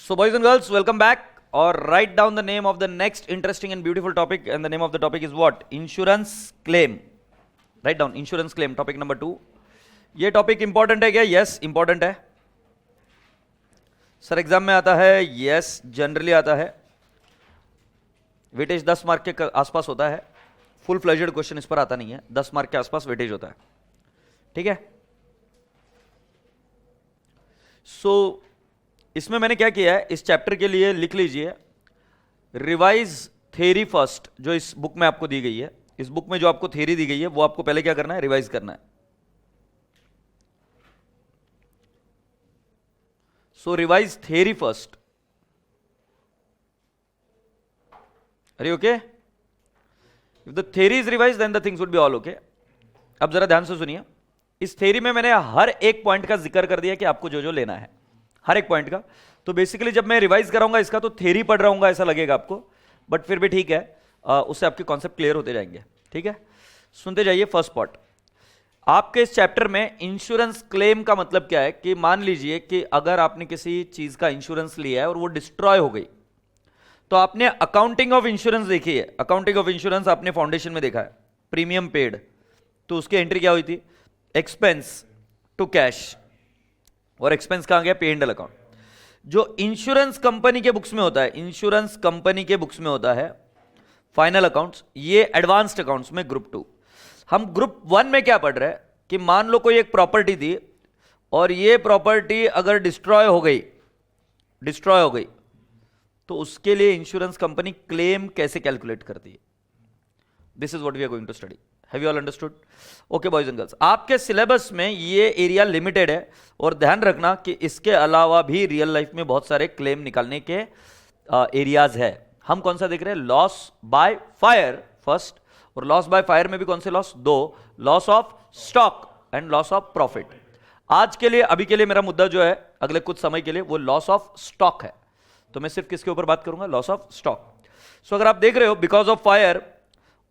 So, boys and girls, welcome back. Or write down the name of the next interesting and beautiful topic, and the name of the topic is what? Insurance claim. Write down insurance claim, topic number 2. ये topic important है क्या? Yes important है sir, exam में आता है. Yes generally आता है. Weightage 10 mark के आसपास होता है. फुल फ्लेजेड क्वेश्चन इस पर आता नहीं है. 10 मार्क के आसपास वेटेज होता है. ठीक है. सो इसमें मैंने क्या किया है, इस चैप्टर के लिए लिख लीजिए रिवाइज थ्योरी फर्स्ट. जो इस बुक में आपको दी गई है, इस बुक में जो आपको थ्योरी दी गई है वो आपको पहले क्या करना है? रिवाइज करना है. So revise theory first. अरे okay, if the theory is revise then the things would be all okay. अब जरा ध्यान से सुनिए. इस थ्योरी में मैंने हर एक पॉइंट का जिक्र कर दिया कि आपको जो जो लेना है, हर एक पॉइंट का. तो बेसिकली जब मैं रिवाइज कराऊंगा इसका तो थ्योरी पढ़ रहा हूं ऐसा लगेगा आपको, बट फिर भी ठीक है, उससे आपके कॉन्सेप्ट क्लियर होते जाएंगे. ठीक है, सुनते जाइए. फर्स्ट पार्ट आपके इस चैप्टर में इंश्योरेंस क्लेम का मतलब क्या है कि मान लीजिए कि अगर आपने किसी चीज का इंश्योरेंस लिया है और वो डिस्ट्रॉय हो गई, तो आपने अकाउंटिंग ऑफ इंश्योरेंस देखी है. अकाउंटिंग ऑफ इंश्योरेंस आपने फाउंडेशन में देखा है. प्रीमियम पेड, तो उसकी एंट्री क्या हुई थी? Expense to cash. और एक्सपेंस कहां गया? P and L account. जो इंश्योरेंस कंपनी के बुक्स में होता है, इंश्योरेंस कंपनी के बुक्स में होता है फाइनल अकाउंट्स. ये एडवांस्ड अकाउंट्स में ग्रुप 2. हम ग्रुप 1 में क्या पढ़ रहे हैं कि मान लो कोई एक प्रॉपर्टी थी और ये प्रॉपर्टी अगर डिस्ट्रॉय हो गई तो उसके लिए इंश्योरेंस कंपनी क्लेम कैसे कैलकुलेट करती है. This is what we are going to study. Have you all understood? Okay boys and girls, आपके सिलेबस में ये एरिया लिमिटेड है और ध्यान रखना कि इसके अलावा भी रियल लाइफ में बहुत सारे क्लेम निकालने के एरियाज है. हम कौन सा देख रहे हैं? लॉस बाय फायर फर्स्ट, और लॉस बाय फायर में भी कौन से loss? 2. Loss of stock and loss of profit. आज के लिए, अभी के लिए मेरा मुद्दा जो है अगले कुछ समय के लिए वो लॉस ऑफ स्टॉक है. तो मैं सिर्फ किसके ऊपर बात करूंगा? Loss of stock. सो अगर आप देख रहे हो because of fire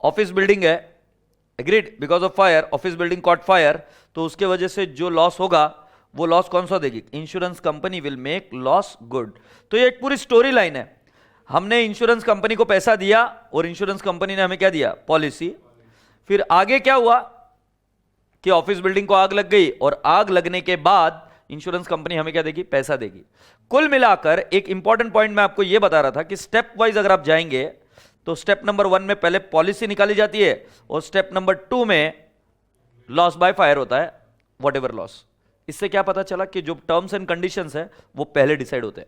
office building है, agreed, because of fire office building caught fire, तो उसके वजह से जो लॉस होगा वो लॉस कौन सा देगी? Insurance company will make loss good. तो ये एक पूरी स्टोरी लाइन है. हमने इंश्योरेंस कंपनी को पैसा दिया और इंश्योरेंस कंपनी ने हमें क्या दिया? पॉलिसी. फिर आगे क्या हुआ कि ऑफिस बिल्डिंग को आग लग गई और आग लगने के बाद इंश्योरेंस कंपनी हमें क्या देगी? पैसा देगी. कुल मिलाकर एक इंपॉर्टेंट पॉइंट मैं आपको यह बता रहा था कि स्टेप वाइज अगर आप जाएंगे तो स्टेप नंबर 1 में पहले पॉलिसी निकाली जाती है और स्टेप नंबर 2 में लॉस बाय फायर होता है, वॉट एवर लॉस. इससे क्या पता चला कि जो टर्म्स एंड कंडीशंस है वो पहले डिसाइड होते हैं.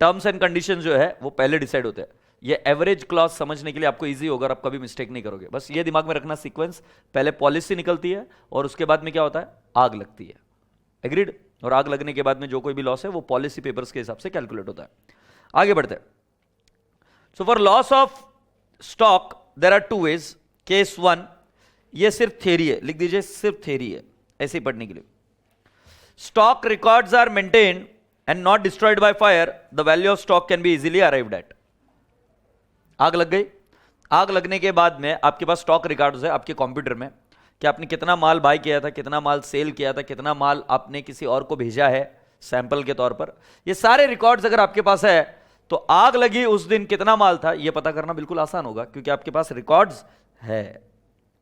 टर्म्स एंड कंडीशंस जो है वो पहले डिसाइड होते हैं. ये एवरेज क्लॉज समझने के लिए आपको इजी होगा, आप कभी मिस्टेक नहीं करोगे. बस ये दिमाग में रखना सीक्वेंस, पहले पॉलिसी निकलती है और उसके बाद में क्या होता है? आग लगती है. एग्रीड? और आग लगने के बाद में जो कोई भी लॉस है वो पॉलिसी पेपर्स के हिसाब से कैलकुलेट होता है. आगे बढ़ते हैं. So for loss of stock there are 2 ways. Case 1, ये सिर्फ थ्योरी है, लिख दीजिए सिर्फ थ्योरी है ऐसे ही पढ़ने के लिए. Stock records are maintained and not destroyed by fire, the value of stock can be easily arrived at. आग लग गई, आग लगने के बाद में आपके पास स्टॉक रिकॉर्ड्स है आपके कंप्यूटर में कि आपने कितना माल बाय किया था, कितना माल सेल किया था, कितना माल आपने किसी और को भेजा है सैंपल के तौर पर. ये सारे रिकॉर्ड्स अगर आपके पास है तो आग लगी उस दिन कितना माल था यह पता करना बिल्कुल आसान होगा क्योंकि आपके पास रिकॉर्ड्स है.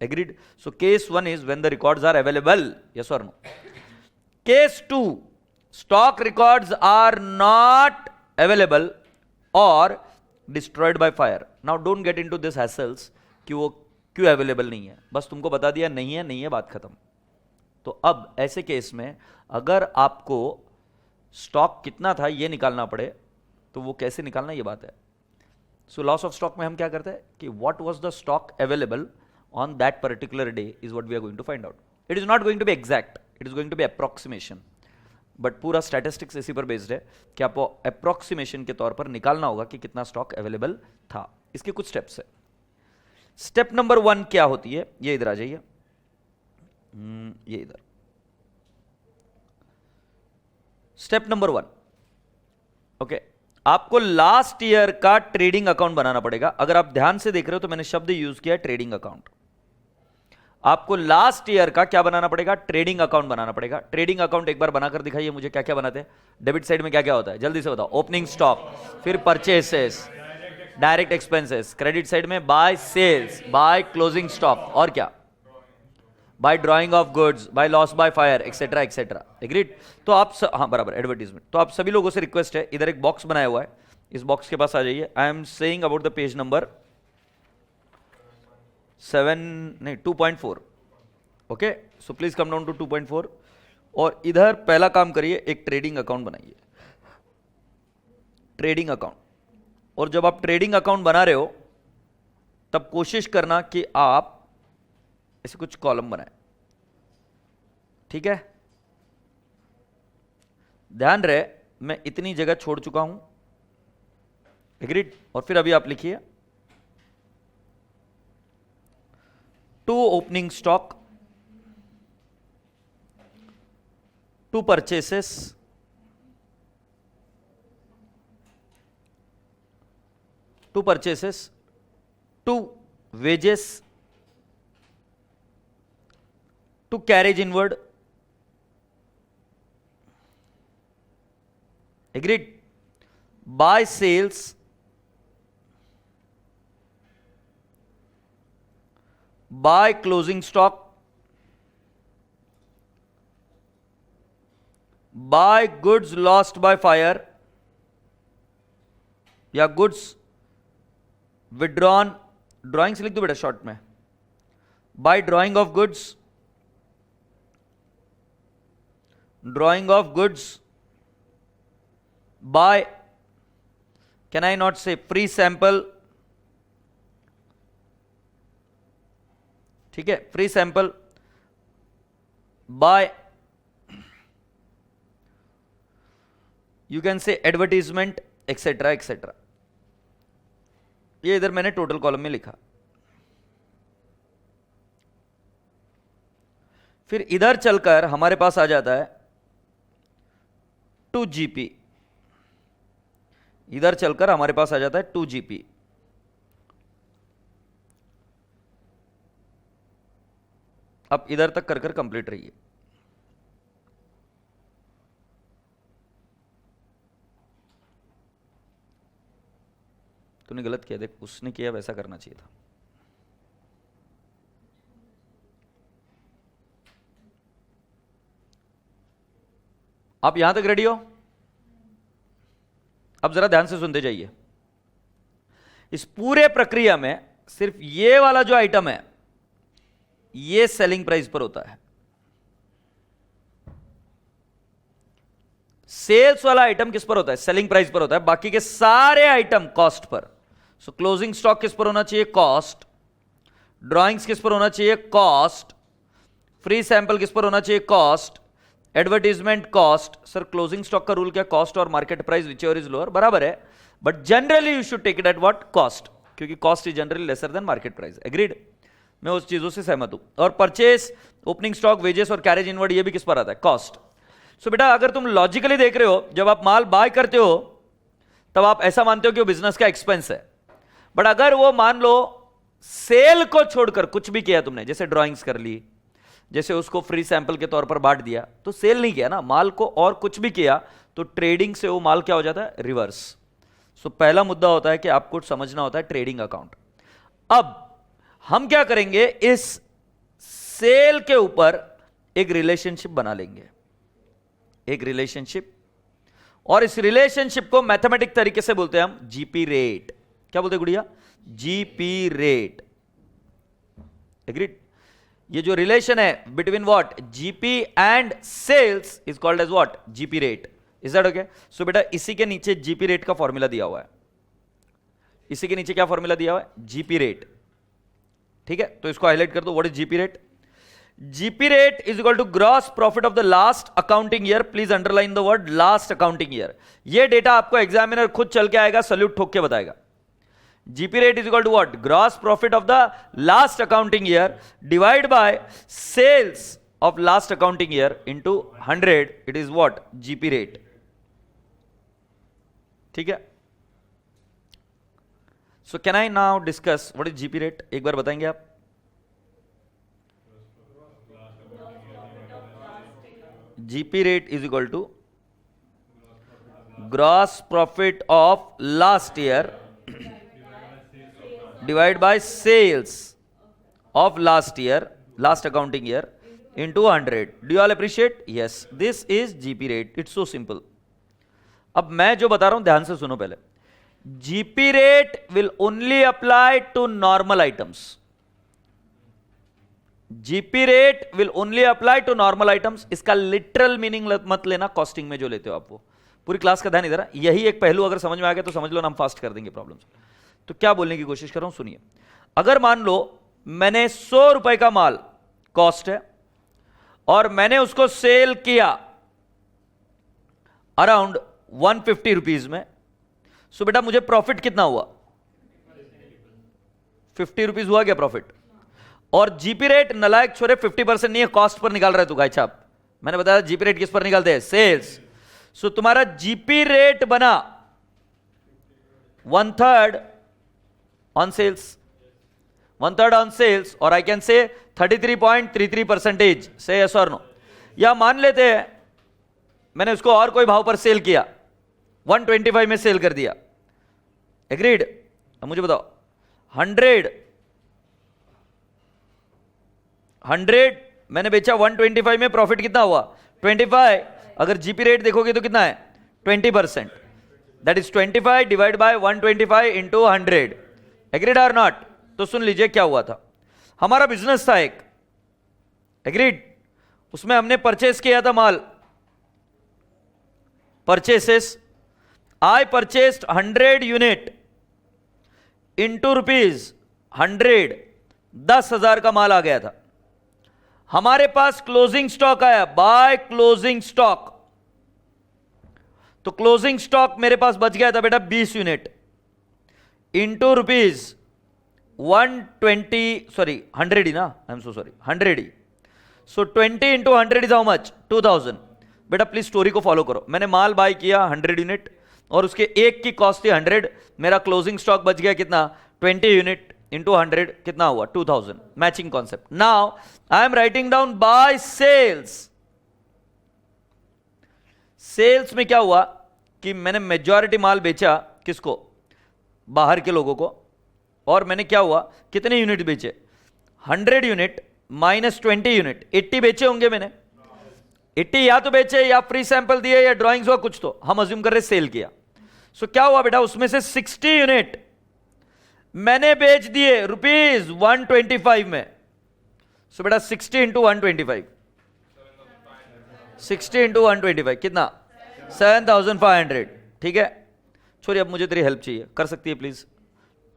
Agreed? So case 1 is when the records are available. Yes और no? Case 2, stock records are not available और destroyed by fire. Now don't get into this hassles कि वो क्यों अवेलेबल नहीं है, बस तुमको बता दिया नहीं है, बात खत्म. तो अब ऐसे केस में अगर आपको स्टॉक कितना था ये निकालना पड़े तो वो कैसे निकालना ये बात है. सो लॉस ऑफ स्टॉक में हम क्या करते हैं कि what was the stock available on that particular day is what we are going to find out. It is not going to be exact, it is going to be approximation, but पूरा statistics इसी पर based है कि आपको approximation के तौर पर निकालना होगा कि कितना स्टॉक अवेलेबल था. इसके कुछ स्टेप्स है. स्टेप नंबर 1 क्या होती है? ये इधर आ जाइए, ये इधर. स्टेप नंबर 1, ओके, आपको लास्ट ईयर का ट्रेडिंग अकाउंट बनाना पड़ेगा. अगर आप ध्यान से देख रहे हो तो मैंने शब्द यूज किया ट्रेडिंग अकाउंट. आपको लास्ट ईयर का क्या बनाना पड़ेगा, ट्रेडिंग अकाउंट बनाना पड़ेगा। ट्रेडिंग अकाउंट एक बार बनाकर दिखाइए मुझे, क्या क्या बनाते हैं। डेबिट साइड में क्या क्या होता है, जल्दी से बताओ। ओपनिंग स्टॉक, फिर purchases, direct expenses. Credit side में by sales, by closing stock, और क्या, by drawing of goods, by loss by fire, etcetera etcetera. Agreed. तो आप हाँ बराबर, एडवर्टीजमेंट। तो आप सभी लोगों से रिक्वेस्ट है, इधर एक बॉक्स बनाया हुआ है, इस बॉक्स के पास आ जाइए। I am saying about the page number 2.4। Okay, so please come down to 2.4 और इधर पहला काम करिए, एक ट्रेडिंग अकाउंट बनाइए। Trading account. और जब आप ट्रेडिंग अकाउंट बना रहे हो तब कोशिश करना कि आप ऐसे कुछ कॉलम बनाए, ठीक है। ध्यान रहे मैं इतनी जगह छोड़ चुका हूं, एग्रीड। और फिर अभी आप लिखिए to opening stock, to purchases, to wages, to carriage inward. Agreed. Buy sales, buy closing stock, buy goods lost by fire या goods withdrawn, ड्राइंग से लिख दो बेटा शॉर्ट में, by drawing of goods, drawing of goods, by, can I not say free sample, ठीक है, free sample, by, you can say advertisement, etcetera etcetera. ये इधर मैंने टोटल कॉलम में लिखा। फिर इधर चलकर हमारे पास आ जाता है टू जीपी, इधर चलकर हमारे पास आ जाता है 2GP। अब इधर तक कर कर कंप्लीट रहिए। तूने गलत किया, देख उसने किया वैसा करना चाहिए था। आप यहां तक रेडी हो? अब जरा ध्यान से सुनते जाइए। इस पूरे प्रक्रिया में सिर्फ ये वाला जो आइटम है ये सेलिंग प्राइस पर होता है, सेल्स वाला आइटम किस पर होता है, सेलिंग प्राइस पर होता है। बाकी के सारे आइटम कॉस्ट पर। सो क्लोजिंग स्टॉक किस पर होना चाहिए, कॉस्ट। ड्राइंग्स किस पर होना चाहिए, कॉस्ट। फ्री सैंपल किस पर होना चाहिए, cost. Advertisement cost. Sir closing stock का रूल क्या, कॉस्ट और market price whichever is lower, बराबर है, but generally you should take it at what, cost, क्योंकि cost is generally lesser than market price. Agreed, मैं उस चीजों से सहमत हूं। और परचेस, ओपनिंग स्टॉक, वेजेस और कैरेज इनवर्ड, ये भी किस पर आता है, कॉस्ट। सो बेटा अगर तुम लॉजिकली देख रहे हो, जब आप माल बाय करते हो तब आप ऐसा मानते हो कि वो बिजनेस का एक्सपेंस है, बट अगर वो मान लो सेल को छोड़कर कुछ भी किया तुमने, जैसे ड्राइंग्स कर ली, जैसे उसको फ्री सैंपल के तौर पर बांट दिया, तो सेल नहीं किया ना माल को, और कुछ भी किया तो ट्रेडिंग से वो माल क्या हो जाता है, रिवर्स। सो पहला मुद्दा होता है कि आपको समझना होता है ट्रेडिंग अकाउंट। अब हम क्या करेंगे, इस सेल के ऊपर एक रिलेशनशिप बना लेंगे, एक रिलेशनशिप, और इस रिलेशनशिप को मैथमेटिक तरीके से बोलते हैं हम जीपी रेट। क्या बोलते हैं गुड़िया, जीपी रेट। एग्रीड। ये जो रिलेशन है between what, GP and sales is called as what, GP rate. Is that okay? So बेटा इसी के नीचे जीपी रेट का फॉर्मूला दिया हुआ है, इसी के नीचे क्या फॉर्मूला दिया हुआ है, जीपी रेट। ठीक है, तो इसको हाईलाइट कर दो, what is GP rate. GP rate is equal to gross profit of the last accounting year. Please underline the word last accounting year. ये डेटा आपको एग्जामिनर खुद चल के आएगा, सल्यूट ठोक के बताएगा। GP rate is equal to what? Gross profit of the last accounting year divided by sales of last accounting year into 100. It is what? GP rate. ठीक है? So can I now discuss what is GP rate? एक बार बताएंगे आप? GP rate is equal to gross profit of last year divide by sales of last year, last accounting year, into 100. Do you all appreciate? Yes, this is GP rate. It's so simple. अब मैं जो बता रहा हूं ध्यान से सुनो पहले. GP rate will only apply to normal items. GP rate will only apply to normal items. इसका literal meaning मत लेना कॉस्टिंग में जो लेते हो आप वो. पूरी क्लास का ध्यान इधर है. यही एक पहलू अगर समझ में आ गया तो समझ लो ना, हम फास्ट कर देंगे प्रॉब्लम. तो क्या बोलने की कोशिश कर रहा हूं सुनिए. अगर मान लो मैंने 100 रुपए का माल कॉस्ट है और मैंने उसको सेल किया अराउंड 150 रुपीज में, सो बेटा मुझे प्रॉफिट कितना हुआ? 50 रुपीज हुआ क्या प्रॉफिट? और जीपी रेट नलायक छोरे 50% नहीं है, कॉस्ट पर निकाल रहे तू भाई साहब. मैंने बताया जीपी रेट किस पर निकालते हैं? सेल्स. सो तुम्हारा जीपी रेट बना 1/3 ऑन सेल्स, 1/3 ऑन सेल्स, और आई कैन से 33.33%. से यस और नो. या मान लेते हैं मैंने उसको और कोई भाव पर सेल किया, 125 में सेल कर दिया. एग्रीड? अब मुझे बताओ 100 मैंने बेचा 125 में, प्रॉफिट कितना हुआ? 25. अगर जीपी रेट देखोगे तो कितना है? 20%. That is 25 divide by 125 into 100. Agreed और नॉट? तो सुन लीजिए क्या हुआ था. हमारा बिजनेस था एक, एग्रीड, उसमें हमने परचेस किया था माल. परचेसेस, आई परचेस्ड 100 यूनिट इंटू रुपीज 100, 10,000 का माल आ गया था. हमारे पास क्लोजिंग स्टॉक आया, बाय क्लोजिंग स्टॉक. तो क्लोजिंग स्टॉक मेरे पास बच गया था बेटा 20 यूनिट इंटू रुपीज 100 ही ना, I am so sorry, 100 he. So 20 into 100 is how much? 2000. बेटा प्लीज स्टोरी को फॉलो करो. मैंने माल बाय किया 100 यूनिट और उसके एक की कॉस्ट थी 100. मेरा क्लोजिंग स्टॉक बच गया कितना? 20 यूनिट इंटू 100 कितना हुआ? 2000. Matching concept. Now I am writing down by sales. Sales में क्या हुआ कि मैंने मेजॉरिटी माल बेचा किसको? बाहर के लोगों को. और मैंने क्या हुआ, कितने यूनिट बेचे? 100 यूनिट माइनस 20 यूनिट, 80 बेचे होंगे मैंने. 80 या तो बेचे या फ्री सैंपल दिए या ड्राइंग्स हुआ कुछ, तो हम अज्यूम कर रहे सेल किया. सो क्या हुआ बेटा, उसमें से 60 यूनिट मैंने बेच दिए रुपीज 125 में. सो बेटा 60 इंटू 125, 60 इंटू 125 कितना? 7,500. ठीक है छोरी, अब मुझे तेरी हेल्प चाहिए, कर सकती है प्लीज?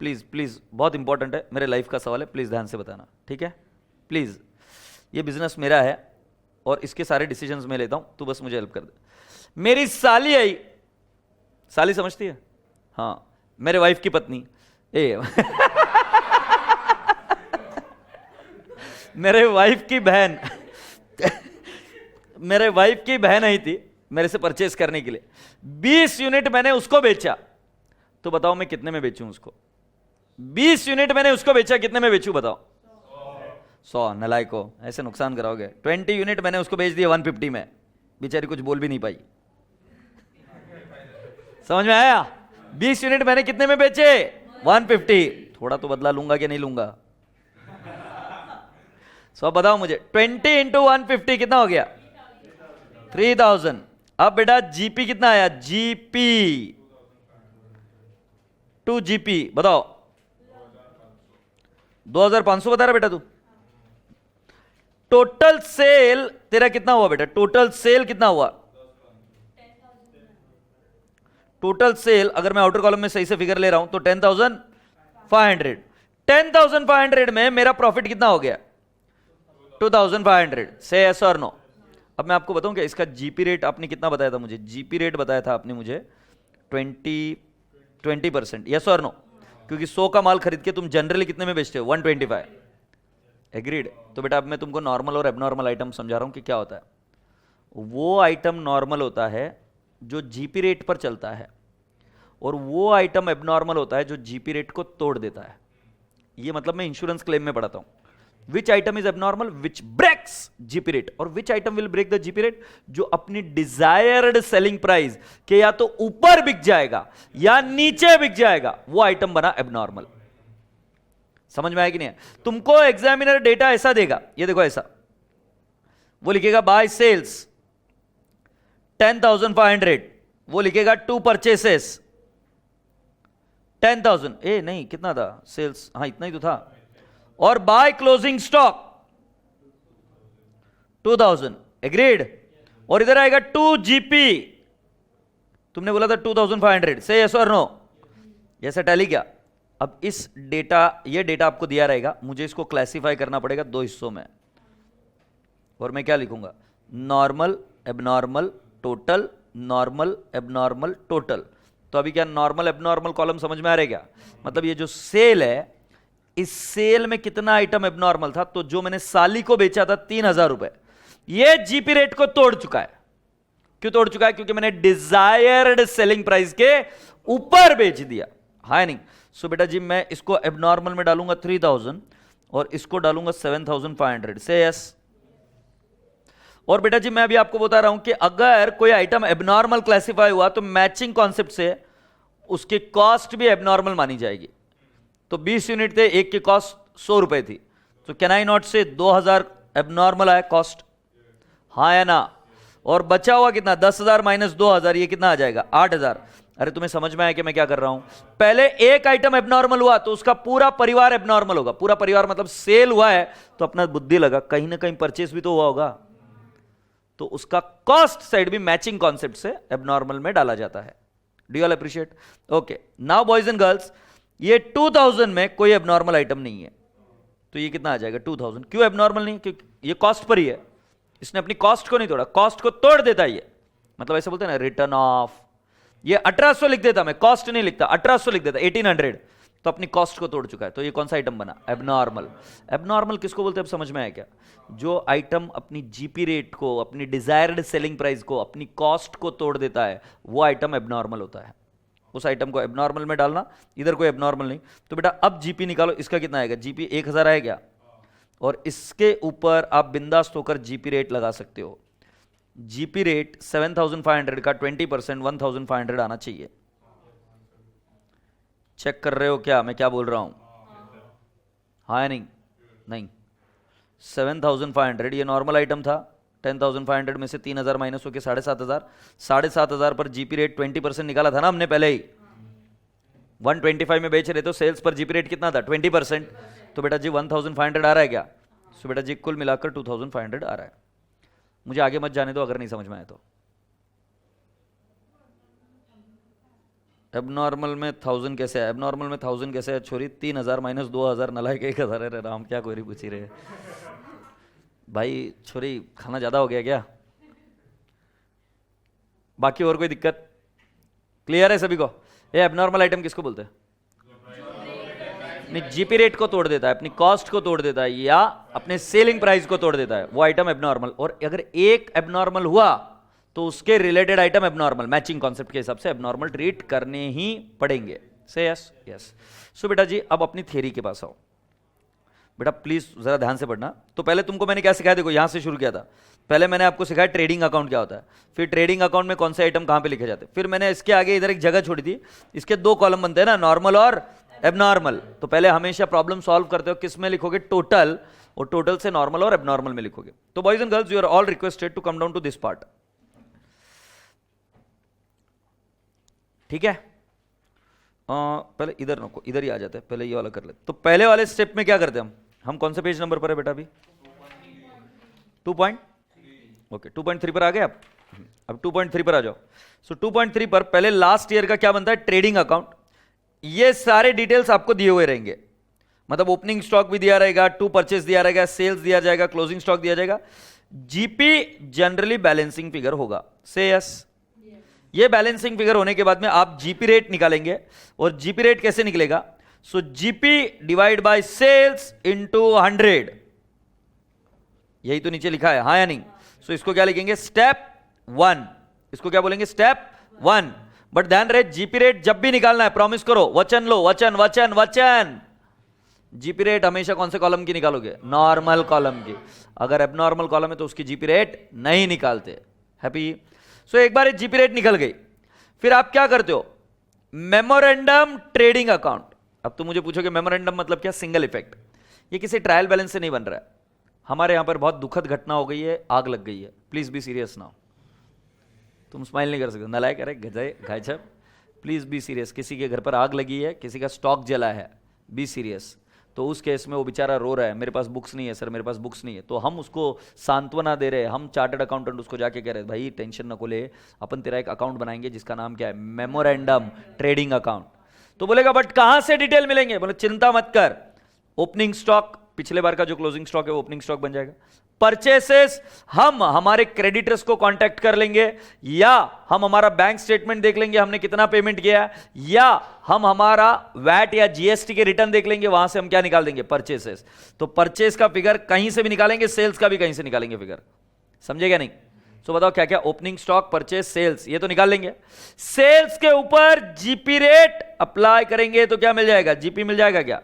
प्लीज प्लीज, बहुत इंपॉर्टेंट है, मेरे लाइफ का सवाल है, प्लीज ध्यान से बताना. ठीक है प्लीज. ये बिजनेस मेरा है और इसके सारे डिसीजंस मैं लेता हूं, तू बस मुझे हेल्प कर दे. मेरी साली आई, साली समझती है? हाँ, मेरे वाइफ की पत्नी मेरे वाइफ की बहन मेरे वाइफ की बहन आई थी मेरे से परचेस करने के लिए. 20 यूनिट मैंने उसको बेचा. तो बताओ मैं कितने में बेचूं उसको? 20 यूनिट मैंने उसको बेचा, कितने में बेचूं बताओ? 100. नलायको, ऐसे नुकसान कराओगे. 20 यूनिट मैंने उसको बेच दिए 150 में, बेचारी कुछ बोल भी नहीं पाई. समझ में आया? 20 यूनिट मैंने कितने में बेचे? 150. थोड़ा तो बदला लूंगा कि नहीं लूंगा? सो बताओ मुझे, 20 इंटू 150 कितना हो गया? 3000. अब बेटा जीपी कितना आया? जीपी टू जीपी बताओ. 2500 बता रहा बेटा तू. टोटल सेल तेरा कितना हुआ बेटा? टोटल सेल कितना हुआ? टोटल सेल अगर मैं आउटर कॉलम में सही से फिगर ले रहा हूं तो 10,500. 10,500 में मेरा प्रॉफिट कितना हो गया? 2,500. से यस और नो? अब मैं आपको बताऊं क्या इसका जीपी रेट आपने कितना बताया था मुझे? जीपी रेट बताया था आपने मुझे 20%. यस और नो? क्योंकि 100 का माल खरीद के तुम जनरली कितने में बेचते हो? 125. एग्रीड? तो बेटा अब मैं तुमको नॉर्मल और एबनॉर्मल आइटम समझा रहा हूं कि क्या होता है. वो आइटम नॉर्मल होता है जो जीपी रेट पर चलता है, और वो आइटम एबनॉर्मल होता है जो जीपी रेट को तोड़ देता है. ये मतलब मैं इंश्योरेंस क्लेम में पढ़ाता हूं. Which item is abnormal, which breaks GP rate, और which item will break the GP rate, जो अपनी डिजायर्ड सेलिंग प्राइस के या तो ऊपर बिक जाएगा या नीचे बिक जाएगा, वो आइटम बना एबनॉर्मल। समझ में आया कि नहीं? तुमको एग्जामिनर डेटा ऐसा देगा, ये देखो ऐसा, वो लिखेगा बाय सेल्स 10,500, वो लिखेगा टू परचेसेस 10,000, ए नहीं कितना था सेल्स, हाँ इतना ही तो था, और बाय क्लोजिंग स्टॉक 2,000, एग्रीड, और इधर आएगा 2 जीपी, तुमने बोला था 2,500, से यस और नो, ऐसा टैली क्या? अब इस डेटा, ये डेटा आपको दिया रहेगा, मुझे इसको क्लासिफाई करना पड़ेगा 2 हिस्सों में, और मैं क्या लिखूंगा, normal abnormal total, normal abnormal total. तो अभी क्या नॉर्मल एबनॉर्मल कॉलम समझ में आ रहा है क्या? मतलब ये जो सेल है, इस सेल में कितना आइटम एबनॉर्मल था, तो जो मैंने साली को बेचा था 3,000 रुपए, ये जीपी रेट को तोड़ चुका है। क्यों तोड़ चुका है? क्योंकि मैंने डिजायर्ड सेलिंग प्राइस के ऊपर बेच दिया, है नहीं? सो बेटा जी मैं इसको एबनॉर्मल में डालूंगा 3,000 और इसको डालूंगा 7,500, से यस। और बेटा जी मैं अभी आपको बता रहा हूं कि अगर कोई आइटम एबनॉर्मल क्लासिफाई हुआ तो मैचिंग कॉन्सेप्ट से उसकी कॉस्ट भी एबनॉर्मल मानी जाएगी। तो 20 यूनिट थे, एक की कॉस्ट 100 रुपए थी, तो कैन आई नॉट से 2,000 एबनॉर्मल आया कॉस्ट, हाँ या ना? और बचा हुआ कितना, 10,000 माइनस 2,000, ये कितना आ जाएगा 8,000। अरे तुम्हें समझ में आया कि मैं क्या कर रहा हूं? पहले एक आइटम एबनॉर्मल हुआ तो उसका पूरा परिवार एबनॉर्मल होगा। पूरा परिवार मतलब सेल हुआ है तो अपना बुद्धि लगा, कहीं ना कहीं परचेस भी तो हुआ होगा, तो उसका कॉस्ट साइड भी मैचिंग कॉन्सेप्ट से एबनॉर्मल में डाला जाता है। Do you all appreciate? Okay, now boys and girls, ये 2,000 में कोई एबनॉर्मल आइटम नहीं है, तो ये कितना आ जाएगा 2,000। क्यों एबनॉर्मल नहीं? क्योंकि ये कॉस्ट पर ही है, इसने अपनी कॉस्ट को नहीं तोड़ा, कॉस्ट को तोड़ देता है ये, मतलब ऐसे बोलते हैं ना रिटर्न ऑफ। ये 1,800 लिख देता, मैं कॉस्ट नहीं लिखता, 1,800 लिख देता, 1,800, तो अपनी कॉस्ट को तोड़ चुका है। तो ये कौन सा आइटम बना? एबनॉर्मल। एबनॉर्मल किसको बोलते हैं, अब समझ में आया क्या? जो आइटम अपनी जीपी रेट को, अपनी डिजायर्ड सेलिंग प्राइस को, अपनी कॉस्ट को तोड़ देता है, वो आइटम एबनॉर्मल होता है। उस आइटम को एबनॉर्मल में डालना, इधर कोई एबनॉर्मल नहीं। तो बेटा अब जीपी निकालो, इसका कितना आएगा? जीपी 1,000 आएगा, और इसके ऊपर आप बिंदास्त होकर जीपी रेट लगा सकते हो। जीपी रेट 7,500 का 20% 1,500 आना चाहिए। चेक कर रहे हो क्या मैं क्या बोल रहा हूं? हाँ या नहीं? नहीं, 7,500 ये नॉर्मल आइटम था, 10,500 में से 3,000 माइनस होकर 7,500, 7,500 पर जीपी रेट 20% निकाला था ना हमने पहले ही। 125 में बेच रहे तो सेल्स पर जीपी रेट कितना था? 20%। तो बेटा जी 1,500 आ रहा है क्या? सो बेटा जी कुल मिलाकर 2,500 आ रहा है। मुझे आगे मत जाने दो अगर नहीं समझ में आए तो। एबनॉर्मल में 1,000 कैसे है? एबनॉर्मल में 1,000 कैसे है छोरी? 3,000 माइनस 2,000 नलायक 1,000 है। राम क्या कोई पूछ ही रहे भाई, छोरी खाना ज्यादा हो गया क्या? बाकी और कोई दिक्कत? क्लियर है सभी को? ये एबनॉर्मल आइटम किसको बोलते हैं? नहीं, जीपी रेट को तोड़ देता है, अपनी कॉस्ट को तोड़ देता है, या अपने सेलिंग प्राइस को तोड़ देता है, वो आइटम एबनॉर्मल। और अगर एक एबनॉर्मल हुआ तो उसके related item abnormal, matching concept के हिसाब से एबनॉर्मल ट्रीट करने ही पड़ेंगे। से यस? यस। सो बेटा जी अब अपनी थ्योरी के पास आओ। बेटा प्लीज जरा ध्यान से पढ़ना। तो पहले तुमको मैंने क्या सिखाया? देखो यहां से शुरू किया था। पहले मैंने आपको सिखाया ट्रेडिंग अकाउंट क्या होता है, फिर ट्रेडिंग अकाउंट में कौन से आइटम कहां पे लिखे जाते हैं, फिर मैंने इसके आगे इधर एक जगह छोड़ी थी, इसके 2 कॉलम बनते हैं ना, नॉर्मल और एबनॉर्मल। तो पहले हमेशा प्रॉब्लम सॉल्व करते हो किस में लिखोगे? टोटल, और टोटल से नॉर्मल और एबनॉर्मल में लिखोगे। तो boys and girls, you are all requested to come down to this part. ठीक है? पहले इधर नको, इधर ही आ जाते हैं, पहले ये वाला कर ले। तो पहले वाले स्टेप में क्या करते हैं हम कौन से पेज नंबर पर है बेटा अभी? 2. ओके, 2.3 पर आ गए आप। अब 2.3 पर आ जाओ। सो 2.3 पर पहले लास्ट ईयर का क्या बनता है? Trading account. ये सारे डिटेल्स आपको दिए हुए रहेंगे, मतलब ओपनिंग स्टॉक भी दिया रहेगा, टू परचेस दिया रहेगा, सेल्स दिया जाएगा, क्लोजिंग स्टॉक दिया जाएगा। जीपी जनरली बैलेंसिंग फिगर होगा। से यस? ये बैलेंसिंग फिगर होने के बाद में आप जीपी रेट निकालेंगे, और जीपी रेट कैसे निकलेगा? So GP divide by sales into 100, यही तो नीचे लिखा है, हाँ या नहीं? सो इसको क्या लिखेंगे? स्टेप 1। इसको क्या बोलेंगे? स्टेप 1। बट ध्यान रहे, जीपी रेट जब भी निकालना है, प्रॉमिस करो, वचन लो, वचन वचन वचन, जीपी रेट हमेशा कौन से कॉलम की निकालोगे? नॉर्मल कॉलम की। अगर एबनॉर्मल कॉलम है तो उसकी जीपी रेट नहीं निकालते। हैप्पी? सो एक बार जीपी रेट निकल गई, फिर आप क्या करते हो? Memorandum trading account. अब तुम मुझे पूछोगे मेमोरेंडम मतलब क्या? Single effect. ये किसी ट्रायल बैलेंस से नहीं बन रहा है। हमारे यहां पर बहुत दुखद घटना हो गई है, आग लग गई है। Please be serious now. तुम स्माइल नहीं कर सकते, नलायक अरे गजाए गायब। Please be serious. किसी के घर पर आग लगी है, किसी का स्टॉक जला है, बी सीरियस। तो उस केस में वो बेचारा रो रहा है, मेरे पास बुक्स नहीं है सर, मेरे पास बुक्स नहीं है। तो हम उसको सांत्वना दे रहे हैं, हम चार्टर्ड अकाउंटेंट उसको जाके कह रहे हैं भाई टेंशन न को ले, अपन तेरा एक अकाउंट बनाएंगे जिसका नाम क्या है? Memorandum trading account. तो बोलेगा बट कहां से डिटेल मिलेंगे? बोले चिंता मत कर, ओपनिंग स्टॉक, पिछले बार का जो क्लोजिंग स्टॉक है वो ओपनिंग स्टॉक बन जाएगा। परचेसेस हम हमारे क्रेडिटर्स को कांटेक्ट कर लेंगे, या हम हमारा बैंक स्टेटमेंट देख लेंगे हमने कितना पेमेंट किया, या हम हमारा वैट या जीएसटी के रिटर्न देख लेंगे, वहां से हम क्या निकाल देंगे? परचेसेस। तो परचेस का फिगर कहीं से भी निकालेंगे, सेल्स का भी कहीं से निकालेंगे फिगर। समझे क्या नहीं? सो बताओ क्या क्या? ओपनिंग स्टॉक, परचेस, सेल्स, ये तो निकाल लेंगे। सेल्स के ऊपर जीपी रेट अप्लाई करेंगे तो क्या मिल जाएगा? जीपी मिल जाएगा क्या?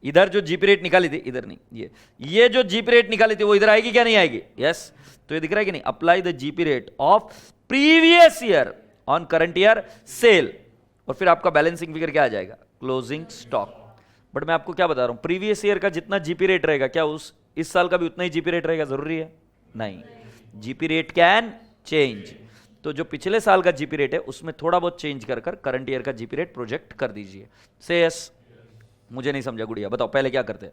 इधर जो जीपी रेट निकाली थी, इधर नहीं, ये जो जीपी रेट निकाली थी वो इधर आएगी क्या? नहीं आएगी? यस। तो ये दिख रहा है कि नहीं? Apply the GP rate of previous year on current year cell, और फिर आपका बैलेंसिंग फिगर क्या आ जाएगा? Closing stock. बट मैं आपको क्या बता रहा हूं, प्रीवियस ईयर का जितना जीपी रेट रहेगा, क्या उस इस साल का भी उतना ही जीपी रेट रहेगा? जरूरी है? नहीं, जीपी रेट कैन चेंज। तो जो पिछले साल का जीपी रेट है उसमें थोड़ा बहुत चेंज कर करंट ईयर का जीपी रेट प्रोजेक्ट कर दीजिए। से यस। मुझे नहीं समझा गुड़िया, बताओ पहले क्या करते?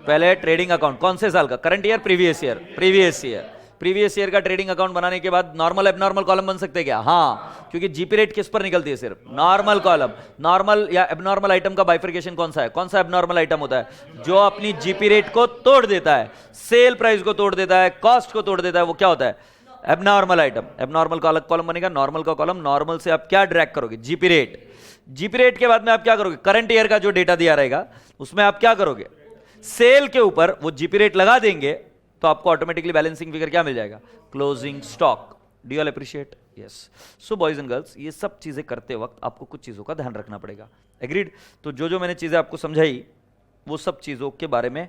पहले ट्रेडिंग अकाउंट। कौन से साल का? Current year, previous year? Previous year. Previous year का ट्रेडिंग अकाउंट बनाने के बाद नॉर्मल एबनॉर्मल कॉलम बन सकते हैं क्या? हाँ, क्योंकि जीपी रेट किस पर निकलती है? सिर्फ नॉर्मल कॉलम। नॉर्मल या एबनॉर्मल आइटम का बाइफर्केशन कौन सा है? कौन सा एबनॉर्मल आइटम होता है? जो अपनी जीपी रेट को तोड़ देता है, सेल प्राइस को तोड़ देता है, कॉस्ट को तोड़ देता है, वो क्या होता है? Abnormal item. एबनॉर्मल का अलग कॉलम बनेगा, नॉर्मल का कॉलम। नॉर्मल से आप क्या ड्रैग करोगे? GP rate. जीपी रेट के बाद में आप क्या करोगे? करंट ईयर का जो डेटा दिया रहेगा उसमें आप क्या करोगे? सेल के ऊपर वो जीपी रेट लगा देंगे, तो आपको ऑटोमेटिकली बैलेंसिंग फिगर क्या मिल जाएगा? Closing stock. Do you all appreciate? Yes. So boys and girls, ये सब चीजें करते वक्त आपको कुछ चीजों का ध्यान रखना पड़ेगा। एग्रीड? तो जो मैंने चीजें आपको समझाई वो सब चीजों के बारे में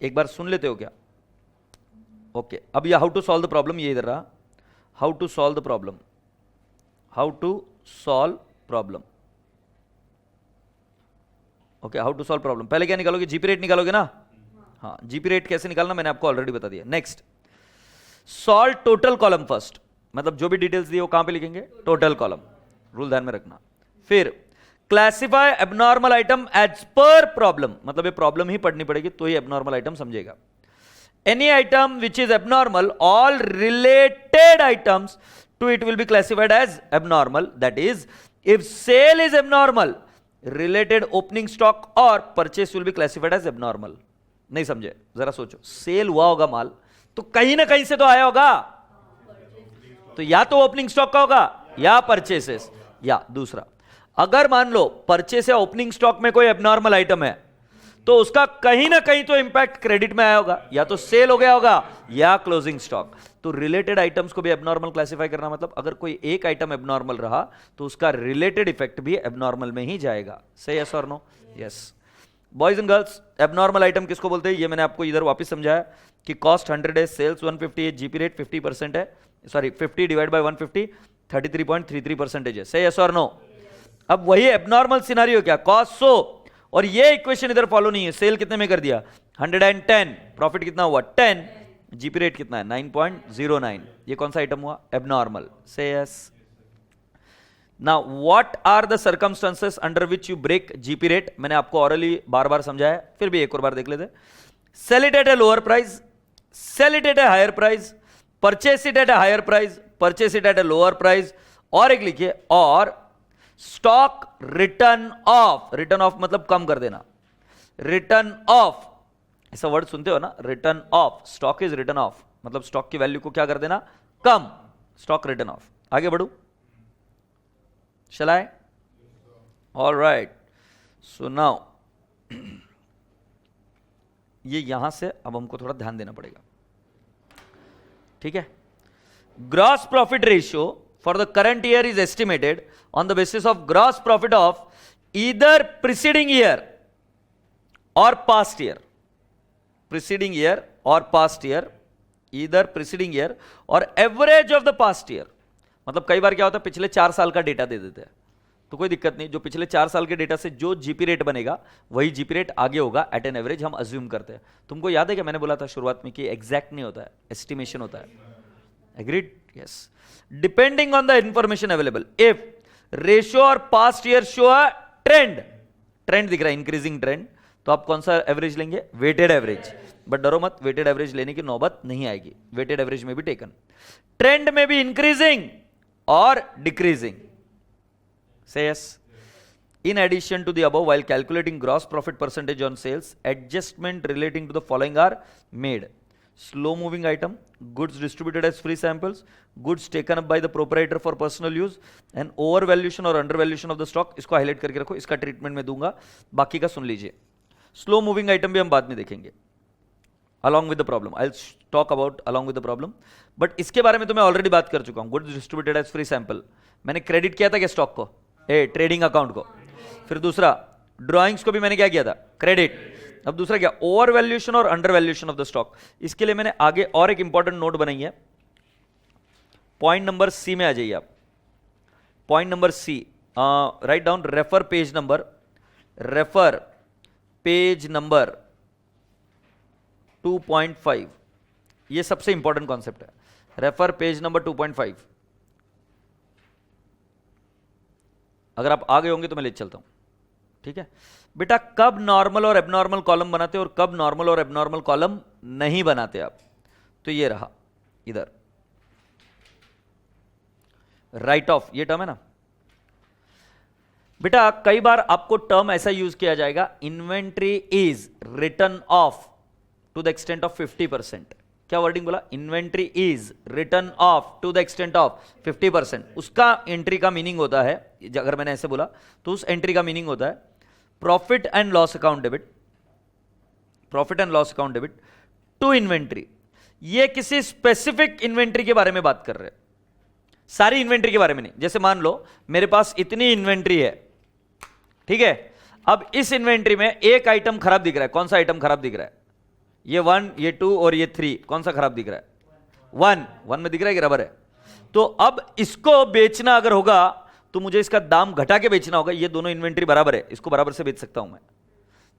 एक बार सुन लेते हो क्या? ओके, अब ये how to solve the problem, ये इधर रहा। How to solve the problem, how to solve problem. Okay, how to solve problem. पहले क्या निकालोगे? जीपी रेट निकालोगे ना? हाँ, जीपी रेट कैसे निकालना मैंने आपको ऑलरेडी बता दिया। Next, solve total column first, मतलब जो भी डिटेल्स दिए वो कहां पे लिखेंगे? Total column. रूल ध्यान में रखना। फिर classify abnormal item as per problem, मतलब ये प्रॉब्लम ही पढ़नी पड़ेगी तो ही एबनॉर्मल आइटम समझेगा। Any item which is abnormal, all related items to it will be classified as abnormal. That is, if sale is abnormal, related opening stock और purchase will be classified as abnormal. नहीं समझे? जरा सोचो, cell हुआ होगा माल तो कहीं ना कहीं से तो आया होगा, तो या तो ओपनिंग स्टॉक का होगा या परचेसेस, या दूसरा अगर मान लो परचेस या ओपनिंग स्टॉक में कोई एबनॉर्मल आइटम है तो उसका कहीं ना कहीं तो इंपैक्ट क्रेडिट में आया होगा, या तो सेल हो गया होगा या क्लोजिंग स्टॉक। तो रिलेटेड आइटम्स को भी एबनॉर्मल क्लासिफाई करना, मतलब अगर कोई एक आइटम एबनॉर्मल रहा तो उसका रिलेटेड इफेक्ट भी एबनॉर्मल में ही जाएगा। से यस और no? Yes. Boys and girls, abnormal item किसको बोलते हैं? ये मैंने आपको इधर वापस समझाया कि कॉस्ट 100 है, सेल्स 150 है, जीपी रेट 50% है, सॉरी 50 डिवाइड बाय 150 33.33% है। से यस और नो? अब वही एबनॉर्मल सिनेरियो क्या? कॉस्ट 100 और ये इक्वेशन इधर फॉलो नहीं है। सेल कितने में कर दिया? 110, प्रॉफिट कितना हुआ? 10, जीपी रेट कितना है? 9.09। ये कौन सा आइटम हुआ? Abnormal. Say yes. Now what are the circumstances under which you break GP rate? मैंने आपको ऑरली बार बार समझाया, फिर भी एक और बार देख लेते। Sell it at a lower price, sell it at a higher price, purchase it at a higher price, purchase it at a lower price, और एक लिखिए, और stock return off. Return off मतलब कम कर देना। रिटर्न ऑफ, ऐसा word सुनते हो ना, written off. Stock is return off, मतलब स्टॉक की वैल्यू को क्या कर देना? कम। Stock return off. आगे बढ़ू? शैल आई? ऑलराइट। सो नाउ ये यहां से अब हमको थोड़ा ध्यान देना पड़ेगा, ठीक है? Gross profit ratio for the current year is estimated on the basis of gross profit of either preceding year और पास्ट ईयर, प्रीसीडिंग ईयर और past year, either preceding year और average of the past year. मतलब कई बार क्या होता है, पिछले 4 साल का डेटा दे देते हैं, तो कोई दिक्कत नहीं, जो पिछले 4 साल के डेटा से जो जीपी रेट बनेगा वही जीपी रेट आगे होगा एट एन एवरेज, हम अज्यूम करते हैं। तुमको याद है कि मैंने बोला था शुरुआत में कि एग्जैक्ट नहीं होता है, एस्टिमेशन होता है। Agreed? Yes. Depending on the information available, if ratio और past year show a trend, trend दिख रहा है इंक्रीजिंग ट्रेंड, तो आप कौन सा एवरेज लेंगे? Weighted average. बट डरो मत, वेटेड एवरेज लेने की नौबत नहीं आएगी, वेटेड एवरेज में भी टेकन। ट्रेंड में भी इंक्रीजिंग और decreasing. Say yes. In addition to the above, while calculating gross profit percentage on sales, adjustment relating to the following are made: slow moving item, goods distributed as free samples, goods taken up by the proprietor for personal use, and overvaluation or undervaluation of the stock। इसको highlight करके रखो, इसका treatment मैं दूंगा, बाकी का सुन लीजिए। Slow moving item भी हम बाद में देखेंगे along with the problem, I'll talk about along with the problem, but इसके बारे में तो मैं ऑलरेडी बात कर चुका हूं। goods distributed as free sample, मैंने क्रेडिट किया था क्या स्टॉक को? ट्रेडिंग अकाउंट को। फिर दूसरा ड्राइंग्स को भी मैंने क्या किया था? क्रेडिट। अब दूसरा क्या? ओवर वैल्यूएशन और under valuation of the stock. इसके लिए मैंने आगे और एक इंपॉर्टेंट नोट बनाई है, पॉइंट नंबर सी में आ जाइए आप। Point number C, write down, refer page number, refer page number 2.5। ये सबसे इंपॉर्टेंट कॉन्सेप्ट है, रेफर पेज नंबर 2.5। अगर आप आ गए होंगे तो मैं ले चलता हूं, ठीक है बेटा। कब नॉर्मल और एबनॉर्मल कॉलम बनाते और कब नॉर्मल और एबनॉर्मल कॉलम नहीं बनाते आप? तो ये रहा इधर, राइट ऑफ, ये टर्म है ना बेटा। कई बार आपको टर्म ऐसा यूज किया जाएगा, inventory is return off to the extent of 50%। क्या वर्डिंग बोला? Inventory is return off to the extent of 50%। उसका एंट्री का मीनिंग होता है, अगर मैंने ऐसे बोला तो उस एंट्री का मीनिंग होता है profit and loss account debit, profit and loss account debit to inventory. ये किसी स्पेसिफिक इन्वेंट्री के बारे में बात कर रहे हैं, सारी इन्वेंट्री के बारे में नहीं। जैसे मान लो मेरे पास इतनी इन्वेंट्री है, ठीक है। अब इस इन्वेंट्री में एक आइटम खराब दिख रहा है। कौन सा आइटम खराब दिख रहा है? ये 1, ये 2 और ये 3। कौन सा खराब दिख रहा है? 1 में दिख रहा है कि रबर है। तो अब इसको बेचना अगर होगा तो मुझे इसका दाम घटा के बेचना होगा। ये दोनों इन्वेंट्री बराबर है, इसको बराबर से बेच सकता हूं मैं।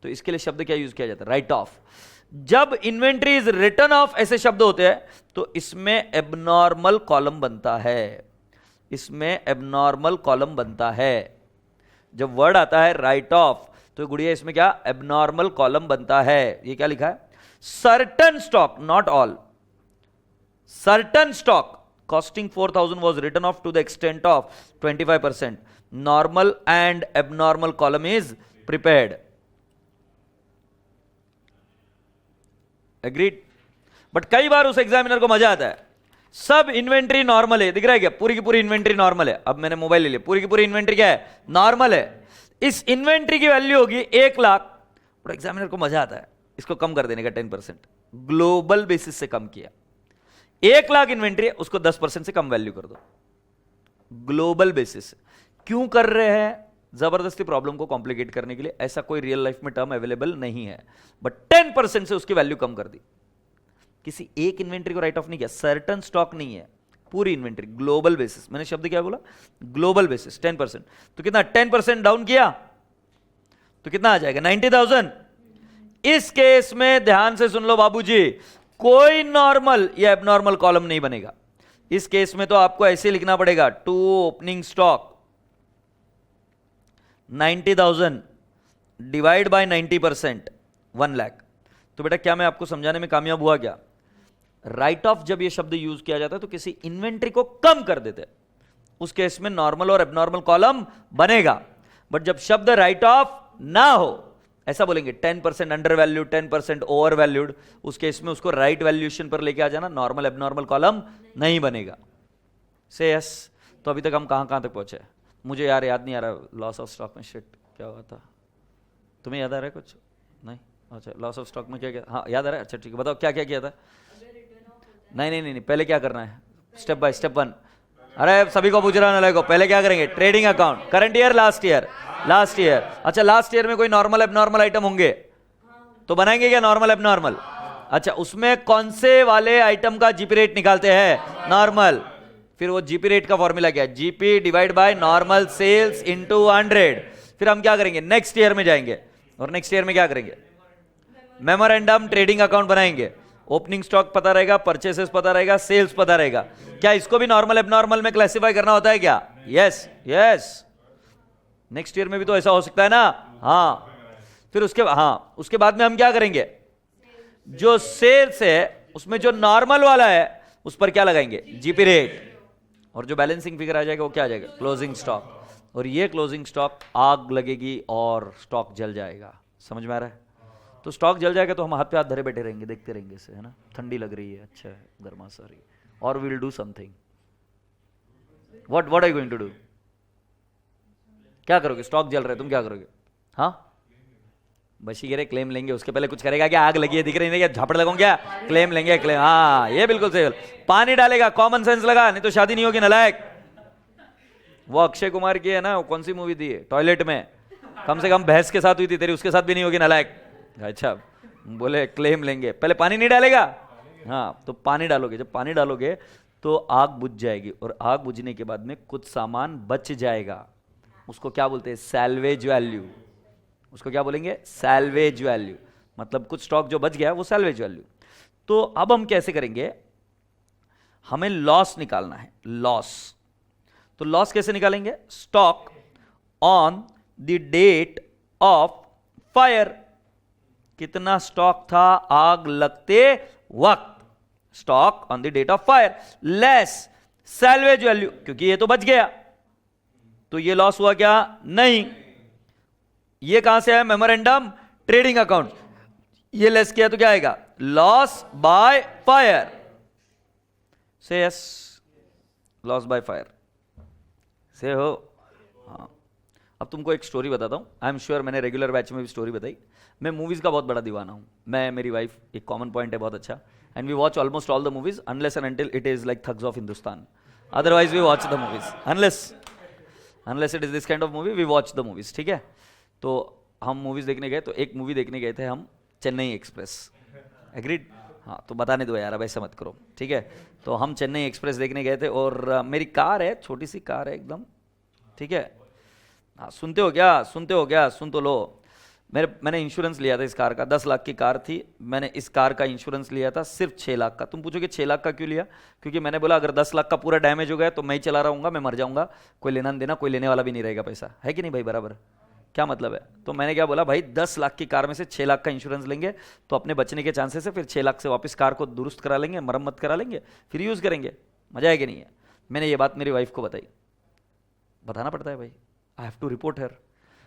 तो इसके लिए शब्द क्या यूज किया जाता है? Right of. जब इन्वेंट्री इज रिटर्न ऑफ ऐसे शब्द होते हैं तो इसमें एबनॉर्मल कॉलम बनता है, इसमें एबनॉर्मल कॉलम बनता है। जब वर्ड आता है राइट ऑफ तो गुड़िया इसमें क्या? एबनॉर्मल कॉलम बनता है। ये क्या लिखा है? Certain stock, not all, certain stock costing 4,000 was written off to the extent of 25%. Normal and abnormal column is prepared. Agreed? But कई बार उस एग्जामिनर को मजा आता है, सब इन्वेंट्री नॉर्मल है, दिख रहा है क्या? पूरी की पूरी इन्वेंट्री नॉर्मल है। अब मैंने मोबाइल ले लिया, पूरी की पूरी इन्वेंट्री क्या है? नॉर्मल है। इस इन्वेंट्री की वैल्यू होगी 1 लाख, बट एग्जामिनर को मजा आता है इसको कम कर देने का, 10%। ग्लोबल बेसिस से कम किया। 1 लाख इन्वेंट्री है, उसको 10% से कम वैल्यू कर दो, ग्लोबल बेसिस। क्यों कर रहे हैं? जबरदस्ती प्रॉब्लम को कॉम्प्लिकेट करने के लिए। ऐसा कोई रियल लाइफ में टर्म अवेलेबल नहीं है, बट 10% से उसकी वैल्यू कम कर दी। किसी एक इन्वेंट्री को राइट ऑफ नहीं किया, सर्टन स्टॉक नहीं है, पूरी इन्वेंट्री ग्लोबल बेसिस। मैंने शब्द क्या बोला? Global basis. 10%, तो कितना? 10% डाउन किया तो कितना आ जाएगा? 90,000। इस केस में ध्यान से सुन लो बाबूजी, कोई नॉर्मल या एबनॉर्मल कॉलम नहीं बनेगा। इस केस में तो आपको ऐसे लिखना पड़ेगा, to opening stock 90,000 divide by 90%, 1 lakh. तो बेटा क्या मैं आपको समझाने में कामयाब हुआ क्या? राइट ऑफ जब ये शब्द यूज किया जाता है तो किसी इन्वेंट्री को कम कर देते, उस केस में नॉर्मल और एबनॉर्मल कॉलम बनेगा। बट जब शब्द राइट ऑफ ना हो, ऐसा बोलेंगे 10% अंडर वैल्यूड, 10% ओवर वैल्यूड, उस केस में उसको राइट वैल्यूएशन पर लेके आ जाना, नॉर्मल एबनॉर्मल कॉलम नहीं बनेगा। से यस। तो अभी तक हम कहां तक पहुंचे? मुझे यार याद नहीं आ रहा, लॉस ऑफ स्टॉक में शिट क्या हुआ था? तुम्हें याद आ रहा है कुछ? नहीं? अच्छा, लॉस ऑफ स्टॉक में क्या क्या? हाँ याद आ रहा है। अच्छा ठीक है, बताओ क्या क्या किया था? नहीं, पहले क्या करना है? Step by step 1। अरे सभी को पूछ रहा हूं, पहले क्या करेंगे? Trading account, current year, last year, last year. अच्छा, लास्ट ईयर में कोई नॉर्मल एबनॉर्मल आइटम होंगे तो बनाएंगे क्या नॉर्मल एबनॉर्मल? अच्छा, उसमें कौन से वाले आइटम का जीपी रेट निकालते हैं? नॉर्मल। फिर वो जीपी रेट का फॉर्मूला क्या है? GP divide by normal sales into 100। फिर हम क्या करेंगे? नेक्स्ट ईयर में जाएंगे और नेक्स्ट ईयर में क्या करेंगे? मेमोरेंडम ट्रेडिंग अकाउंट बनाएंगे। ओपनिंग स्टॉक पता रहेगा, परचेसेस पता रहेगा, सेल्स पता रहेगा। क्या इसको भी नॉर्मल एबनॉर्मल में क्लासिफाई करना होता है क्या? Yes yes. नेक्स्ट ईयर में भी तो ऐसा हो सकता है ना। हाँ, फिर उसके बाद में हम क्या करेंगे? जो सेल्स है उसमें जो नॉर्मल वाला है उस पर क्या लगाएंगे? GP rate. और जो बैलेंसिंग फिगर आ जाएगा वो क्या आ जाएगा? Closing stock. और ये क्लोजिंग स्टॉक आग लगेगी और स्टॉक जल जाएगा। समझ में आ रहा है? तो स्टॉक जल जाएगा तो हम हाथ पे हाथ धरे बैठे रहेंगे, देखते रहेंगे इसे, है ना। ठंडी लग रही है, अच्छा है, गर्मा सा रही, और will do something. What are you going to do? क्या करोगे? स्टॉक जल रहा है, तुम क्या करोगे? हाँ, बशीगिरे क्लेम लेंगे। उसके पहले कुछ करेगा क्या? आग लगी है दिख रही है, झापड़ लगाऊं क्या? क्लेम लेंगे, क्लेम। हाँ, ये बिल्कुल सही। पानी डालेगा, कॉमन सेंस लगा, नहीं तो शादी नहीं होगी नालायक। वो अक्षय कुमार की है ना, वो कौन सी मूवी थी? टॉयलेट में। कम से कम भैंस के साथ हुई थी, तेरी उसके साथ भी नहीं होगी नालायक। अच्छा, बोले क्लेम लेंगे, पहले पानी नहीं डालेगा? हाँ, तो पानी डालोगे। जब पानी डालोगे तो आग बुझ जाएगी, और आग बुझने के बाद में कुछ सामान बच जाएगा। उसको क्या बोलते हैं? Salvage value. उसको क्या बोलेंगे? Salvage value. मतलब कुछ स्टॉक जो बच गया वो सैल्वेज वैल्यू। तो अब हम कैसे करेंगे? हमें लॉस निकालना है, लॉस। तो लॉस कैसे निकालेंगे? Stock on the date of fire. कितना स्टॉक था आग लगते वक्त? Stock on the date of fire less salvage value, क्योंकि ये तो बच गया, तो ये लॉस हुआ क्या? नहीं। ये कहां से है? Memorandum trading account. ये लेस किया तो क्या आएगा? Loss by fire. से यस, लॉस बाय फायर से हो। हाँ, अब तुमको एक स्टोरी बताता हूं। आई एम श्योर मैंने रेगुलर बैच में भी स्टोरी बताई। मैं मूवीज का बहुत बड़ा दीवाना हूं। मैं, मेरी वाइफ, एक कॉमन पॉइंट है बहुत अच्छा, and we watch almost all the movies unless and until it is like thugs of Hindustan. Otherwise we watch the movies unless it is this kind of movie, we watch the movies. ठीक है? तो हम movies देखने गए, तो एक movie देखने गए थे हम, चेन्नई एक्सप्रेस। एग्रीड? हाँ, तो बताने दो यार, अब ऐसा मत करो, ठीक है? तो हम चेन्नई एक्सप्रेस देखने गए थे, और मेरी कार है, छोटी सी कार है एकदम, ठीक है? हाँ, सुनते हो क्या? सुन तो लो। मैंने इंश्योरेंस लिया था इस कार का, 10 लाख की कार थी। मैंने इस कार का इंश्योरेंस लिया था सिर्फ 6 लाख का। तुम पूछोगे 6 लाख का क्यों लिया? क्योंकि मैंने बोला अगर 10 लाख का पूरा डैमेज हो गया तो मैं ही चला रहूंगा, मैं मर जाऊंगा, कोई लेना देना, कोई लेने वाला भी नहीं रहेगा पैसा, है कि नहीं भाई? बराबर। क्या मतलब है? तो मैंने क्या बोला, भाई 10 लाख की कार में से 6 लाख का इंश्योरेंस लेंगे तो अपने बचने के चांसेस है, फिर 6 लाख से वापस कार को दुरुस्त करा लेंगे, मरम्मत करा लेंगे, फिर यूज़ करेंगे। मजा है कि नहीं है? मैंने ये बात मेरी वाइफ को बताई। बताना पड़ता है भाई, I have to report her.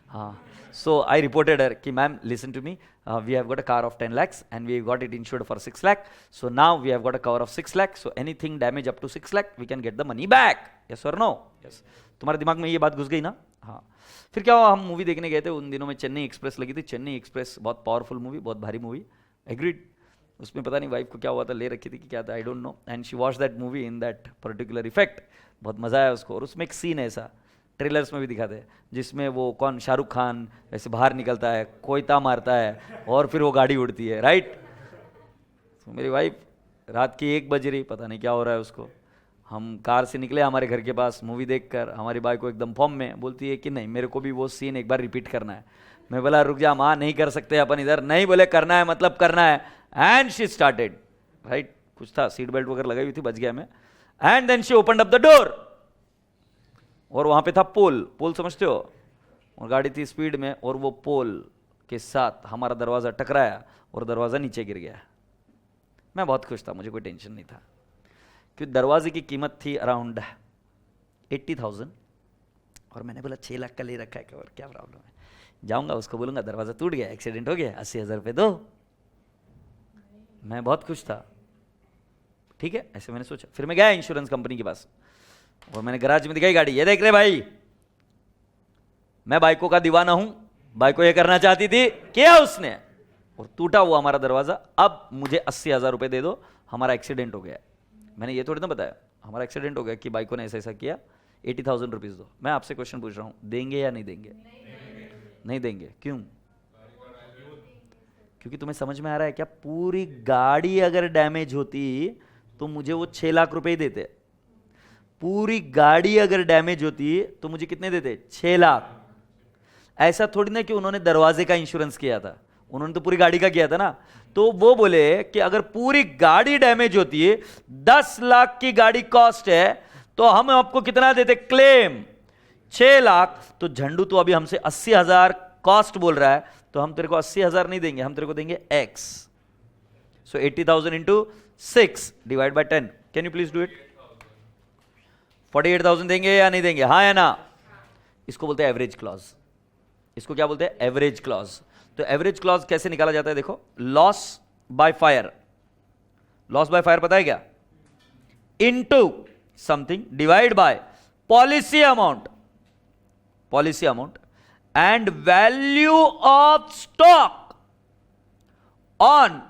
हाँ, सो आई रिपोर्टेड हर कि ma'am listen to me, we have got a car of 10 lakhs and we got it insured for 6 lakh, so now we have got a cover of 6 lakh, so anything damage up to 6 lakh we can get the money back, yes or no? yes. तुम्हारे दिमाग में ये बात घुस गई ना? हाँ। फिर क्या हुआ, हम मूवी देखने गए थे, उन दिनों में चेन्नई एक्सप्रेस लगी थी। चेन्नई एक्सप्रेस बहुत पावरफुल मूवी, बहुत भारी मूवी। एग्रीड? उसमें पता नहीं वाइफ को क्या हुआ था, ले रखी थी कि क्या था, I don't know, and she watch that movie in that particular effect. बहुत मजा आया उसको। और उसमें एक सीन है ऐसा, ट्रेलर्स में भी दिखाते हैं, जिसमें वो कौन, शाहरुख खान ऐसे बाहर निकलता है, कोयता मारता है, और फिर वो गाड़ी उड़ती है, राइट? तो मेरी वाइफ रात की 1 बज रही, पता नहीं क्या हो रहा है उसको। हम कार से निकले हमारे घर के पास, मूवी देखकर हमारी बाइक को एकदम फॉर्म में बोलती है कि नहीं, मेरे को भी वो सीन एक बार रिपीट करना है। मैं बोला रुक जा माँ, नहीं कर सकते अपन इधर। नहीं, बोले करना है मतलब करना है। And she started, right? कुछ था, सीट बेल्ट वगैरह लगाई हुई थी, बच गया मैं। And then she opened up the door, और वहां पे था पोल समझते हो? और गाड़ी थी स्पीड में, और वो पोल के साथ हमारा दरवाजा टकराया और दरवाजा नीचे गिर गया। मैं बहुत खुश था, मुझे कोई टेंशन नहीं था, क्योंकि दरवाजे की कीमत थी अराउंड 80,000, और मैंने बोला 6 लाख का ले रखा है, और क्या प्रॉब्लम है? जाऊंगा उसको बोलूंगा दरवाजा टूट गया, एक्सीडेंट हो गया, 80,000 रुपये दो। मैं बहुत खुश था, ठीक है? ऐसे मैंने सोचा। फिर मैं गया इंश्योरेंस कंपनी के पास, और मैंने गराज में दिखाई गाड़ी, ये देख रहे भाई, मैं बाइकों का दीवाना हूं, बाइको ये करना चाहती थी, किया उसने, और टूटा हुआ हमारा दरवाजा, अब मुझे 80,000 रुपये दे दो, हमारा एक्सीडेंट हो गया। मैंने ये थोड़ी ना बताया हमारा एक्सीडेंट हो गया कि बाइकों ने ऐसा ऐसा किया, 80,000 रुपीज़ दो। मैं आपसे क्वेश्चन पूछ रहा हूं, देंगे या नहीं देंगे? नहीं देंगे। क्यों? क्योंकि तुम्हें समझ में आ रहा है क्या, पूरी गाड़ी अगर डैमेज होती तो मुझे वो 6 लाख रुपए ही देते। पूरी गाड़ी अगर डैमेज होती तो मुझे कितने देते? 6 लाख। ऐसा थोड़ी ना कि उन्होंने दरवाजे का इंश्योरेंस किया था, उन्होंने तो पूरी गाड़ी का किया था ना। तो वो बोले कि अगर पूरी गाड़ी डैमेज होती है, 10 लाख की गाड़ी कॉस्ट है, तो हम आपको कितना देते क्लेम? 6 लाख। तो झंडू तो अभी हमसे 80,000 कॉस्ट बोल रहा है, तो हम तेरे को 80,000 नहीं देंगे, हम तेरे को देंगे x। So 80,000 into 6 divide by 10। Can you please do it? 48,000 देंगे या नहीं देंगे? हाँ या ना? इसको बोलते हैं एवरेज क्लॉज। इसको क्या बोलते हैं? Average clause. तो एवरेज क्लॉज कैसे निकाला जाता है? देखो, loss by fire, loss by fire पता है क्या? Into something divide by policy amount, policy amount and value of stock on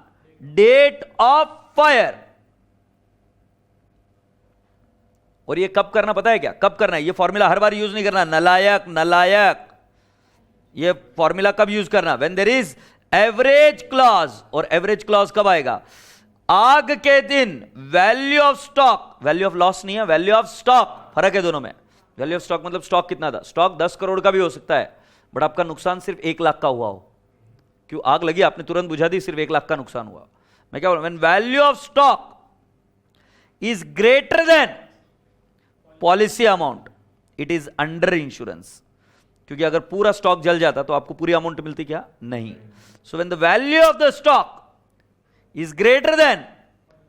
date of fire. और ये कब करना पता है क्या? कब करना है? ये फॉर्मूला हर बार यूज नहीं करना, नलायक नलायक। ये फॉर्मूला कब यूज करना? When there is average clause. और एवरेज क्लॉज कब आएगा? आग के दिन value of stock, value of loss नहीं है, वैल्यू ऑफ स्टॉक, फर्क है दोनों में। वैल्यू ऑफ स्टॉक मतलब स्टॉक कितना था? स्टॉक 10 करोड़ का भी हो सकता है, बट आपका नुकसान सिर्फ 1 लाख का हुआ हो। क्यों? आग लगी, आपने तुरंत बुझा दी, सिर्फ 1 लाख का नुकसान हुआ। मैं क्या बोल रहा हूं? When value of stock is greater than policy amount, it is under insurance. क्योंकि अगर पूरा स्टॉक जल जाता तो आपको पूरी अमाउंट मिलती क्या? नहीं। So when the value of the stock is greater than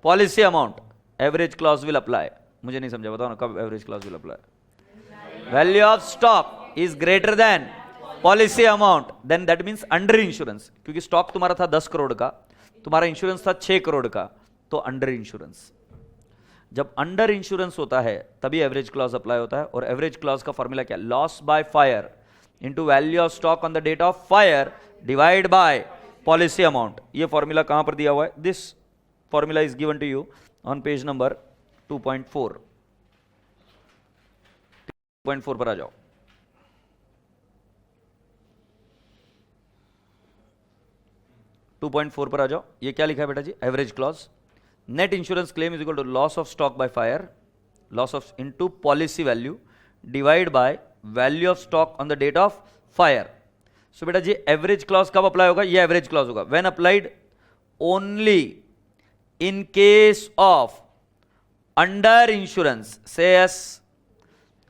policy amount, average clause will apply. मुझे नहीं समझा, बताओ ना कब average clause will apply? Value of stock is greater than policy amount, then that means under insurance. क्योंकि stock तुम्हारा था 10 करोड़ का, तुम्हारा इंश्योरेंस था 6 करोड़ का, तो अंडर इंश्योरेंस। जब अंडर इंश्योरेंस होता है तभी एवरेज क्लॉज अप्लाई होता है। और एवरेज क्लॉज का फॉर्मूला क्या? Loss by fire into value of stock on the date of fire divide by policy amount. ये फॉर्मूला कहां पर दिया हुआ है? This formula is given to you on page number 2.4। 2.4 पर आ जाओ। टू 2.4 पर आ जाओ। ये क्या लिखा है बेटा जी? Average clause. Net insurance claim is equal to loss of stock by fire, loss of into policy value divide by value of stock on the date of fire. So बेटा जी एवरेज क्लॉज कब apply होगा? ये average clause होगा when applied only in case of under insurance. Say yes.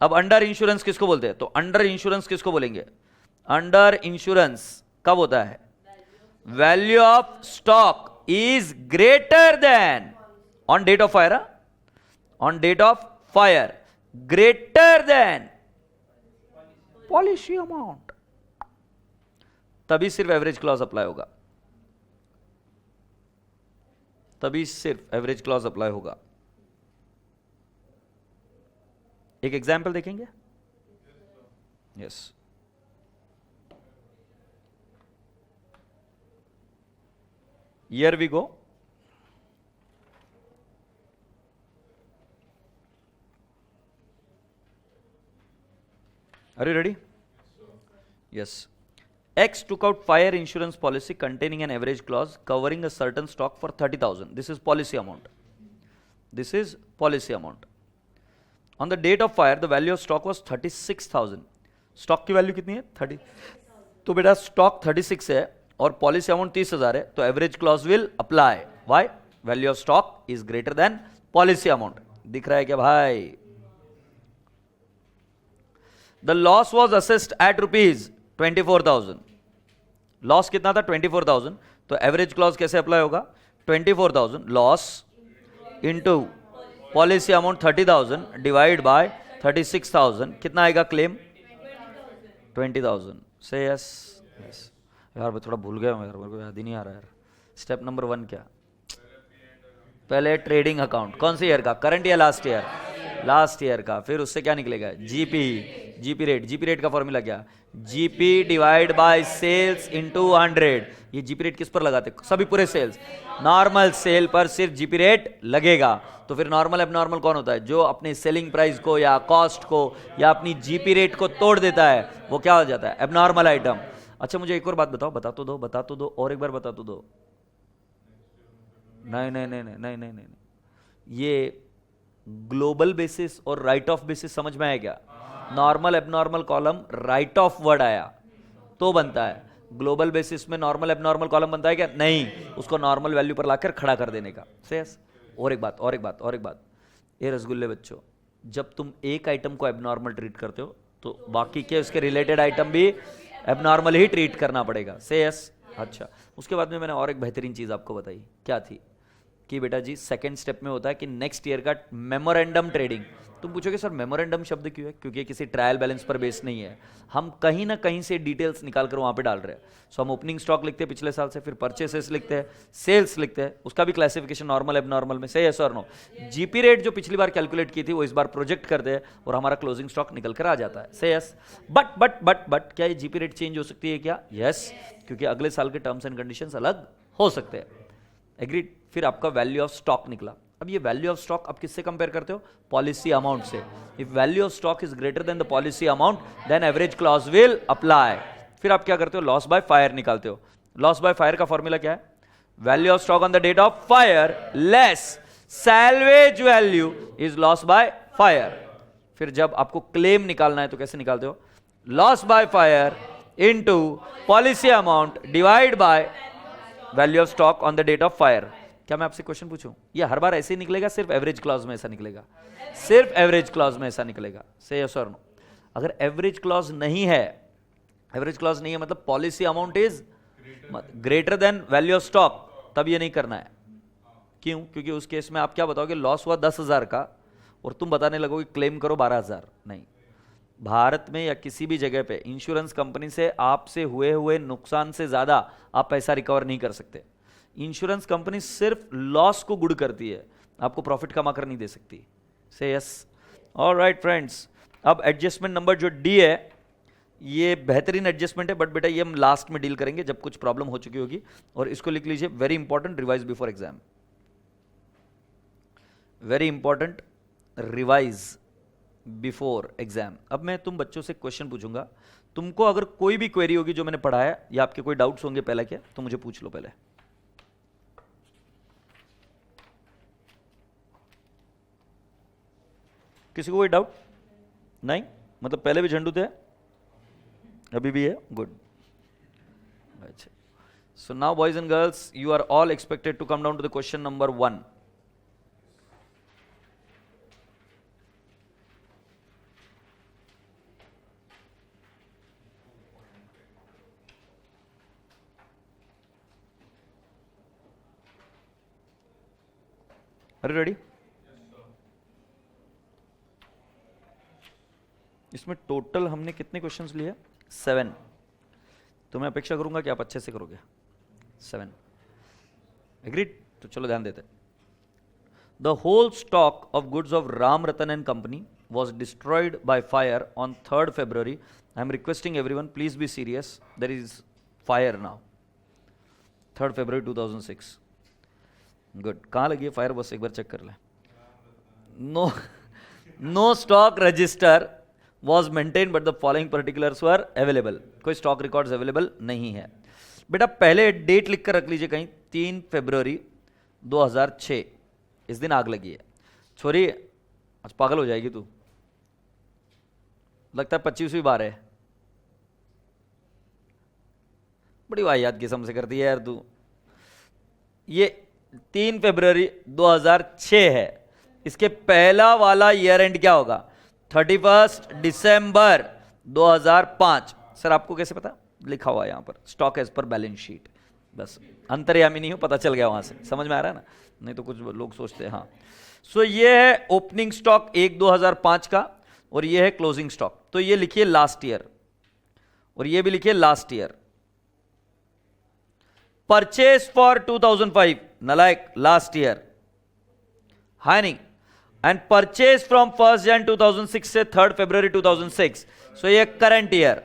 अब under insurance किसको बोलते हैं? तो अंडर इंश्योरेंस किसको बोलेंगे? अंडर इंश्योरेंस कब होता है? Value of stock is greater than on date of fire, on date of fire greater than policy amount, तभी सिर्फ एवरेज क्लॉज अप्लाई होगा, तभी सिर्फ एवरेज क्लॉज अप्लाई होगा। एक एग्जाम्पल देखेंगे? Yes. Here we go. Are you ready? Yes. X took out fire insurance policy containing an average clause covering a certain stock for 30,000. This is policy amount. This is policy amount. On the date of fire, the value of stock was 36,000. Stock की value कितनी है? 30. तो बेटा stock 36 है और policy amount 30,000 है, तो average clause will apply. Why? Value of stock is greater than policy amount. दिख रहा है क्या भाई? The loss was assessed at ₹24,000। Loss कितना था? 24,000। तो एवरेज क्लॉज कैसे अप्लाई होगा? 24,000 loss into policy amount 30,000 divide by 36,000। कितना आएगा क्लेम? 20,000। से यस। यस यार मैं थोड़ा भूल गया हूँ यार, मेरे को याद ही नहीं आ रहा यार। स्टेप नंबर 1 क्या? पहले ट्रेडिंग अकाउंट। कौन सी ईयर का? करंट या लास्ट ईयर? लास्ट ईयर का। फिर उससे क्या निकलेगा? GP. GP rate. GP rate का फॉर्मूला क्या? GP divide by sales into 100। ये जीपी रेट किस पर लगाते? सभी पूरे सेल्स। नॉर्मल सेल पर सिर्फ जीपी रेट लगेगा। तो फिर नॉर्मल एबनॉर्मल कौन होता है? जो अपने सेलिंग प्राइस को या कॉस्ट को या अपनी जीपी रेट को तोड़ देता है, वो क्या हो जाता है? Abnormal item. अच्छा मुझे एक और बात बताओ, बता तो दो और एक बार बता तो दो। नहीं नहीं नहीं नहीं नहीं नहीं नहीं, ये ग्लोबल बेसिस और राइट ऑफ बेसिस समझ में आया क्या? Normal abnormal column right of word आया तो बनता है, ग्लोबल बेसिस में नॉर्मल एबनॉर्मल कॉलम बनता है क्या? नहीं, उसको नॉर्मल वैल्यू पर लाकर खड़ा कर देने का। सेस और एक बात, ये रसगुल्ले बच्चों, जब तुम एक आइटम को एबनॉर्मल ट्रीट करते हो तो बाकी के उसके रिलेटेड आइटम भी एबनॉर्मल ही ट्रीट करना पड़ेगा। से यस। अच्छा, उसके बाद में मैंने और एक बेहतरीन चीज आपको बताई, क्या थी कि बेटा जी सेकंड स्टेप में होता है कि नेक्स्ट ईयर का मेमोरेंडम ट्रेडिंग। तुम पूछोगे सर मेमोरेंडम शब्द क्यों है? क्योंकि किसी ट्रायल बैलेंस पर बेस नहीं है, हम कहीं ना कहीं से डिटेल्स निकाल कर वहां पे डाल रहे हैं। सो हम ओपनिंग स्टॉक लिखते हैं पिछले साल से, फिर परचेसेस लिखते हैं, सेल्स लिखते हैं, उसका भी क्लासिफिकेशन नॉर्मल एबनॉर्मल में। से यस और नो? जीपी रेट जो पिछली बार कैलकुलेट की थी वो इस बार प्रोजेक्ट कर दे और हमारा क्लोजिंग स्टॉक निकल कर आ जाता है। से यस। बट क्या ये जीपी रेट चेंज हो सकती है क्या? यस, क्योंकि अगले साल के टर्म्स एंड कंडीशंस अलग हो सकते हैं। एग्रीड। फिर आपका वैल्यू ऑफ स्टॉक निकला। अब ये वैल्यू ऑफ स्टॉक आप किससे कंपेयर करते हो? पॉलिसी अमाउंट से। If value of stock is greater than the policy amount then average clause will apply. फिर आप क्या करते हो? लॉस बाय फायर निकालते हो। लॉस बाय फायर का फॉर्मूला क्या है? Value of stock on the date of fire less salvage value is loss by fire. फिर जब आपको क्लेम निकालना है तो कैसे निकालते हो? Loss by fire into policy amount divide by value of stock on the date of fire. क्या मैं आपसे क्वेश्चन पूछूं? ये हर बार ऐसे ही निकलेगा? सिर्फ एवरेज क्लॉज में ऐसा निकलेगा? सिर्फ एवरेज क्लॉज में ऐसा निकलेगा। से यस और नो? अगर एवरेज क्लॉज नहीं है, एवरेज क्लॉज नहीं है मतलब policy amount is greater then value of stock, तब ये नहीं करना है। क्यों? क्योंकि उस केस में आप क्या बताओगे? लॉस हुआ 10,000 का और तुम बताने लगोगे क्लेम करो 12,000। नहीं, भारत में या किसी भी जगह पे इंश्योरेंस कंपनी से आपसे हुए नुकसान से ज्यादा आप पैसा रिकवर नहीं कर सकते। इंश्योरेंस कंपनी सिर्फ लॉस को गुड करती है, आपको प्रॉफिट कमा कर नहीं दे सकती। से यस। ऑलराइट फ्रेंड्स, अब एडजस्टमेंट नंबर जो डी है ये बेहतरीन एडजस्टमेंट है, बट बेटा ये हम लास्ट में डील करेंगे जब कुछ प्रॉब्लम हो चुकी होगी। और इसको लिख लीजिए, very important, revise before exam. Very important, revise before exam. अब मैं तुम बच्चों से क्वेश्चन पूछूंगा, तुमको अगर कोई भी क्वेरी होगी जो मैंने पढ़ाया या आपके कोई डाउट्स होंगे पहले क्या, तो मुझे पूछ लो पहले। किसी को कोई डाउट नहीं? मतलब पहले भी झंडू थे, अभी भी है? गुड। अच्छा, so now boys and girls, you are all expected to come down to the question number 1। Are you ready? इसमें टोटल हमने कितने क्वेश्चंस लिए? 7। तो मैं अपेक्षा करूंगा कि आप अच्छे से करोगे। 7। एग्रीड? तो चलो ध्यान देते। The whole stock of goods of Ram Ratan and company was destroyed by fire on 3rd February. I am requesting everyone, please be serious. There is fire now. 3rd February 2006. Good. कहाँ लगी है फायर? बस एक बार check कर ले। No stock register was maintain but the following particulars were available. कोई stock records available नहीं है। बेटा पहले डेट लिख कर रख लीजिए कहीं, 3 फरवरी 2006। इस दिन आग लगी है। छोरी आज पागल हो जाएगी तू, लगता है 25वीं बार है। बड़ी वाहियात किस्म से करती है यार तू। ये 3 फरवरी 2006 है। इसके पहला वाला ईयर एंड क्या होगा? 31 दिसंबर 2005। सर आपको कैसे पता? लिखा हुआ है यहां पर, stock as per balance sheet. बस अंतर्यामी नहीं हो, पता चल गया वहां से। समझ में आ रहा है ना? नहीं तो कुछ लोग सोचते हैं। हाँ, सो ये है ओपनिंग स्टॉक 1/2005 का और ये है क्लोजिंग स्टॉक। तो ये लिखिए लास्ट ईयर और ये भी लिखिए लास्ट ईयर। परचेज फॉर 2005 नलायक लास्ट ईयर है नहीं, एंड परचेज फ्रॉम 1 जनवरी 2006 से 3 फरवरी 2006, सो ये करंट ईयर।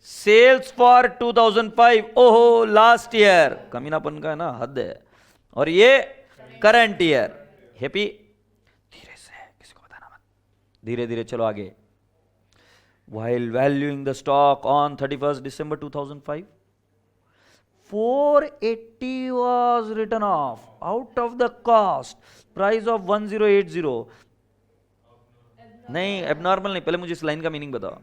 सेल्स फॉर 2005, ओहो लास्ट ईयर, कमीनापन का है ना, हद है। और ये करंट ईयर। हैप्पी? धीरे से, किसी को बताना मत, धीरे धीरे चलो आगे। while valuing the stock on 31st December 2005, 480 was written off out of the cost price of 1080. नहीं, एबनॉर्मल नहीं, पहले मुझे इस लाइन का मीनिंग बताओ।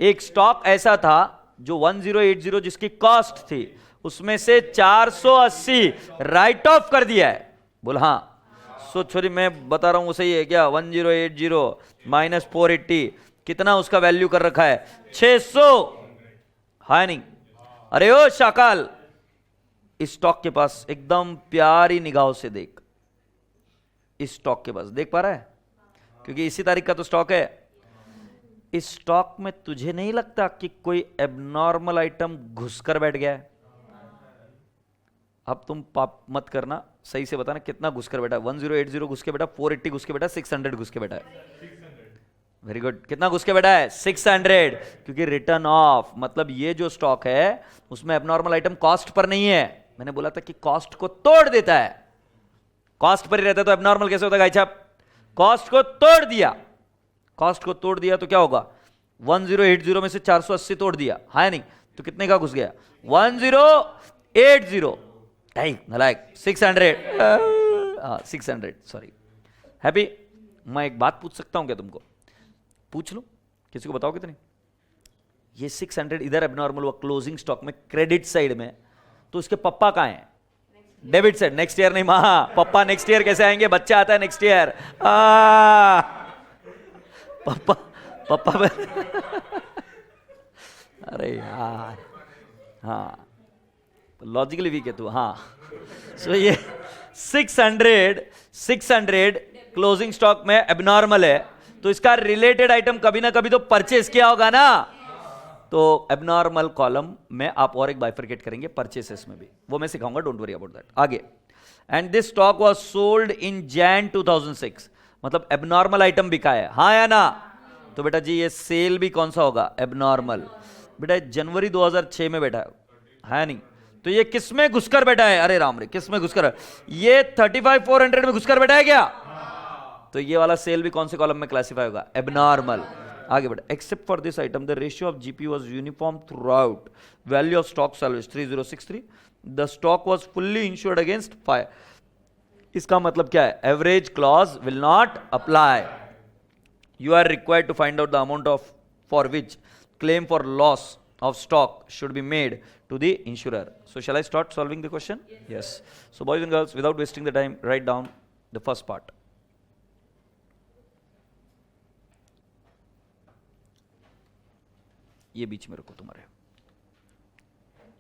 एक स्टॉक ऐसा था जो 1080 जिसकी कॉस्ट थी, उसमें से 480 राइट ऑफ कर दिया है। बोल हाँ। सो छोरी मैं बता रहा हूं वो सही है क्या? 1080 माइनस 480 कितना उसका वैल्यू कर रखा है? 600। है नहीं? अरे ओ शाकाल, इस स्टॉक के पास एकदम प्यारी निगाहों से देख, इस स्टॉक के पास देख पा रहा है? क्योंकि इसी तारीख का तो स्टॉक है। इस स्टॉक में तुझे नहीं लगता कि कोई एबनॉर्मल आइटम घुसकर बैठ गया है? अब तुम पाप मत करना, सही से बताना कितना घुसकर बैठा है। 1080 घुस के बैठा, 480 घुस के बैठा, 600 घुस के बैठा है। Very good. कितना घुस के बैठा है? 600। क्योंकि रिटर्न ऑफ मतलब ये जो स्टॉक है उसमें एबनॉर्मल आइटम कॉस्ट पर नहीं है। मैंने बोला था कि कॉस्ट को तोड़ देता है। कॉस्ट पर ही रहता है तो एबनॉर्मल कैसे होता है? गाइछाप कॉस्ट को तोड़ दिया, कॉस्ट को तोड़ दिया तो क्या होगा? 1080 में से 480 तोड़ दिया, है नहीं? तो कितने का घुस गया? 1080। नलायक 600। 600 सॉरी। हैप्पी, मैं एक बात पूछ सकता हूं क्या तुमको? पूछ लो, किसी को बताओगे तो नहीं? ये 600 इधर एबनॉर्मल हुआ क्लोजिंग स्टॉक में क्रेडिट साइड में, तो इसके पप्पा कहां हैं? Debit side. नेक्स्ट ईयर नहीं मां, पप्पा नेक्स्ट ईयर कैसे आएंगे? बच्चा आता है नेक्स्ट ईयर। पप्पा पप्पा अरे यार, हाँ लॉजिकली वीक है तू। हाँ सो ये 600 क्लोजिंग स्टॉक में एबनॉर्मल है, तो इसका रिलेटेड आइटम कभी ना कभी तो परचेस किया होगा ना। तो एबनॉर्मल कॉलम में आप और एक बाइफरकेट करेंगे परचेसेस में भी, वो मैं सिखाऊंगा, डोंट वरी अबाउट दैट। आगे, and this stock was sold in Jain 2006, मतलब एबनॉर्मल आइटम बिका है, हाँ या ना? तो बेटा जी ये सेल भी कौन सा होगा? एबनॉर्मल। बेटा जनवरी 2006 में बैठा है नहीं? तो ये किस में घुसकर बैठा है? अरे राम रे, किस में घुसकर? ये 35,400 में घुसकर बैठा है क्या? तो ये वाला सेल भी कौन से कॉलम में क्लासिफाई होगा? एबनॉर्मल। आगे बढ़। Except for this item the ratio of GP was uniform throughout. Value of stock salvage 3063। The stock was fully insured against fire. इसका मतलब क्या है? Average clause will not apply. You are required to find out the amount of for which claim for loss of stock should be made to the insurer. So shall I start solving the question? Yes. So boys and girls, without wasting the time, write down the first part. ये बीच में रखो तुम्हारे,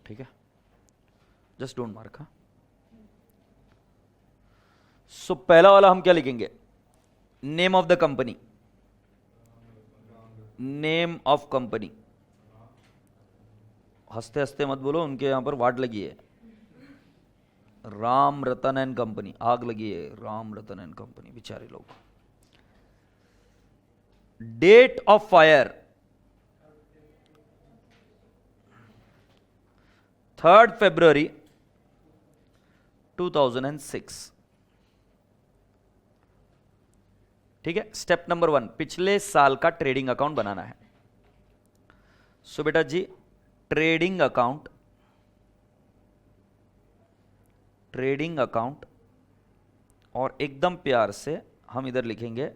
ठीक है? Just don't mark. हाँ, सो पहला वाला हम क्या लिखेंगे? Name of the company. Name of company. हंसते हंसते मत बोलो, उनके यहां पर वाट लगी है। राम रतन एंड कंपनी, आग लगी है राम रतन एंड कंपनी, बेचारे लोग। Date of fire 3rd February 2006। ठीक है। स्टेप नंबर 1, पिछले साल का ट्रेडिंग अकाउंट बनाना है। सो बेटा जी ट्रेडिंग अकाउंट, ट्रेडिंग अकाउंट, और एकदम प्यार से हम इधर लिखेंगे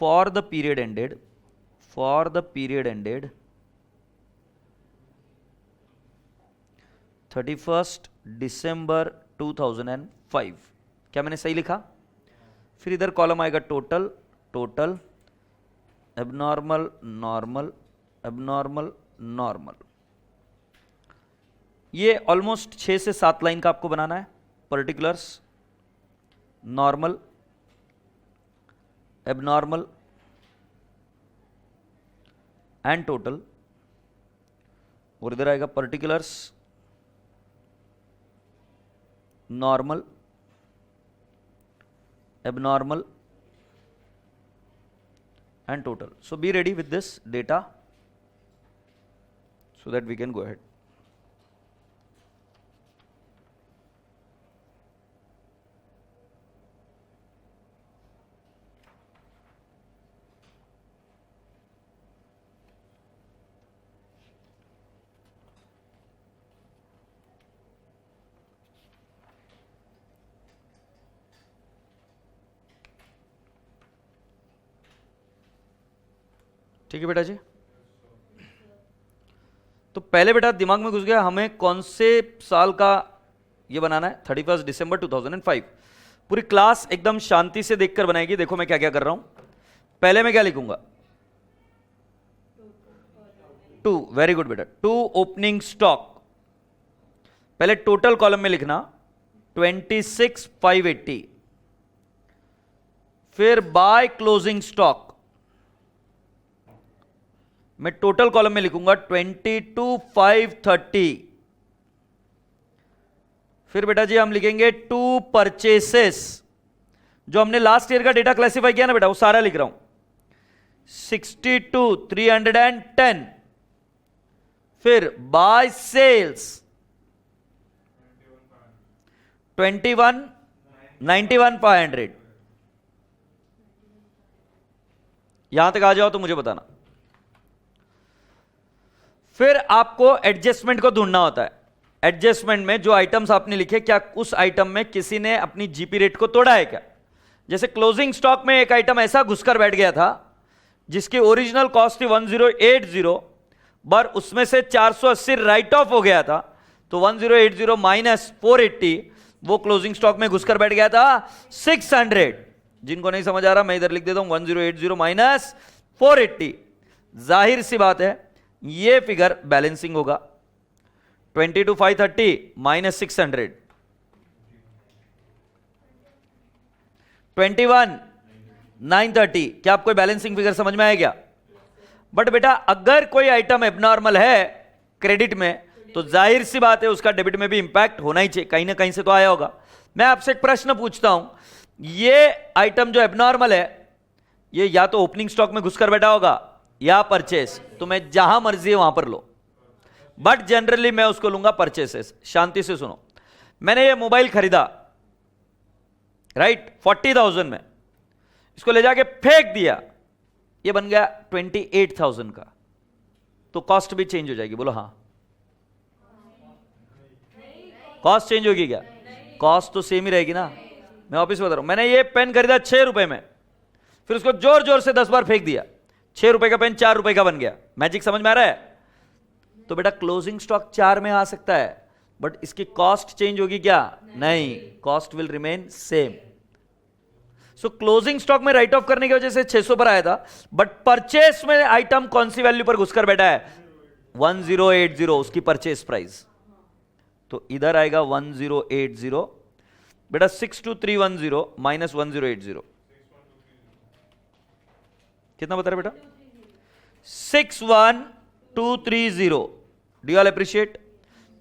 for the period ended, for the period ended 31st December 2005। क्या मैंने सही लिखा? फिर इधर कॉलम आएगा total, total, abnormal, normal, abnormal, normal. ये ऑलमोस्ट 6 से 7 लाइन का आपको बनाना है। Particulars, normal, abnormal and total, और इधर आएगा particulars, normal, abnormal and total. So be ready with this data so that we can go ahead. ठीक है बेटा जी। तो पहले बेटा दिमाग में घुस गया हमें कौन से साल का ये बनाना है, 31 दिसंबर 2005। पूरी क्लास एकदम शांति से देखकर बनाएगी। देखो मैं क्या क्या कर रहा हूं। पहले मैं क्या लिखूंगा, 2, वेरी गुड बेटा, 2 ओपनिंग स्टॉक। पहले टोटल कॉलम में लिखना 26,580, फिर बाय क्लोजिंग स्टॉक मैं टोटल कॉलम में लिखूंगा 22,530, फिर बेटा जी हम लिखेंगे 2 परचेसेस। जो हमने लास्ट ईयर का डेटा क्लासिफाई किया ना बेटा वो सारा लिख रहा हूं, 62,310, फिर बाय सेल्स 91,500। यहां तक आ जाओ तो मुझे बताना। फिर आपको एडजस्टमेंट को ढूंढना होता है। एडजस्टमेंट में जो आइटम्स आपने लिखे, क्या उस आइटम में किसी ने अपनी जीपी रेट को तोड़ा है क्या? जैसे क्लोजिंग स्टॉक में एक आइटम ऐसा घुसकर बैठ गया था जिसकी ओरिजिनल कॉस्ट थी 1080, पर उसमें से 480 राइट ऑफ हो गया था, तो 1080 माइनस 480 वो क्लोजिंग स्टॉक में घुसकर बैठ गया था 600। जिनको नहीं समझ आ रहा मैं इधर लिख देता हूं 1080 माइनस 480। जाहिर सी बात है ये फिगर बैलेंसिंग होगा, 22,530 माइनस 600, 21,930। क्या आपको बैलेंसिंग फिगर समझ में आया क्या? बट बेटा अगर कोई आइटम एबनॉर्मल है क्रेडिट में तो जाहिर सी बात है उसका डेबिट में भी इंपैक्ट होना ही चाहिए, कहीं ना कहीं से तो आया होगा। मैं आपसे एक प्रश्न पूछता हूं, ये आइटम जो एबनॉर्मल है ये या तो ओपनिंग स्टॉक में घुसकर बैठा होगा या परचेस, तो मैं जहां मर्जी है वहां पर लो, बट जनरली मैं उसको लूंगा परचेसेस। शांति से सुनो, मैंने ये मोबाइल खरीदा राइट 40,000 में, इसको ले जाके फेंक दिया, ये बन गया 28,000 का, तो कॉस्ट भी चेंज हो जाएगी। बोलो हाँ, कॉस्ट चेंज होगी क्या? कॉस्ट तो सेम ही रहेगी ना। मैं वापिस बता रहा हूं, मैंने ये पेन खरीदा 6 रुपए में, फिर उसको जोर जोर से 10 बार फेंक दिया, 6 रुपए का पेन 4 रुपए का बन गया। मैजिक समझ में आ रहा है? तो बेटा क्लोजिंग स्टॉक 4 में आ सकता है, बट इसकी कॉस्ट चेंज होगी क्या? नहीं, cost will remain same. So closing stock में राइट ऑफ करने की वजह से 600 पर आया था, बट परचेस में आइटम कौन सी वैल्यू पर घुसकर बैठा है? 1080, उसकी परचेस प्राइस। तो इधर आएगा 1080, बेटा 62,310 माइनस 1080 कितना बता रहे बेटा? 61,230। Do all appreciate?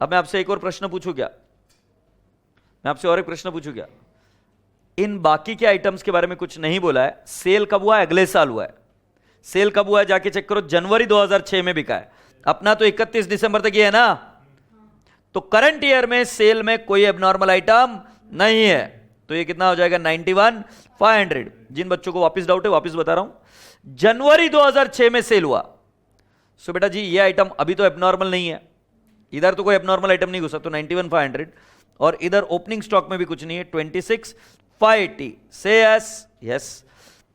अब मैं आपसे एक और प्रश्न पूछूं क्या? मैं आपसे और एक प्रश्न पूछूं क्या? इन बाकी के आइटम्स के बारे में कुछ नहीं बोला है। सेल कब हुआ है? अगले साल हुआ है। सेल कब हुआ है जाके चेक करो, जनवरी 2006 में बिका है। अपना तो 31 दिसंबर तक ही है ना, तो करंट ईयर में सेल में कोई एबनॉर्मल आइटम नहीं है, तो ये कितना हो जाएगा? 91,500। जिन बच्चों को वापस डाउट है वापस बता रहा हूं, जनवरी 2006 में सेल हुआ। सो बेटा जी ये आइटम अभी तो एबनॉर्मल नहीं है, इधर तो कोई एबनॉर्मल आइटम नहीं घुसा, तो 91,500, और इधर ओपनिंग स्टॉक में भी कुछ नहीं है, 26,580। से यस।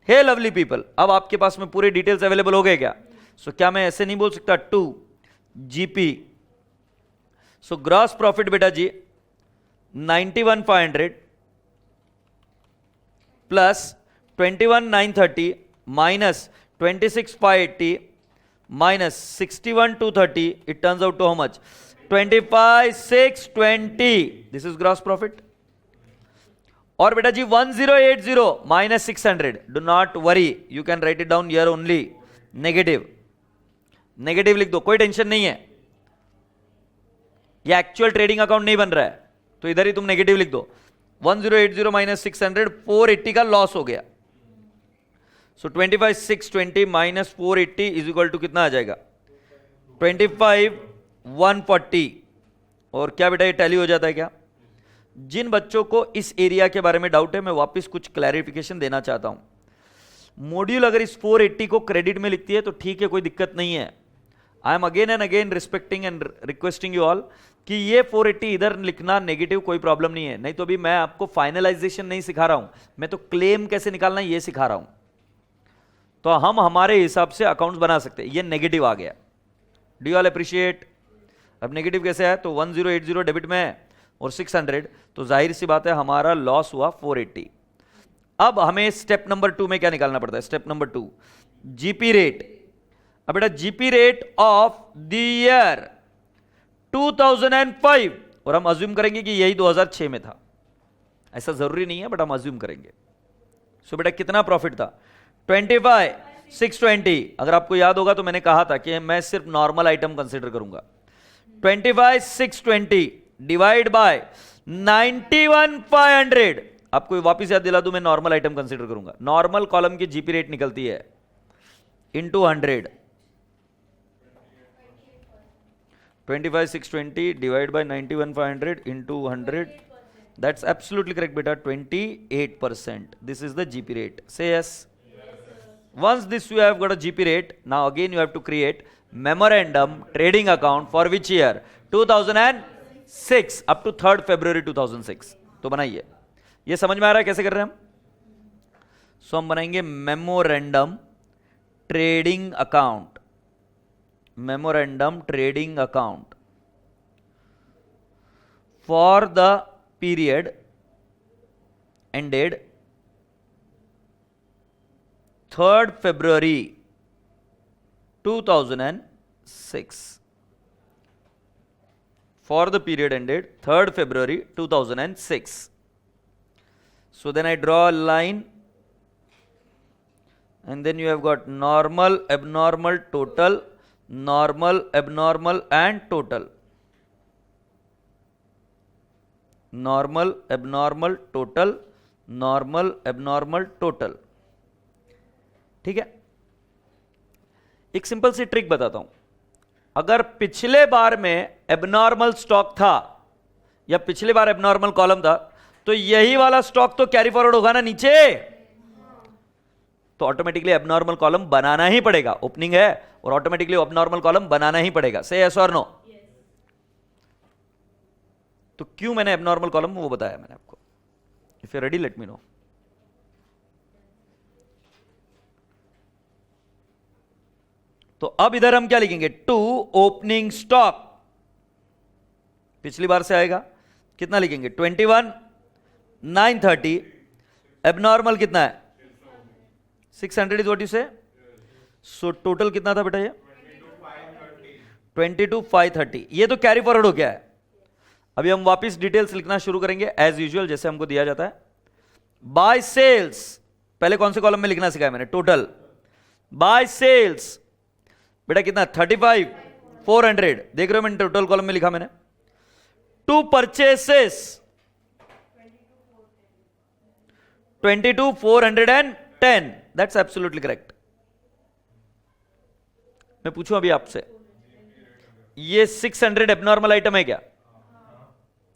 हे लवली पीपल, अब आपके पास में पूरे डिटेल्स अवेलेबल हो गए क्या? सो क्या मैं ऐसे नहीं बोल सकता 2 जीपी? सो ग्रॉस प्रॉफिट बेटा जी 91,500 plus 21,930 minus 26,580 minus 61,230, it turns out to how much? 25,620. This is gross profit. और बेटा जी 1080 minus 600, do not worry, you can write it down here only, negative. Negative लिख दो, कोई टेंशन नहीं है, ये actual trading account नहीं बन रहा है, तो इधर ही तुम नेगेटिव लिख दो। 1080 माइनस 600, 480 का लॉस हो गया। सो 25,620 माइनस 480 इज इक्वल टू कितना आ जाएगा? 25,140। और क्या बेटा ये टैली हो जाता है क्या? जिन बच्चों को इस एरिया के बारे में डाउट है, मैं वापस कुछ क्लैरिफिकेशन देना चाहता हूं। मॉड्यूल अगर इस 480 को क्रेडिट में लिखती है तो ठीक है, कोई दिक्कत नहीं है। I am again and again respecting and requesting you all कि ये 480 इधर लिखना नेगेटिव कोई प्रॉब्लम नहीं है। नहीं तो अभी मैं आपको फाइनलाइजेशन नहीं सिखा रहा हूं, मैं तो क्लेम कैसे निकालना ये सिखा रहा हूं। तो हम हमारे हिसाब से अकाउंट्स बना सकते हैं। ये नेगेटिव आ गया, डू यू ऑल अप्रिशिएट? अब नेगेटिव कैसे है? तो 1080 डेबिट में है और 600, तो जाहिर सी बात है हमारा लॉस हुआ 480। अब हमें स्टेप नंबर 2 में क्या निकालना पड़ता है? Step number 2, GP rate. अब बेटा GP rate of the year 2005, और हम अज्यूम करेंगे कि यही 2006 में था, ऐसा जरूरी नहीं है बट हम अज्यूम करेंगे। सो बेटा कितना प्रॉफिट था? 25,620। अगर आपको याद होगा तो मैंने कहा था कि मैं सिर्फ नॉर्मल आइटम कंसीडर करूंगा। 25,620 डिवाइड बाय 91,500। आपको वापिस याद दिला दूं, मैं नॉर्मल आइटम कंसीडर करूंगा। नॉर्मल कॉलम की जीपी रेट निकलती है into 100। 25,620 divide by 91,500 into 100, that's absolutely correct beta, 28%. This is the GP rate. Say yes. Once this you have got a GP rate, now again you have to create memorandum trading account for which year? 2006 up to 3rd February 2006. तो बनाइए। ये समझ में आ रहा है कैसे कर रहे हैं हम? सो हम बनाएंगे memorandum trading account, memorandum trading account for the period ended 3rd February 2006. For the period ended 3rd February 2006. So then I draw a line, and then you have got normal, abnormal, total, normal, abnormal and total. Normal, abnormal, total, normal, abnormal, total. ठीक है, एक simple सी trick बताता हूं। अगर पिछले बार में abnormal stock था या पिछले बार एबनॉर्मल कॉलम था, तो यही वाला स्टॉक तो कैरी फॉरवर्ड होगा ना नीचे, तो ऑटोमेटिकली एबनॉर्मल कॉलम बनाना ही पड़ेगा। ओपनिंग है और ऑटोमेटिकली एबनॉर्मल कॉलम बनाना ही पड़ेगा। से यस और नो? तो क्यों मैंने एबनॉर्मल कॉलम वो बताया मैंने आपको। If you ready let me know. तो अब इधर हम क्या लिखेंगे? टू ओपनिंग स्टॉक, पिछली बार से आएगा, कितना लिखेंगे? 21,930। एबनॉर्मल कितना है? 600 इज व्हाट यू से। सो टोटल कितना था बेटा? ये 22,530। ये तो कैरी फॉरवर्ड हो गया है। अभी हम वापस डिटेल्स लिखना शुरू करेंगे एज यूजुअल, जैसे हमको दिया जाता है। बाय सेल्स, पहले कौन से कॉलम में लिखना सिखाया मैंने? टोटल। बाय सेल्स बेटा कितना? 35,400। देख रहे हो मैंने टोटल कॉलम में लिखा मैंने। To purchases 22,410। That's absolutely correct. मैं पूछूं अभी आपसे, ये 600 एबनॉर्मल आइटम है क्या?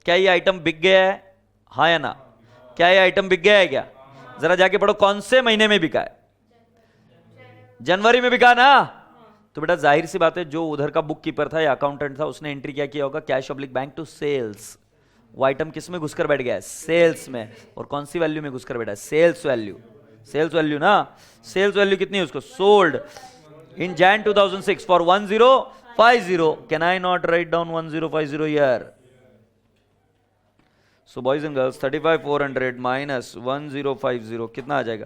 क्या ये आइटम बिक गया है? हाँ या ना? क्या ये आइटम बिक गया है क्या? जरा जाके पढ़ो कौन से महीने में बिका है? जनवरी में बिका ना? तो बेटा जाहिर सी बात है, जो उधर का बुक कीपर था या अकाउंटेंट था, उसने एंट्री क्या किया होगा? Cash oblique bank to sales. वो आइटम किस में घुसकर बैठ गया है? सेल्स में। और कौन सी वैल्यू में घुसकर बैठा है? Sales value. सेल्स वैल्यू ना? सेल्स वैल्यू कितनी है उसको? Sold in Jan 2006 for 1050। Can I not write down 1050 here? So boys and girls, 35,400 minus 1050 कितना आ जाएगा?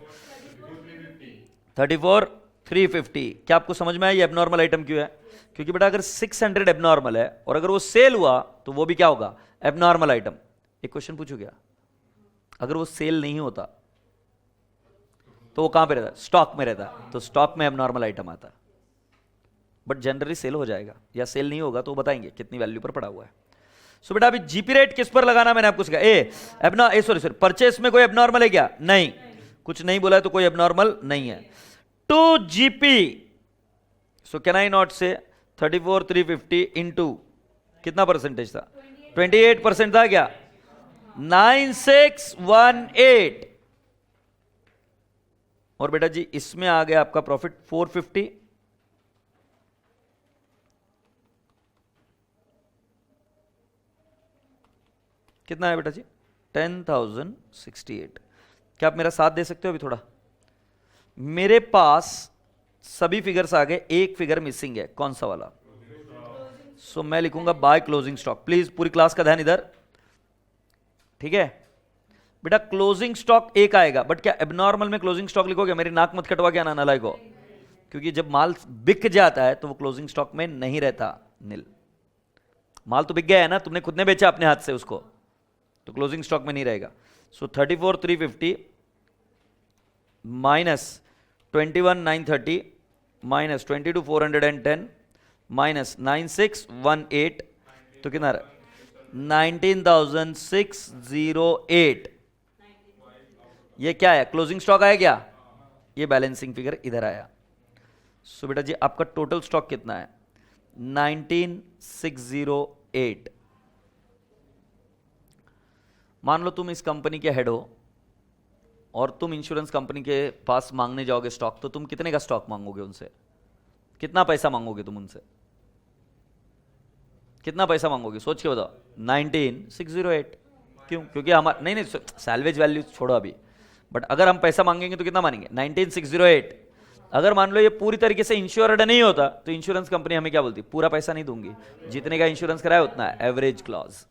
34,350। क्या आपको समझ में आया ये एबनॉर्मल आइटम क्यों है? क्योंकि बेटा अगर 600 एबनॉर्मल है और अगर वो सेल हुआ तो वो भी क्या होगा? Abnormal item. एक क्वेश्चन पूछू क्या? अगर वो सेल नहीं होता तो वो कहां पे रहता? स्टॉक में रहता, तो स्टॉक में एबनॉर्मल आइटम आता। बट जनरली सेल हो जाएगा, या सेल नहीं होगा तो बताएंगे कितनी वैल्यू पर पड़ा हुआ है। सो बेटा अभी जीपी रेट किस पर लगाना मैंने आपको सिखाया। सॉरी परचेस में कोई एबनॉर्मल है क्या? नहीं, कुछ नहीं बोला है तो कोई एबनॉर्मल नहीं है। To GP, so can I not say 34,350 into कितना परसेंटेज था? 28% था क्या? 9618। और बेटा जी इसमें आ गया आपका प्रॉफिट 450। कितना है बेटा जी? 10,068। क्या आप मेरा साथ दे सकते हो अभी थोड़ा? मेरे पास सभी फिगर्स आ गए, एक फिगर मिसिंग है, कौन सा वाला? सो मैं लिखूंगा बाय क्लोजिंग स्टॉक। प्लीज पूरी क्लास का ध्यान इधर, ठीक है बेटा। क्लोजिंग स्टॉक एक आएगा, बट क्या एबनॉर्मल में क्लोजिंग स्टॉक लिखोगे? मेरी नाक मत कटवा के आना नालायक को, क्योंकि जब माल बिक जाता है तो वो क्लोजिंग स्टॉक में नहीं रहता। नील माल तो बिक गया है ना, तुमने खुद ने बेचा अपने हाथ से उसको, तो क्लोजिंग स्टॉक में नहीं रहेगा। सो 34,350 माइनस 21,930 माइनस 22,410 माइनस 9,618, तो कितना रहा? 19,608। ये क्या है? क्लोजिंग स्टॉक आया क्या? ये बैलेंसिंग फिगर इधर आया। सो बेटा जी आपका टोटल स्टॉक कितना है? 19,608। मान लो तुम इस कंपनी के हेड हो और तुम इंश्योरेंस कंपनी के पास मांगने जाओगे स्टॉक, तो तुम कितने का स्टॉक मांगोगे उनसे? कितना पैसा मांगोगे तुम उनसे? कितना पैसा मांगोगे? सोच के बताओ। 19,608। क्यों? क्योंकि हमारा नहीं सैल्वेज वैल्यू छोड़ो अभी, बट अगर हम पैसा मांगेंगे तो कितना मानेंगे? 19,608। अगर मान लो ये पूरी तरीके से इंश्योर्ड नहीं होता तो इंश्योरेंस कंपनी हमें क्या बोलती? पूरा पैसा नहीं दूंगी, जितने का इंश्योरेंस कराया उतना है, एवरेज क्लॉज।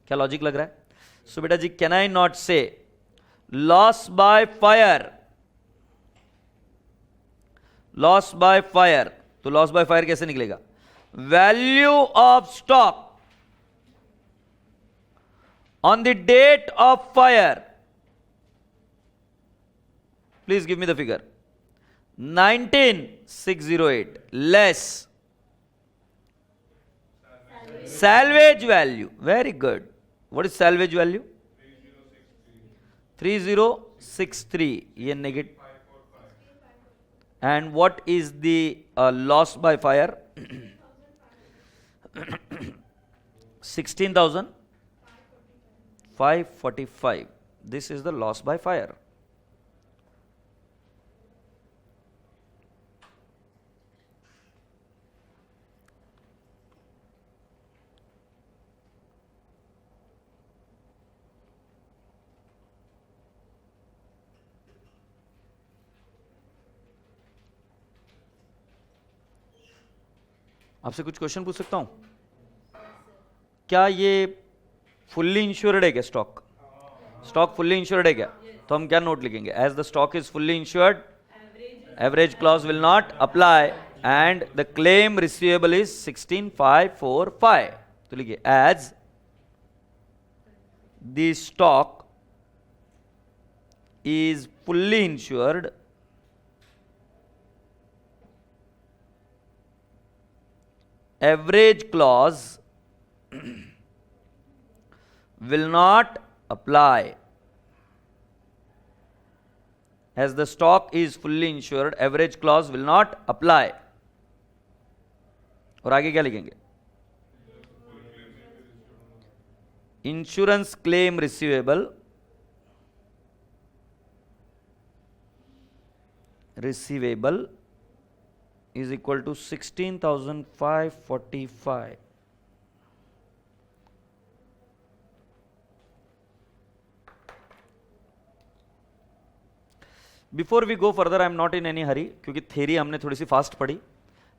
क्या लॉजिक लग रहा है? सो बेटा जी can I not say loss by fire? Loss by fire, तो लॉस बाय फायर कैसे निकलेगा? Value of stock on the date of fire. Please give me the figure. 19,608 less salvage value. Very good. What is salvage value? 3063. ये negative. And what is the loss by fire? 16,545. This is the loss by fire. आपसे कुछ question पूछ सकता हूं क्या? ये fully insured है क्या स्टॉक? स्टॉक फुल्ली इंश्योर्ड है क्या? तो हम क्या नोट लिखेंगे? As the stock is fully insured, average clause will not apply and the claim receivable is 16,545। तो लिखिए as the stock is fully insured, average clause will not apply. As the stock is fully insured, average clause will not apply. और आगे क्या लिखेंगे? Insurance claim receivable is equal to 16,545. Before we go further, I am not in any hurry, क्योंकि theory हमने थोड़ी सी fast पढ़ी।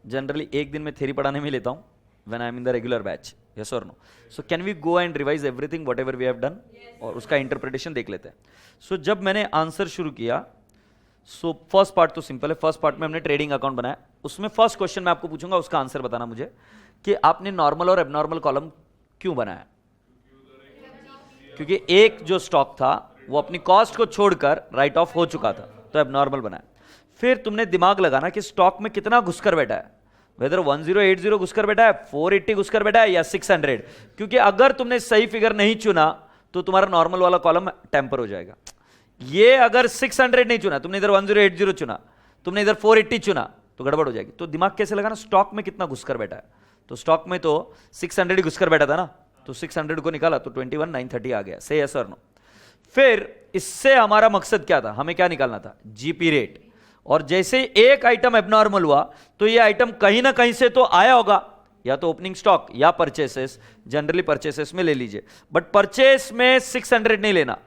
Generally एक दिन में थ्योरी पढ़ाने में लेता हूं when I am in the regular batch. Yes और no? So can we go and revise everything whatever we have done, और उसका इंटरप्रिटेशन देख लेते हैं। सो जब मैंने आंसर शुरू किया, सो फर्स्ट पार्ट तो सिंपल है। फर्स्ट पार्ट में हमने ट्रेडिंग अकाउंट बनाया। उसमें फर्स्ट क्वेश्चन मैं आपको पूछूंगा, उसका आंसर बताना मुझे कि आपने नॉर्मल और एबनॉर्मल कॉलम क्यों बनाया? क्योंकि एक जो स्टॉक था वो अपनी कॉस्ट को छोड़कर राइट ऑफ हो चुका था, तो एबनॉर्मल बनाया। फिर तुमने दिमाग लगाना कि स्टॉक में कितना घुसकर बैठा है, वेदर 1080 घुसकर बैठा है, 480 घुसकर बैठा है या 600। क्योंकि अगर तुमने सही फिगर नहीं चुना तो तुम्हारा नॉर्मल वाला कॉलम टेम्पर हो जाएगा। ये अगर 600 नहीं चुना, तुमने इधर 1080 चुना, तुमने इधर 480 चुना, तो गड़बड़ हो जाएगी। तो दिमाग कैसे लगाना? स्टॉक में कितना घुसकर बैठा है। तो स्टॉक में तो 600 ही घुसकर बैठा था ना, तो 600 को निकाला तो 21,930 आ गया। से यस और नो? फिर इससे हमारा मकसद क्या था? हमें क्या निकालना था? GP rate. और जैसे एक आइटम एबनॉर्मल हुआ तो ये आइटम कहीं ना कहीं से तो आया होगा, या तो ओपनिंग स्टॉक या परचेसेस। जनरली परचेसेस में ले लीजिए, बट परचेस में 600 नहीं लेना।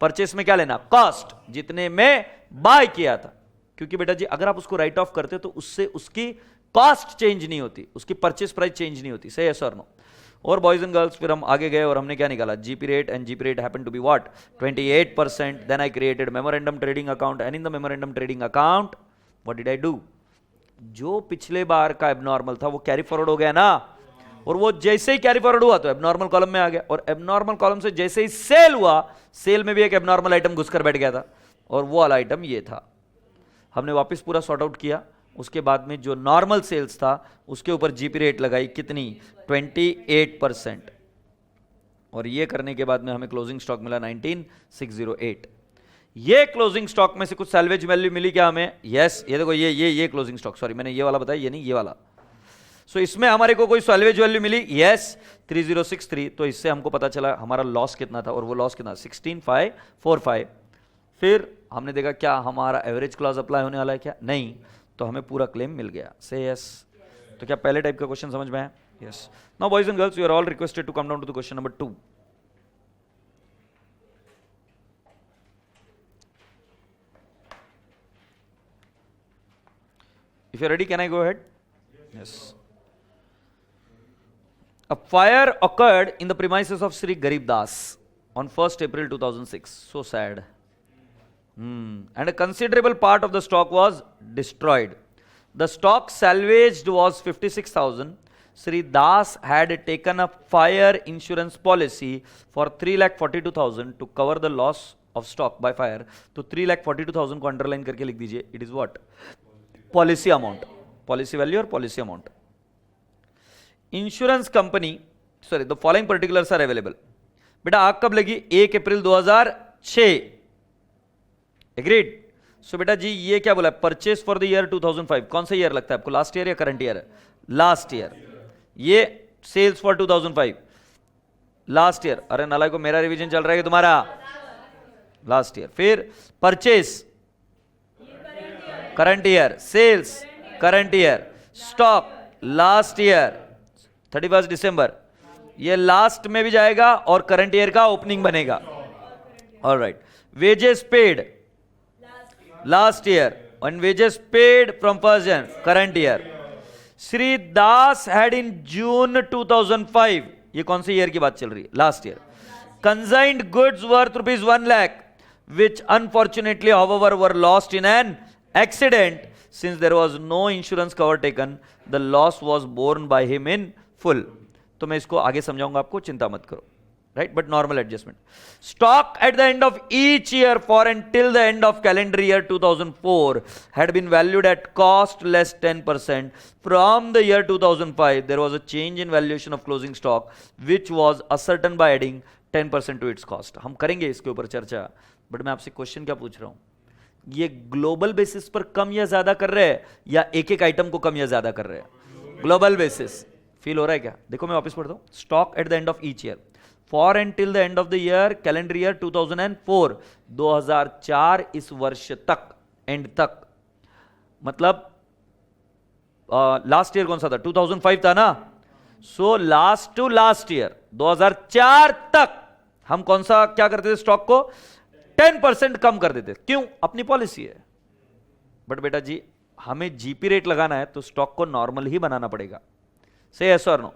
परचेस में क्या लेना? कॉस्ट, जितने में बाय किया था। क्योंकि बेटा जी अगर आप उसको राइट ऑफ करते तो उससे उसकी कॉस्ट चेंज नहीं होती, उसकी परचेस प्राइस चेंज नहीं होती। सही, यस और नो? और बॉयज एंड गर्ल्स, फिर हम आगे गए और हमने क्या निकाला, GP rate, and GP rate happen to be what, 28%। Then I created memorandum trading account, and in the memorandum trading account what did I do, जो पिछले बार का एबनॉर्मल था वो कैरी फॉरवर्ड हो गया ना, और वो जैसे ही कैरी फॉरवर्ड हुआ तो एबनॉर्मल कॉलम में आ गया, और एबनॉर्मल कॉलम से जैसे ही सेल हुआ, सेल में भी एक एबनॉर्मल आइटम घुसकर बैठ गया था, और वो वाला आइटम ये था। हमने वापस पूरा सॉर्ट आउट किया, उसके बाद में जो नॉर्मल सेल्स था उसके ऊपर जीपी रेट लगाई, कितनी, 28%, और ये करने के बाद में हमें क्लोजिंग स्टॉक मिला 19608। ये क्लोजिंग स्टॉक में से कुछ सैल्वेज वैल्यू मिली क्या हमें? यस, ये देखो, ये क्लोजिंग स्टॉक, सॉरी मैंने ये वाला बताया, ये नहीं, ये वाला। सो इसमें हमारे को कोई सैल्वेज वैल्यू मिली, यस 3063। तो इससे हमको पता चला हमारा लॉस कितना था, और वो लॉस कितना, 16545। फिर हमने देखा क्या हमारा एवरेज क्लॉज अप्लाई होने वाला है क्या, नहीं, तो हमें पूरा क्लेम मिल गया। से यस। तो क्या पहले टाइप का क्वेश्चन समझ में आया? Yes. Now boys and girls, you are all requested to come down to the question number 2। If you're ready, can I go ahead? Yes. A fire occurred in the premises of Sri Garib Das on 1st April 2006. So sad. And a considerable part of the stock was destroyed. The stock salvaged was 56,000. Sri Das had taken a fire insurance policy for 3,42,000 to cover the loss of stock by fire. तो 3,42,000 को underline करके लिख दीजिए. It is what? Policy amount, policy value और policy amount. Insurance company, sorry, the following particulars are available. बेटा आग कब लगी? 1 अप्रैल 2006। एग्रीड? सो बेटा जी ये क्या बोला, परचेस फॉर द ईयर 2005। कौन सा ईयर लगता है आपको, लास्ट ईयर या करंट ईयर है? Last year. ये सेल्स फॉर 2005 लास्ट ईयर। अरे नाला को मेरा रिवीजन चल रहा है तुम्हारा, लास्ट ईयर। फिर purchase current year, sales current year, stock last year 31 दिसंबर। ये लास्ट में भी जाएगा और करंट ईयर का ओपनिंग बनेगा। Alright. Wages paid last year and wages paid from 1st Jan current year. Shri Das had in जून 2005, ये कौन से ईयर की बात चल रही है? Last year. Consigned goods worth ₹1 lakh which unfortunately however were lost in an accident. Since there was no insurance cover taken, the loss was borne by him in full. तो मैं इसको आगे समझाऊंगा आपको, चिंता मत करो, right? But normal adjustment. Stock at the end of each year for until the end of calendar year 2004 had been valued at cost less 10%. From the year 2005, there was a change in valuation of closing stock, which was ascertained by adding 10% to its cost. हम करेंगे इसके ऊपर चर्चा, but मैं आपसे question क्या पूछ रहा हूं, ये ग्लोबल बेसिस पर कम या ज्यादा कर रहे हैं या एक एक आइटम को कम या ज्यादा कर रहे हैं? Global basis. फील हो रहा है क्या? देखो मैं वापस पढ़ता हूं। Stock at the end of each year for and till the end of the year calendar year 2004, 2004 इस वर्ष तक, एंड तक, मतलब लास्ट ईयर कौन सा था? 2005 था ना। So last to last year 2004 तक हम कौन सा क्या करते थे? स्टॉक को 10% कम कर देते। क्यों? अपनी पॉलिसी है। बट बेटा जी हमें जीपी रेट लगाना है तो स्टॉक को नॉर्मल ही बनाना पड़ेगा। से यस और नो?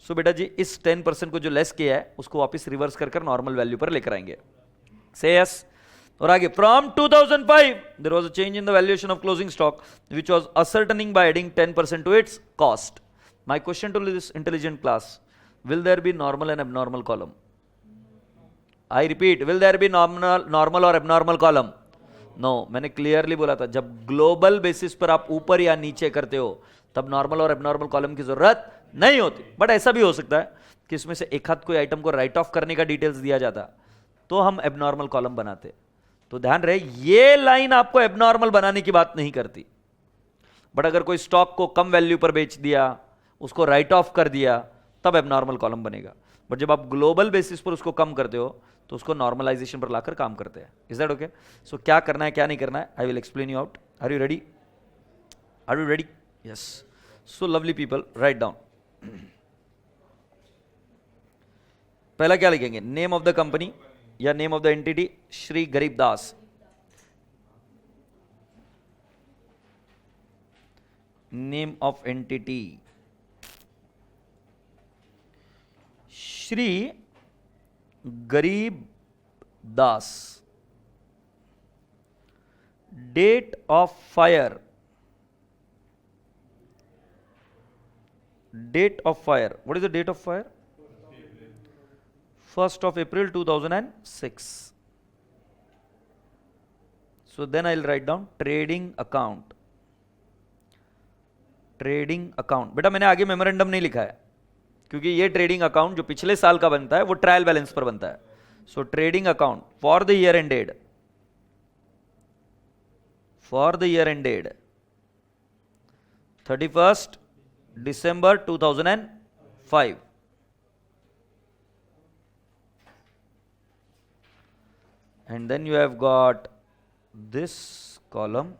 सो बेटा जी इस 10% को जो लेस किया है उसको वापस रिवर्स कर नॉर्मल वैल्यू पर लेकर आएंगे। से यस। और आगे, from 2005 there was a change in the valuation of closing stock which was ascertaining by adding 10% to its cost. My question to this intelligent class, will there be normal and abnormal column? I repeat, will there be normal और abnormal column? No, मैंने clearly बोला था जब global basis पर आप ऊपर या नीचे करते हो तब नॉर्मल और एबनॉर्मल कॉलम की जरूरत नहीं होती। बट ऐसा भी हो सकता है कि इसमें से एक हाथ कोई आइटम को राइट ऑफ करने का डिटेल्स दिया जाता तो हम एबनॉर्मल कॉलम बनाते। तो ध्यान रहे ये लाइन आपको एबनॉर्मल बनाने की बात नहीं करती। बट अगर कोई स्टॉक को कम वैल्यू पर बेच दिया, उसको राइट ऑफ कर दिया, तब एबनॉर्मल कॉलम बनेगा। बट जब आप ग्लोबल बेसिस पर उसको कम करते हो तो उसको नॉर्मलाइजेशन पर लाकर काम करते हैं। Is that okay? सो क्या करना है क्या नहीं करना है, I will explain you out. Are you ready? Are you ready? Yes. So lovely people, write down. पहला क्या लिखेंगे? नेम ऑफ द कंपनी या name of the entity, Shri Garib Das. Name of entity Shri Garib Das, date of fire, date of fire, what is the date of fire? 1st of April 2006. So then I'll write down trading account. Trading account, बेटा मैंने आगे memorandum नहीं लिखा है क्योंकि ये trading account जो पिछले साल का बनता है वो ट्रायल बैलेंस पर बनता है. सो trading account for the year ended, for the year ended 31st December 2005. And then you have got this column,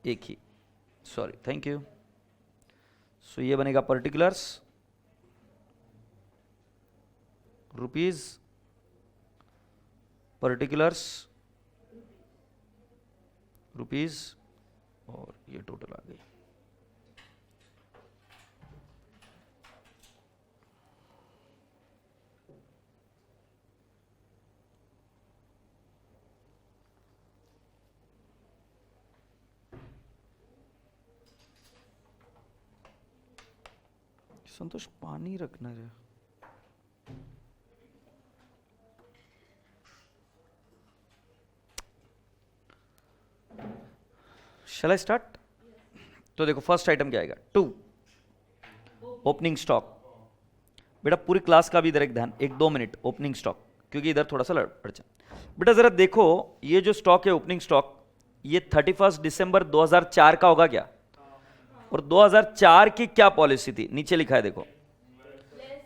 एक ही, सॉरी, थैंक यू. सो ये बनेगा पर्टिकुलर्स रुपीज, पर्टिकुलर्स रुपीज, और ये टोटल आ गई. संतोष पानी रखना है. Shall I start? तो देखो फर्स्ट आइटम क्या आएगा, 2 ओपनिंग स्टॉक. बेटा पूरी क्लास का भी इधर एक ध्यान, 1-2 मिनट. ओपनिंग स्टॉक क्योंकि इधर थोड़ा सा अड़चन. बेटा जरा देखो ये जो स्टॉक है ओपनिंग स्टॉक, ये 31 दिसंबर 2004 का होगा क्या? और 2004 की क्या पॉलिसी थी? नीचे लिखा है देखो,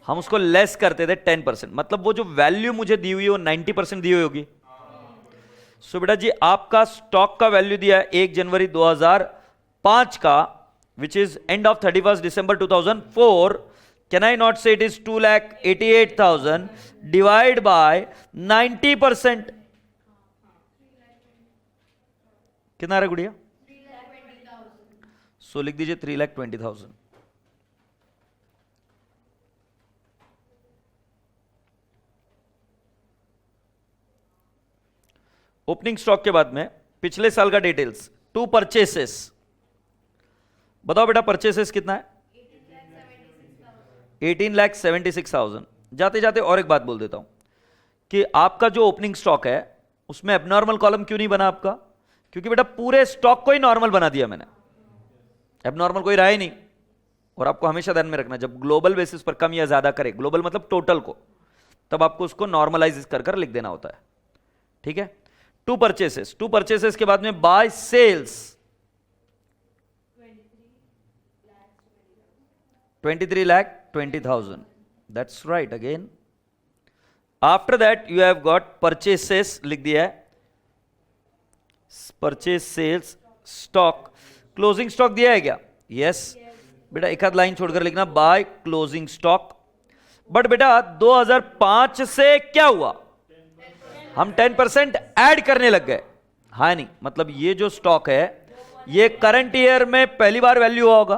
हम उसको लेस करते थे 10%, मतलब वो जो वैल्यू मुझे दी हुई है वो 90% दी हुई होगी. सो बेटा जी आपका स्टॉक का वैल्यू दिया है 1 जनवरी 2005 का, which is end of 31 December 2004. Can I not say it is 2,88,000 divide by 90%? कितना आ रहा गुड़िया? सो लिख दीजिए 3,20,000. ओपनिंग स्टॉक के बाद में पिछले साल का डिटेल्स, 2 परचेसेस. बताओ बेटा परचेसेस कितना है? 18,76,000. जाते जाते और एक बात बोल देता हूं कि आपका जो ओपनिंग स्टॉक है उसमें एबनॉर्मल कॉलम क्यों नहीं बना आपका? क्योंकि बेटा पूरे स्टॉक को ही नॉर्मल बना दिया मैंने, एबनॉर्मल कोई रहा ही नहीं. और आपको हमेशा ध्यान में रखना, जब ग्लोबल बेसिस पर कम या ज्यादा करे, ग्लोबल मतलब टोटल को, तब आपको उसको नॉर्मलाइज कर लिख देना होता है. ठीक है. 2 परचेसेस, 2 परचेसेस के बाद में by sales 23,20,000. That's right. Again after that you have got purchases, लिख दिया है purchase sales stock. Closing stock दिया है क्या? यस. बेटा एक आध लाइन छोड़कर लिखना बाय क्लोजिंग स्टॉक. बट बेटा 2005 से क्या हुआ? हम 10% ऐड करने लग गए. हाँ नहीं, मतलब ये जो स्टॉक है ये करंट ईयर में पहली बार वैल्यू हुआ होगा,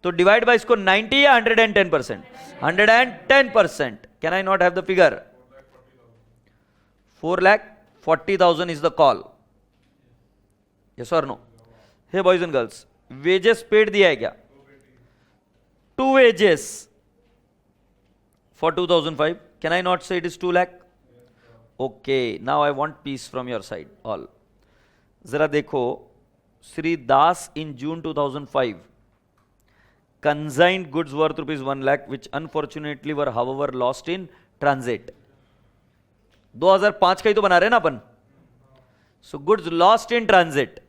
तो डिवाइड बाय इसको 90 या 110%? 110%. Can I not have the figure? 4,40,000 is the call. Yes और no? Hey boys and girls, wages paid दिया है क्या? 2 wages for 2005. Can I not say it is 2 lakh? Okay, now I want peace from your side all. जरा देखो, श्री दास इन जून 2005 consigned goods worth rupees 1 lakh which unfortunately were however lost in transit. 2005 का ही तो बना रहे ना अपन. So goods lost in transit,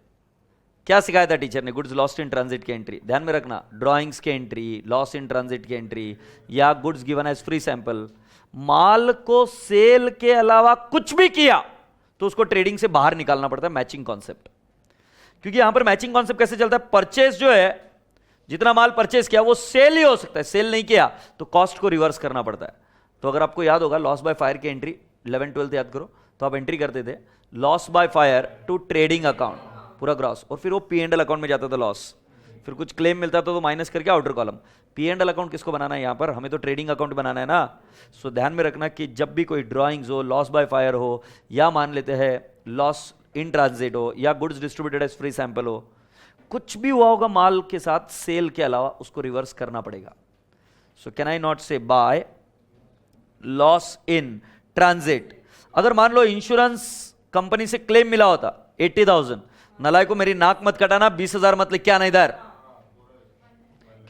क्या सिखाया था टीचर ने? गुड्स लॉस्ट इन ट्रांजिट की एंट्री ध्यान में रखना, ड्राइंग्स की एंट्री, लॉस्ट इन ट्रांजिट की एंट्री, या goods given as free sample. माल को सेल के अलावा कुछ भी किया तो उसको ट्रेडिंग से बाहर निकालना पड़ता है. मैचिंग कॉन्सेप्ट, क्योंकि यहां पर मैचिंग कॉन्सेप्ट कैसे चलता है? परचेस जो है, जितना माल परचेस किया वो सेल ही हो सकता है, सेल नहीं किया तो कॉस्ट को रिवर्स करना पड़ता है. तो अगर आपको याद होगा लॉस बाय फायर की एंट्री 11th 12th याद करो, तो आप एंट्री करते थे loss by fire to trading account. पूरा ग्रॉस, और फिर वो पी एंड एल अकाउंट में जाता था लॉस, फिर कुछ क्लेम मिलता था तो माइनस करके outer column. P and L account किसको बनाना है यहाँ पर, हमें तो ट्रेडिंग अकाउंट बनाना है ना। सो ध्यान में रखना कि जब भी कोई ड्राइंग्स हो, लॉस बाय फायर हो, या मान लेते हैं लॉस इन ट्रांजिट हो, या goods distributed as free sample हो, कुछ भी हुआ होगा माल के साथ सेल के अलावा, उसको रिवर्स करना पड़ेगा। सो कैन आई नॉट से बाय लॉस इन ट्रांजिट। अगर मान लो इंश्योरेंस कंपनी से क्लेम मिला होता 80,000, नलाय को मेरी नाक मत कटाना, 20,000 मत लिख के आना इधर,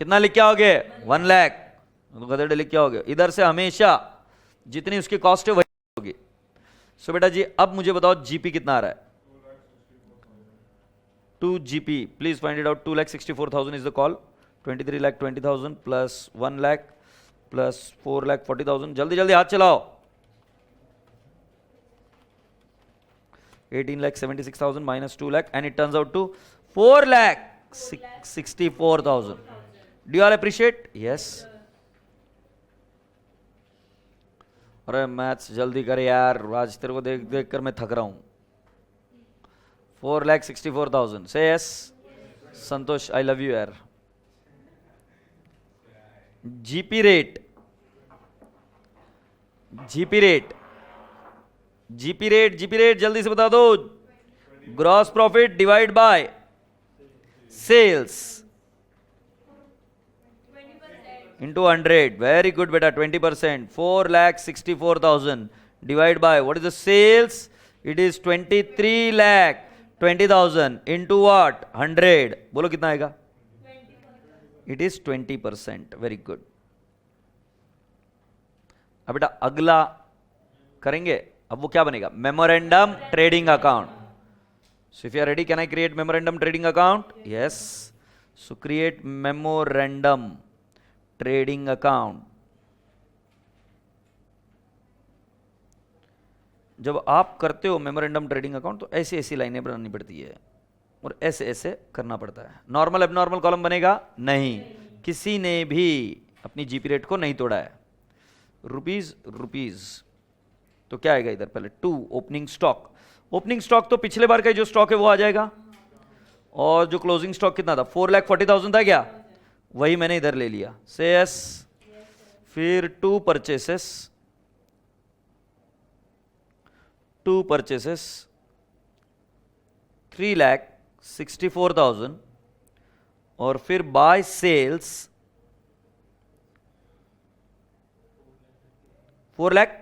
कितना लिख के आओगे 1 लाख, तो गधेड़े लिख के आओगे, इधर से हमेशा जितनी उसकी कॉस्ट है वही होगी। सो बेटा जी अब मुझे बताओ जीपी कितना आ रहा है, 2 GP, please find it out. 2,64,000 is the call, 23,20,000 plus 1 lakh plus 4,40,000, जल्दी जल्दी हाथ चलाओ। 18,76,000 minus 2 lakh and it turns out to 4,64,000. Do you all appreciate? Yes. अरे मैथ्स जल्दी कर यार, आज तेरे को देख देख कर मैं थक रहा हूं। 4,64,000. Say yes. Santosh, I love you यार। GP rate, GP rate, GP rate, GP rate जल्दी से बता दो। Gross profit divide by sales into 100। Very good बेटा, 20%। 4,64,000 divide by what is the sales, it is 23,20,000 into what 100, बोलो कितना आएगा, it is 20%। Very good. अब बेटा अगला करेंगे, अब वो क्या बनेगा, memorandum trading account. So if you are ready, can I create memorandum trading account? Yes. So create memorandum trading account. जब आप करते हो मेमोरेंडम ट्रेडिंग अकाउंट तो ऐसी ऐसी लाइनें बनानी पड़ती है और ऐसे ऐसे करना पड़ता है। नॉर्मल एबनॉर्मल कॉलम बनेगा नहीं, किसी ने भी अपनी जीपी रेट को नहीं तोड़ा है। रुपीज रुपीज, तो क्या आएगा इधर, पहले 2 ओपनिंग स्टॉक। ओपनिंग स्टॉक तो पिछले बार का जो स्टॉक है वो आ जाएगा, और जो क्लोजिंग स्टॉक कितना था 4,40,000 था क्या, वही मैंने इधर ले लिया। से यस। फिर 2 परचेसेस, 2 परचेसेस 3,64,000, और फिर by sales 4 lakh.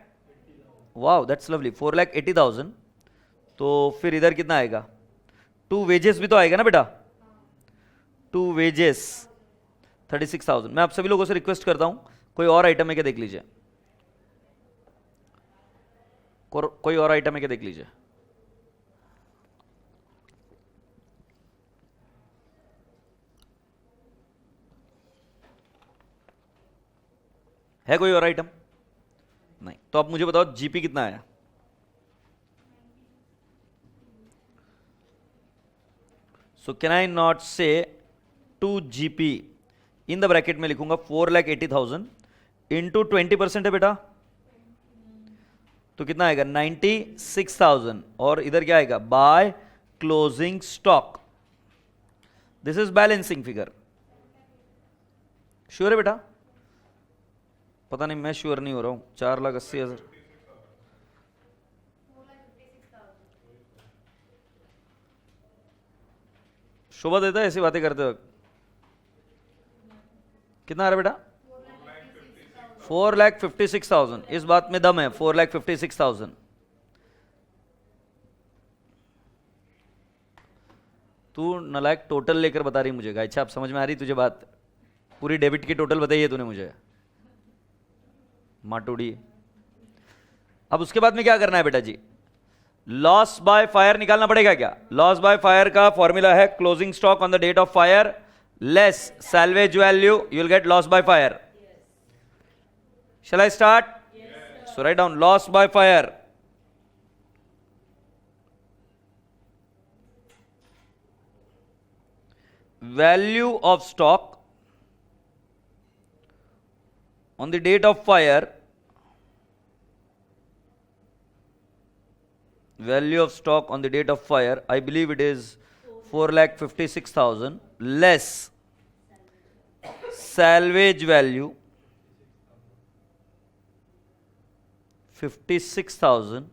Wow that's lovely, 4,80,000। तो फिर इधर कितना आएगा, 2 वेजेस भी तो आएगा ना बेटा, 2 वेजेस 36,000। मैं आप सभी लोगों से रिक्वेस्ट करता हूं, कोई और आइटम है क्या देख लीजिए, कोई और आइटम है क्या देख लीजिए। है कोई और आइटम? नहीं। तो अब मुझे बताओ जीपी कितना आया। सो कैन आई नॉट से 2 जीपी, इन द ब्रैकेट में लिखूंगा 4,80,000 इंटू 20% है बेटा, तो कितना आएगा 96,000, और इधर क्या आएगा bye closing stock. This is balancing figure. Sure है बेटा? पता नहीं, मैं श्योर नहीं हो रहा हूं। 4,80,000 शोभा देता है ऐसी बातें करते वक्त। कितना आ रहा है बेटा? 4,56,000। इस बात में दम है, 4,56,000। तू नलायक टोटल लेकर बता रही मुझे। अच्छा, आप समझ में आ रही तुझे बात? पूरी डेबिट की टोटल बताई है तूने मुझे, माटूड़ी। अब उसके बाद में क्या करना है बेटा जी, लॉस बाय फायर निकालना पड़ेगा क्या। लॉस बाय फायर का फॉर्मूला है closing stock on the date of fire less salvage value, you will get loss by fire. Shall I start? So write down loss by fire, value of stock on the date of fire, value of stock on the date of fire, I believe it is 4,56,000 less salvage value 56,000,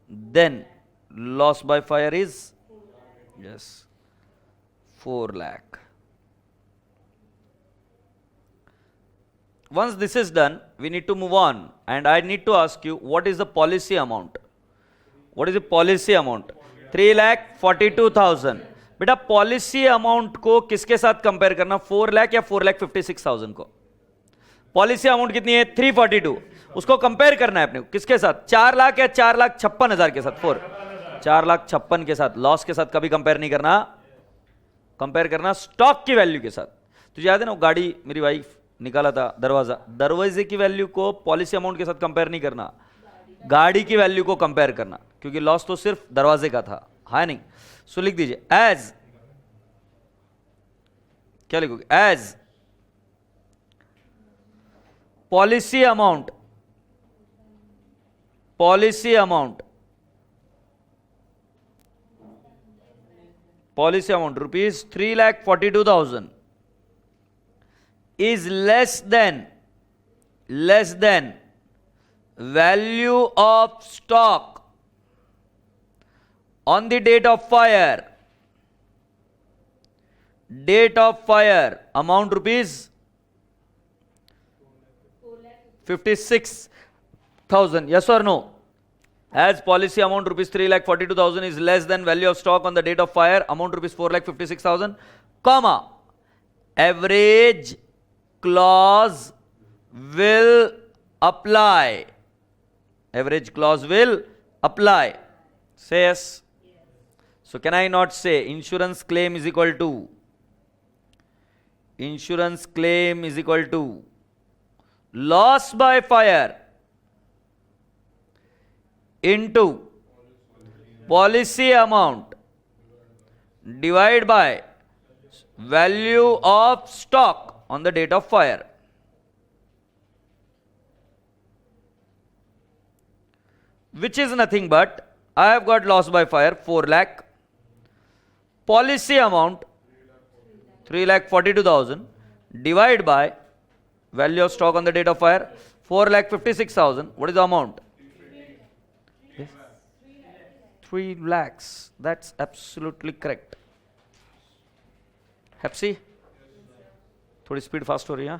then loss by fire is, yes, 4 lakh. Once this is done, we need to move on, and I need to ask you, what is the policy amount? What is the policy amount? 3,42,000. बेटा policy amount को किसके साथ compare करना, 4 लाख या 4,56,000 को? Policy amount कितनी है? 342. उसको कंपेयर करना है अपने को किसके साथ? 4 लाख या 4,56,000 के साथ? 4,56,000 के साथ. लॉस के साथ कभी कंपेयर नहीं करना, कंपेयर करना स्टॉक की वैल्यू के साथ. तुझे याद है ना, गाड़ी मेरी वाइफ निकाला था, दरवाजे की वैल्यू को पॉलिसी अमाउंट के साथ कंपेयर नहीं करना, गाड़ी की वैल्यू को कंपेयर करना, क्योंकि लॉस तो सिर्फ दरवाजे का था, है नहीं. सो लिख दीजिए एज, क्या लिखोगे? As policy amount, policy amount, policy amount rupees 3,42,000 is less than value of stock on the date of fire. Date of fire amount rupees 56,000. Yes or no? As policy amount rupees 3,42,000 is less than value of stock on the date of fire, amount rupees 4,56,000, comma, average clause will apply. Average clause will apply. Say yes. So can I not say insurance claim is equal to, insurance claim is equal to loss by fire into policy amount divided by value of stock on the date of fire. Which is nothing but, I have got loss by fire 4 lakh, policy amount 3,42,000 divided by value of stock on the date of fire 4,56,000. What is the amount? 3 lakhs. That's absolutely correct. Hepsi? थोड़ी speed fast हो रही है,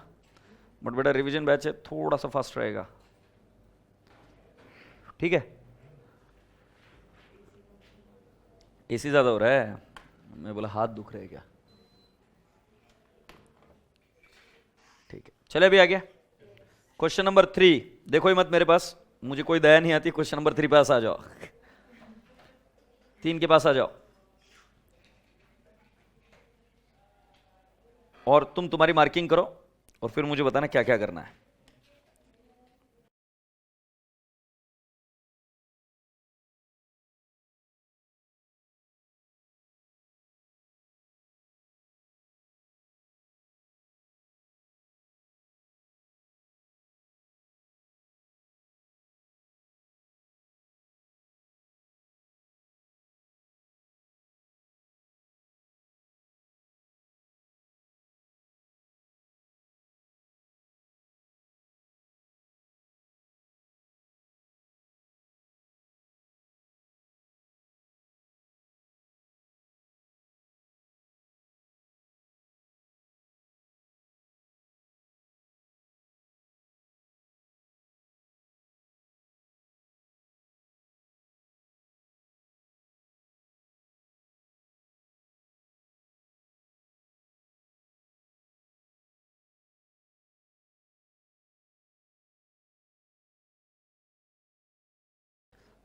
but बेटा revision batch है, थोड़ा सा fast रहेगा, ठीक है? एसी ज्यादा हो रहा है, मैं बोला हाथ दुख रहे क्या? ठीक है, चले अभी आ गया क्वेश्चन नंबर 3. देखो ही मत मेरे पास, मुझे कोई दया नहीं आती. क्वेश्चन नंबर 3 पास आ जाओ, 3 के पास आ जाओ, और तुम तुम्हारी मार्किंग करो और फिर मुझे बताना क्या क्या करना है.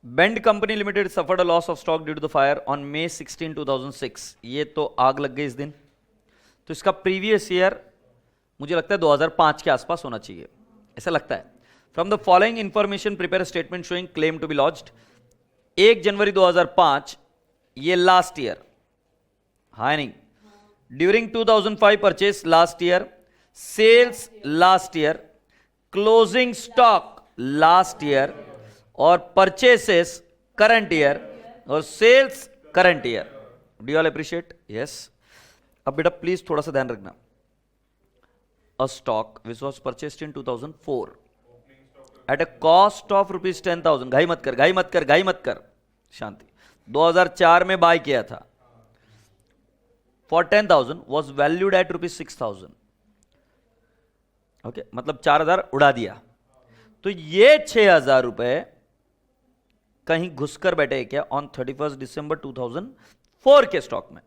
बेंड company limited suffered a loss of stock due to the fire on May 16, 2006. ये तो आग लग गई इस दिन, तो इसका प्रीवियस ईयर मुझे लगता है 2005 के आसपास होना चाहिए, ऐसा लगता है. From the following information prepare statement showing claim to be lodged. 1 जनवरी 2005, ये लास्ट ईयर, हाँ नहीं. During 2005 purchase last year, sales last year, closing stock last year, और परचेसेस करंट ईयर, और sales current year. Do you all appreciate? Yes. अब बेटा please थोड़ा सा ध्यान रखना, a stock which was purchased in 2004 at a cost of rupees 10,000, घाई मत कर, घाई मत कर, घाई मत कर, शांति। 2004 में बाय किया था for 10,000, was valued at rupees 6,000। Okay, मतलब 4,000 उड़ा दिया, तो ये 6,000 रुपए कहीं घुसकर बैठे क्या ऑन 31 दिसंबर 2004 के स्टॉक में?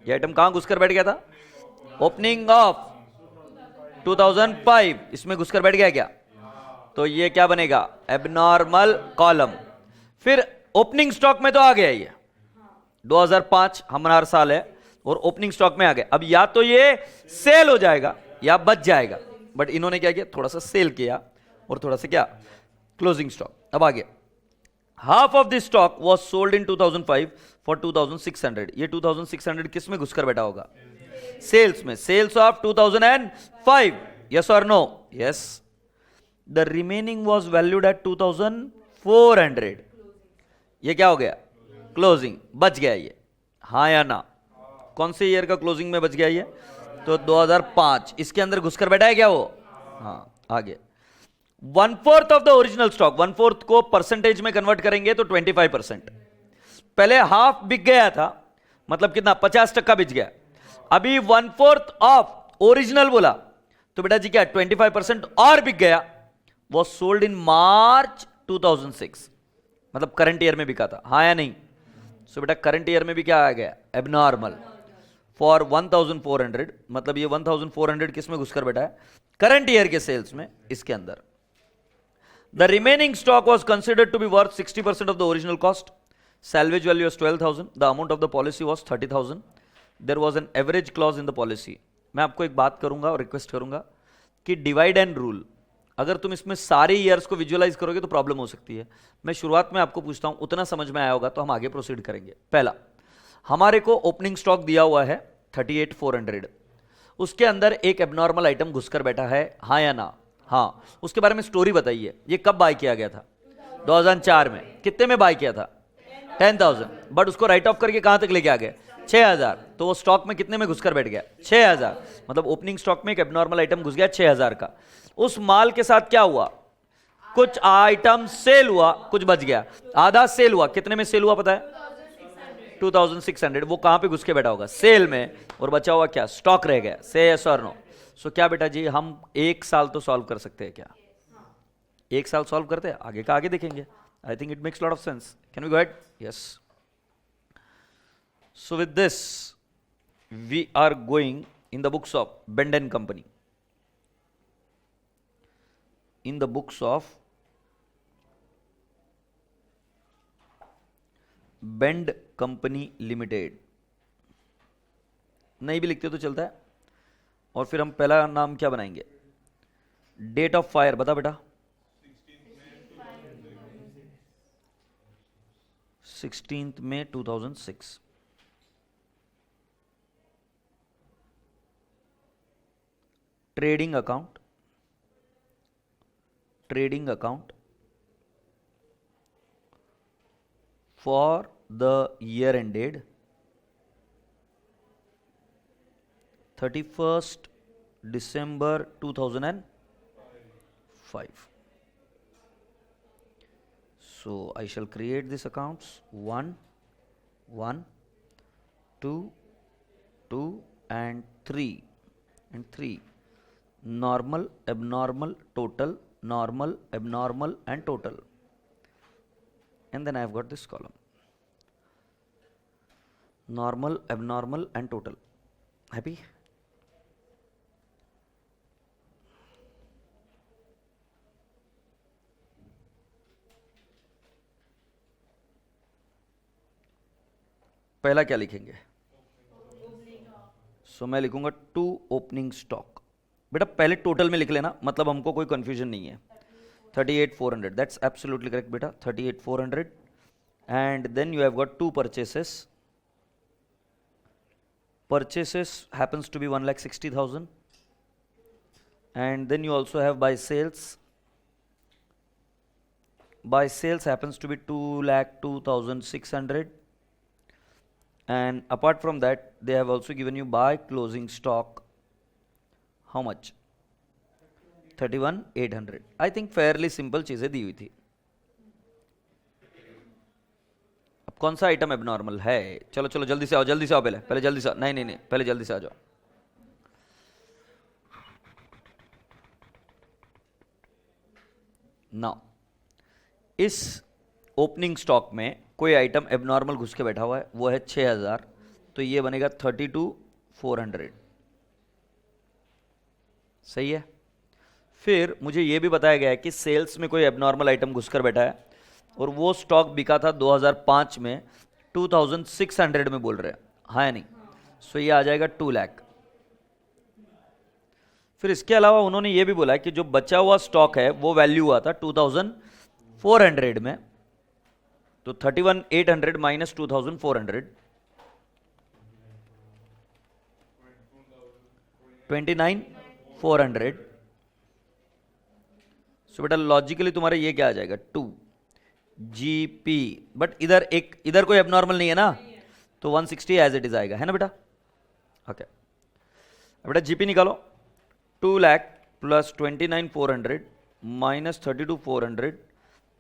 ये आइटम कहां घुसकर बैठ गया था? ओपनिंग ऑफ 2005, इसमें घुसकर बैठ गया क्या? तो ये क्या बनेगा? Abnormal column. फिर ओपनिंग स्टॉक में तो आ गया ये 2005, हम हर साल है, और ओपनिंग स्टॉक में आ गया। अब या तो ये सेल हो जाएगा या बच जाएगा, बट इन्होंने क्या किया? थोड़ा सा सेल किया और थोड़ा सा क्या? Closing stock. अब आगे, half of this stock was sold in 2005 for 2,600। ये 2,600 किस में घुसकर बैठा होगा? सेल्स में। सेल्स ऑफ 2005, यस और no? Yes. The remaining was valued at 2,400। ये क्या हो गया? क्लोजिंग। बच गया ये, हाँ या ना? कौन से ईयर का क्लोजिंग में बच गया ये? तो 2005। इसके अंदर घुसकर बैठा है क्या वो? हाँ। आगे, 1/4 ऑफ द ओरिजिनल स्टॉक, 1/4 को परसेंटेज में कन्वर्ट करेंगे तो 25%। पहले हाफ बिक गया था, मतलब कितना? 50% बिक गया। अभी 1/4 ऑफ ओरिजिनल बोला तो बेटा जी क्या? 25% और बिक गया। वो सोल्ड इन मार्च 2006, मतलब करंट ईयर में बिका था, हाँ या नहीं? सो बेटा करंट ईयर में भी क्या आ गया? एबनॉर्मल फॉर 1,400, मतलब ये 1,400 किस में घुसकर बैठा है? करंट ईयर के सेल्स में, इसके अंदर। The remaining stock was considered to be worth 60% of the original cost. Salvage value was 12,000. The amount of the policy was 30,000. There was an average clause in the policy. मैं आपको एक बात करूंगा और रिक्वेस्ट करूंगा कि डिवाइड एंड रूल, अगर तुम इसमें सारे ईयर्स को विजुअलाइज करोगे तो प्रॉब्लम हो सकती है। मैं शुरुआत में आपको पूछता हूं, उतना समझ में आया होगा तो हम आगे प्रोसीड करेंगे। पहला, हमारे को ओपनिंग स्टॉक दिया हुआ है 38,400, उसके अंदर एक एबनॉर्मल आइटम घुसकर बैठा है, हाँ या ना? हाँ। उसके बारे में स्टोरी बताइए। ये कब बाय किया गया था? 2004 में। कितने में बाय किया था? 10,000। बट उसको राइट ऑफ करके कहां तक लेके आ गए? 6,000। तो वो स्टॉक में कितने में घुसकर बैठ गया? 6,000। मतलब ओपनिंग स्टॉक में एक एबनॉर्मल आइटम घुस गया 6,000 का। उस माल के साथ क्या हुआ? कुछ आइटम सेल हुआ, कुछ बच गया। आधा सेल हुआ। कितने में सेल हुआ पता है? 2,600। वो कहां पे घुस के बैठा होगा? सेल में। और बचा हुआ क्या? स्टॉक रह गया। से यस और नो? सो क्या बेटा जी, हम एक साल तो सॉल्व कर सकते हैं क्या? एक साल सॉल्व करते हैं, आगे का आगे देखेंगे। I think it makes a lot of sense. Can we go ahead? Yes. So with this, we are going in the books of Bend and Company. In the books of Bend Company Limited. नहीं भी लिखते तो चलता है। और फिर हम पहला नाम क्या बनाएंगे? डेट ऑफ फायर बता बेटा। 16th May 2006। Trading account, trading account for the year ended 31st December 2005। So I shall create these accounts 1, 1, 2, 2 and 3 and 3. Normal, abnormal, total, normal, abnormal and total. And then I have got this column. Normal, abnormal and total. Happy? पहला क्या लिखेंगे? सो मैं लिखूंगा 2 opening stock. बेटा पहले total में लिख लेना, मतलब हमको कोई कंफ्यूजन नहीं है। 38,400, दैट्स एब्सोल्युटली करेक्ट बेटा, 38,400। And then you have got 2 purchases. Purchases happens to be 1,60,000 and then you also have buy sales. Buy sales happens to be 2,02,600. and apart from that they have also given you buy closing stock how much 31,800. I think fairly simple चीजें दी हुई थी. अब कौन सा item abnormal है? चलो चलो जल्दी से आओ, जल्दी से आओ, पहले जल्दी से आओ. नहीं नहीं नहीं, पहले जल्दी से आ जाओ. नाउ इस ओपनिंग स्टॉक में कोई आइटम एबनॉर्मल घुस के बैठा हुआ है, वो है 6000, तो ये बनेगा 32,400. सही है. फिर मुझे ये भी बताया गया है कि सेल्स में कोई एबनॉर्मल आइटम घुसकर बैठा है और वो स्टॉक बिका था 2005 में 2600 में बोल रहे हैं, हाँ या नहीं? सो ये आ जाएगा 2 लाख. फिर इसके अलावा उन्होंने ये भी बोला है कि जो बचा हुआ स्टॉक है वो वैल्यू हुआ था 2400 में, तो 31,800 माइनस 2400 29,400. सो बेटा लॉजिकली तुम्हारा ये क्या आ जाएगा 2 जीपी, बट इधर कोई एबनॉर्मल नहीं है ना, तो 160 एज इट इज आएगा, है ना बेटा? ओके बेटा जीपी निकालो. 2 लाख प्लस 29,400 माइनस 32,400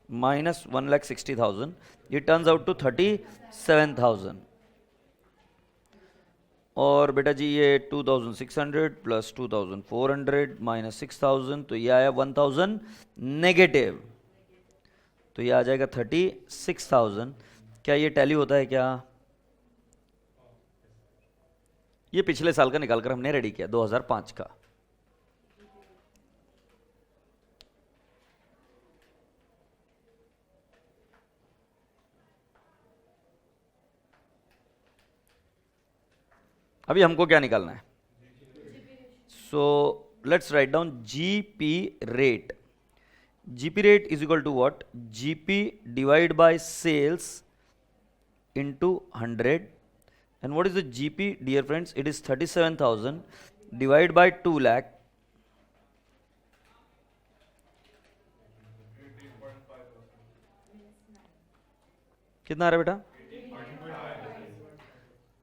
माइनस 1,60,000, ये टर्न्स आउट टू 37,000. और बेटा जी ये 2,600 प्लस 2,400 माइनस 6,000, तो ये आया 1,000 नेगेटिव, तो ये आ जाएगा 36,000. क्या ये टैली होता है क्या? ये पिछले साल का निकालकर हमने रेडी किया 2005 का. अभी हमको क्या निकालना है? So let's write down GP rate. GP rate is equal to what? GP divide by sales into 100. And what is the GP dear friends? It is 37,000 divide by 2 lakh. कितना आ रहा है बेटा?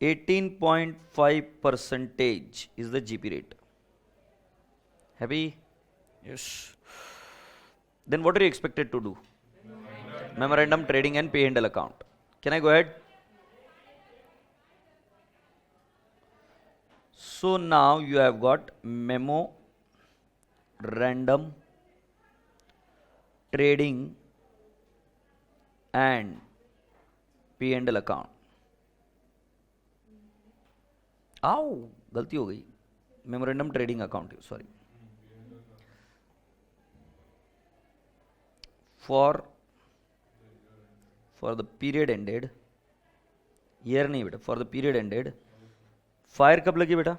18.5% is the GP rate. Happy? Yes. Then what are you expected to do? Memorandum trading and P&L account. Can I go ahead? So now you have got memo, random, trading and P&L account. आओ गलती हो गई, memorandum trading account, sorry. For the period ended, year नहीं बेटा, for the period ended. Fire कब लगी बेटा?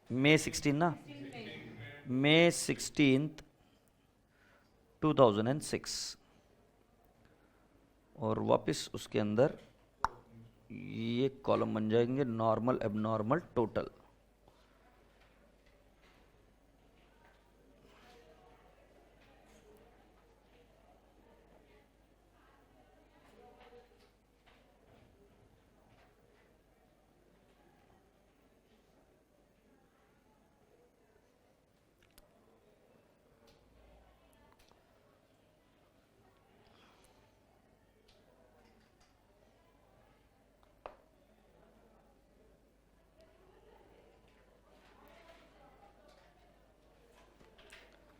May 16 ना, May 16th 2006. और वापस उसके अंदर ये कॉलम बन जाएंगे नॉर्मल, एबनॉर्मल, टोटल.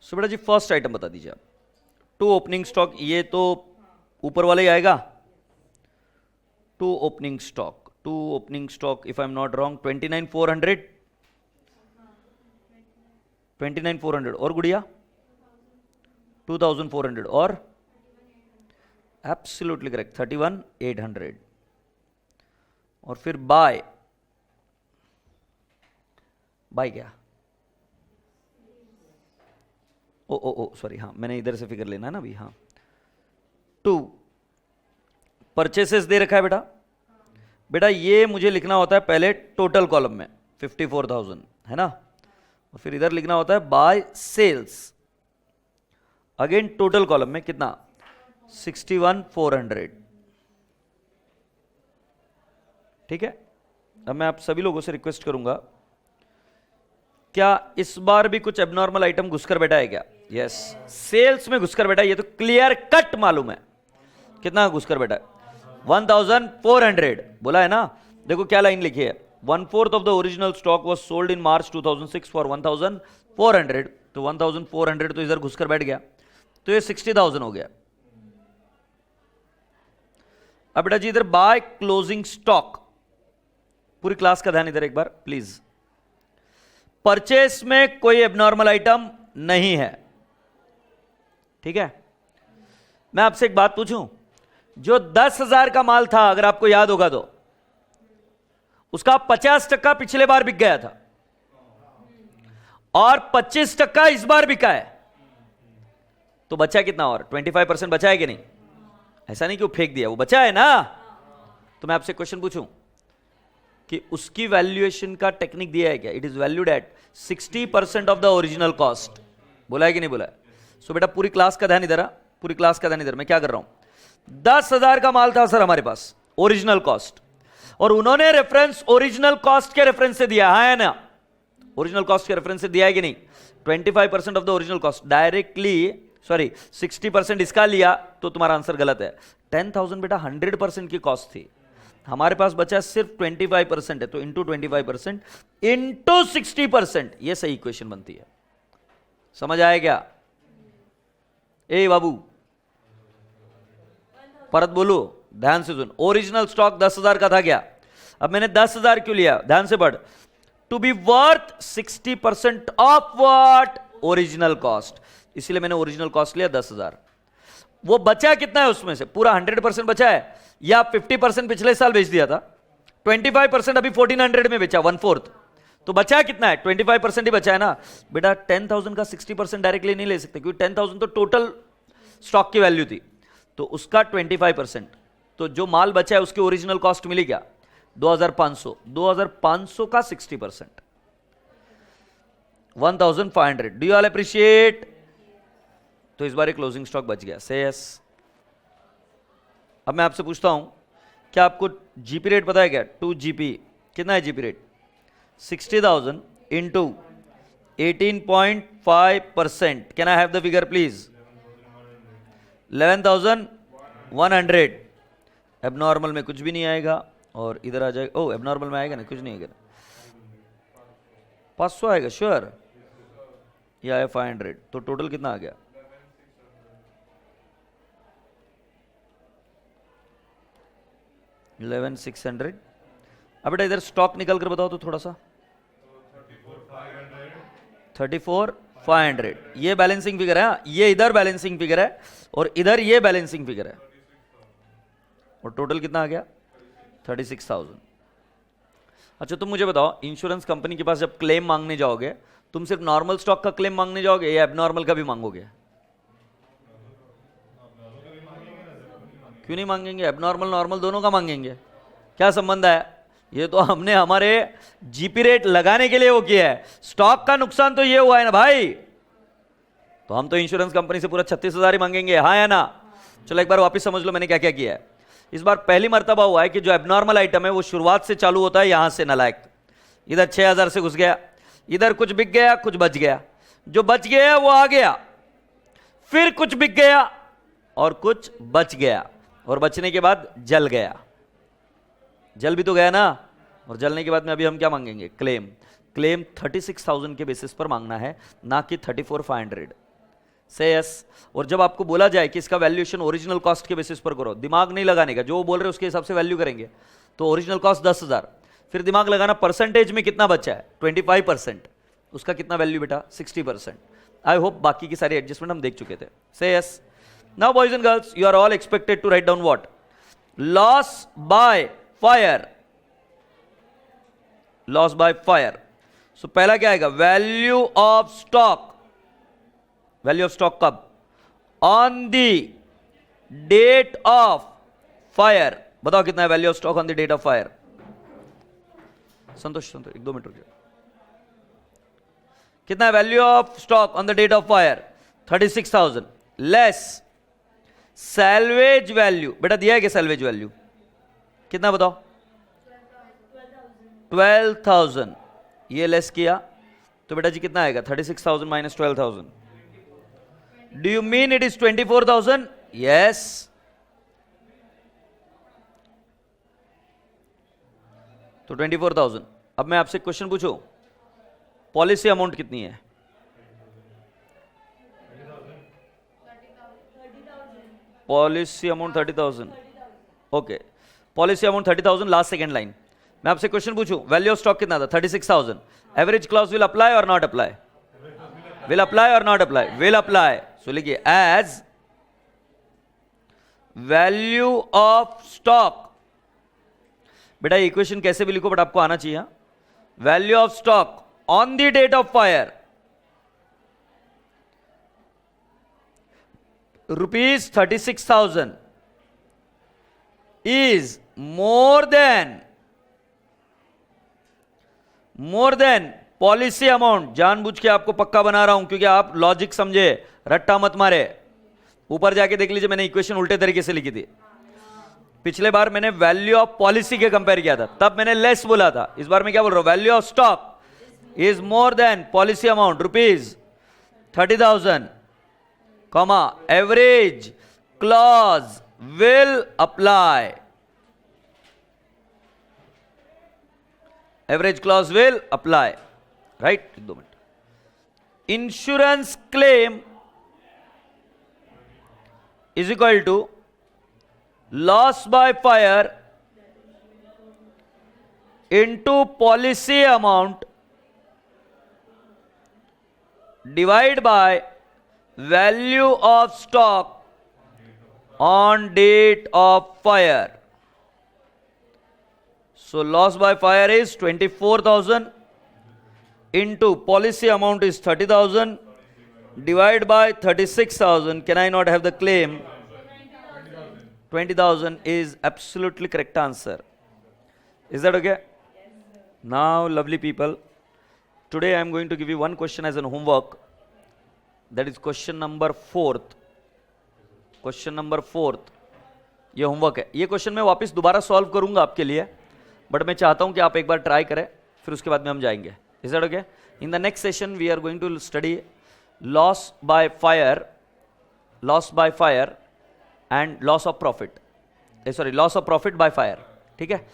सो बेटा जी फर्स्ट आइटम बता दीजिए आप. 2 ओपनिंग स्टॉक, ये तो ऊपर वाला ही आएगा. 2 opening stock, if I am not wrong 29,400. 29,400 और गुड़िया 2,400 और एब्सोल्युटली करेक्ट 31,800. और फिर बाय क्या? ओ सॉरी, हाँ मैंने इधर से फिगर लेना है ना अभी. हाँ 2 परचेसेस दे रखा है बेटा ये मुझे लिखना होता है पहले टोटल कॉलम में 54,000 है ना, और फिर इधर लिखना होता है by sales again total column में कितना 61,400. ठीक है, अब मैं आप सभी लोगों से रिक्वेस्ट करूंगा, क्या इस बार भी कुछ एबनॉर्मल आइटम घुसकर बैठा है क्या? यस, सेल्स में घुसकर बैठा है, ये तो क्लियर कट मालूम है। कितना घुसकर बैठा है? 1400 बोला है ना। देखो क्या लाइन लिखी है, 1/4 of the original stock was sold in March 2006 for 1400, तो 1400 तो इधर घुसकर बैठ गया, तो ये 60,000 हो गया। अब बेटा जी इधर बाय क्लोजिंग स्टॉक, पूरी क्लास का ध्यान इधर एक बार प्लीज। परचेस में कोई एबनॉर्मल आइटम नहीं है, ठीक है। मैं आपसे एक बात पूछूं, जो 10,000 का माल था, अगर आपको याद होगा तो उसका 50% पिछले बार बिक गया था और 25% इस बार बिका है, तो बचा कितना? और 25% बचा है कि नहीं? ऐसा नहीं कि वो फेंक दिया, वो बचा है ना। तो मैं आपसे क्वेश्चन पूछूं कि उसकी वैल्यूएशन का टेक्निक दिया है क्या? It is valued at 60% of the original cost, बोला है कि नहीं बोला है? सो बेटा पूरी क्लास का ध्यान इधर, पूरी क्लास का ध्यान इधर। मैं क्या कर रहा हूं, 10,000 का माल था सर हमारे पास, ओरिजिनल कॉस्ट, और उन्होंने रेफरेंस ओरिजिनल कॉस्ट के रेफरेंस से दिया है ना, ओरिजिनल कॉस्ट के रेफरेंस से दिया है कि नहीं? 25% of the original cost directly, sorry 60% इसका लिया, तो तुम्हारा आंसर गलत है। 10,000 बेटा 100% की कॉस्ट थी, हमारे पास बचा सिर्फ 25% है, तो इंटू 25% इंटू 60%, ये सही इक्वेशन बनती है। समझ आया क्या? ए बाबू परत बोलो, ध्यान से सुन। ओरिजिनल स्टॉक 10,000 का था क्या? अब मैंने 10,000 क्यों लिया? ध्यान से पढ़। To be worth 60% of what? Original cost, इसीलिए मैंने ओरिजिनल कॉस्ट लिया 10,000। वो बचा कितना है उसमें से? पूरा 100% बचा है, या 50% पिछले साल बेच दिया था, 25% अभी 1400 में बेचा, 1/4, तो बचा कितना है? 25% ही बचा है ना बेटा। 10,000 का 60% डायरेक्टली नहीं ले सकते, क्योंकि 10,000 तो टोटल स्टॉक की वैल्यू थी, तो उसका 25%, तो जो माल बचा है उसकी ओरिजिनल कॉस्ट मिली क्या? 2,500, 2,500 का 60%, 1,500। Do you all appreciate? तो इस बार एक क्लोजिंग स्टॉक बच गया, से यस। अब मैं आपसे पूछता हूं, क्या आपको जीपी रेट पता है क्या? 2 GP कितना है GP rate? 60,000 into 18.5%। Can I have the figure please? 11,100। Abnormal में कुछ भी नहीं आएगा, और इधर आ जाएगा, ओ एबनॉर्मल में आएगा ना, कुछ नहीं आएगा, 500 आएगा श्योर, या आया 500, तो टोटल कितना आ गया? 11,600। अब बेटा इधर स्टॉक निकल कर बताओ तो थोड़ा सा। 34,500, ये बैलेंसिंग फिगर है, ये इधर बैलेंसिंग फिगर है, और इधर ये बैलेंसिंग फिगर है, और टोटल कितना आ गया? 36,000। अच्छा तुम मुझे बताओ, इंश्योरेंस कंपनी के पास जब क्लेम मांगने जाओगे, तुम सिर्फ नॉर्मल स्टॉक का क्लेम मांगने जाओगे या एबनॉर्मल का भी मांगोगे? क्यों नहीं मांगेंगे? एबनॉर्मल नॉर्मल दोनों का मांगेंगे। क्या संबंध है? ये तो हमने हमारे जीपी रेट लगाने के लिए वो किया है, स्टॉक का नुकसान तो ये हुआ है ना भाई, तो हम तो इंश्योरेंस कंपनी से पूरा 36,000 ही मांगेंगे, हाँ या ना? चलो एक बार वापस समझ लो मैंने क्या क्या किया है। इस बार पहली मर्तबा हुआ है कि जो एबनॉर्मल आइटम है वो शुरुआत से चालू होता है यहां से, नालायक, इधर 6,000 से घुस गया, इधर कुछ बिक गया, कुछ बच गया, जो बच गया वो आ गया, फिर कुछ बिक गया और कुछ बच गया, और बचने के बाद जल गया, जल भी तो गया ना, और जलने के बाद में अभी हम क्या मांगेंगे? क्लेम। क्लेम 36,000 के बेसिस पर मांगना है, ना कि 34,500। से यस। और जब आपको बोला जाए कि इसका वैल्यूएशन ओरिजिनल कॉस्ट के बेसिस पर करो, दिमाग नहीं लगाने का, जो वो बोल रहे हैं उसके हिसाब से वैल्यू करेंगे, तो ओरिजिनल कॉस्ट 10,000, फिर दिमाग लगाना परसेंटेज में कितना बचा है? 25%, उसका कितना वैल्यू बेटा? 60%। आई होप बाकी की सारी एडजस्टमेंट हम देख चुके थे। Say yes. Now boys and girls, you are all expected to write down what? Loss by fire, loss by fire. So पहला क्या आएगा? Value of stock. Value of stock कब? On the date of fire. बताओ कितना है value of stock on the date of fire? Santosh Santosh 1-2 minute रुकिए। कितना है value of stock on the date of fire? 36,000 less salvage value. बेटा दिया है क्या सैल्वेज वैल्यू? कितना बताओ? 12,000, ये लेस किया तो बेटा जी कितना आएगा? 36,000 minus 12,000. Do you mean it is 24,000? Yes. तो 24,000. अब मैं आपसे क्वेश्चन पूछूं, पॉलिसी अमाउंट कितनी है? 30,000. Policy amount 30,000. Okay, policy amount 30,000. Last second line. मैं आपसे क्वेश्चन पूछूं, वैल्यू ऑफ स्टॉक कितना था? 36,000. Average clause will apply or not apply? Will apply or not apply? Will apply. So लिखिए एज वैल्यू ऑफ स्टॉक. बेटा equation कैसे भी लिखो बट आपको आना चाहिए. Value of stock on the date of fire ₹36,000 is more than policy amount. जानबूझ के आपको पक्का बना रहा हूं क्योंकि आप लॉजिक समझे, रट्टा मत मारे. ऊपर जाके देख लीजिए, मैंने इक्वेशन उल्टे तरीके से लिखी थी. पिछले बार मैंने वैल्यू ऑफ पॉलिसी के कंपेयर किया था, तब मैंने लेस बोला था. इस बार मैं क्या बोल रहा हूं? Value of stock is more than policy amount ₹30,000, comma average clause will apply. Average clause will apply. Right, 2 minute. Insurance claim is equal to loss by fire into policy amount divide by value of stock on date of fire. So loss by fire is 24,000 into policy amount is 30,000 divided by 36,000. Can I not have the claim? 20,000 is absolutely correct answer. Is that okay? Now lovely people, today I am going to give you one question as an homework. That is question number 4th. Question number 4th. ये homework है. ये question मैं वापस दोबारा solve करूंगा आपके लिए, but मैं चाहता हूं कि आप एक बार ट्राई करें, फिर उसके बाद में हम जाएंगे. Is that okay? In the next session we are going to study loss by fire and loss of profit. Sorry, loss of profit by fire. ठीक है,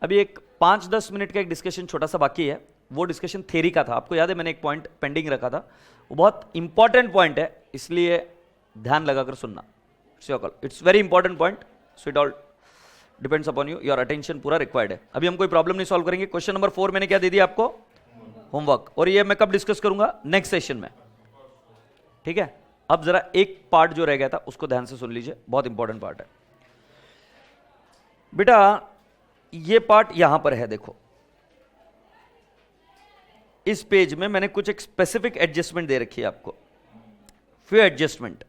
अभी एक 5-10 मिनट का एक डिस्कशन छोटा सा बाकी है. वो डिस्कशन थ्योरी का था. आपको याद है मैंने एक पॉइंट पेंडिंग रखा था, वो बहुत इंपॉर्टेंट पॉइंट है, इसलिए ध्यान लगाकर सुनना. It's very important point, so it all depends upon you. Your attention पूरा रिक्वायर्ड है. अभी हम कोई प्रॉब्लम नहीं सॉल्व करेंगे. क्वेश्चन नंबर 4 मैंने क्या दे दिया आपको? होमवर्क. और ये मैं कब डिस्कस करूंगा? नेक्स्ट सेशन में. ठीक है, अब जरा एक पार्ट जो रह गया था उसको ध्यान से सुन लीजिए, बहुत इंपॉर्टेंट पार्ट है बेटा. ये पार्ट यहां पर है, देखो इस पेज में मैंने कुछ एक स्पेसिफिक एडजस्टमेंट दे रखी है आपको. Few adjustment.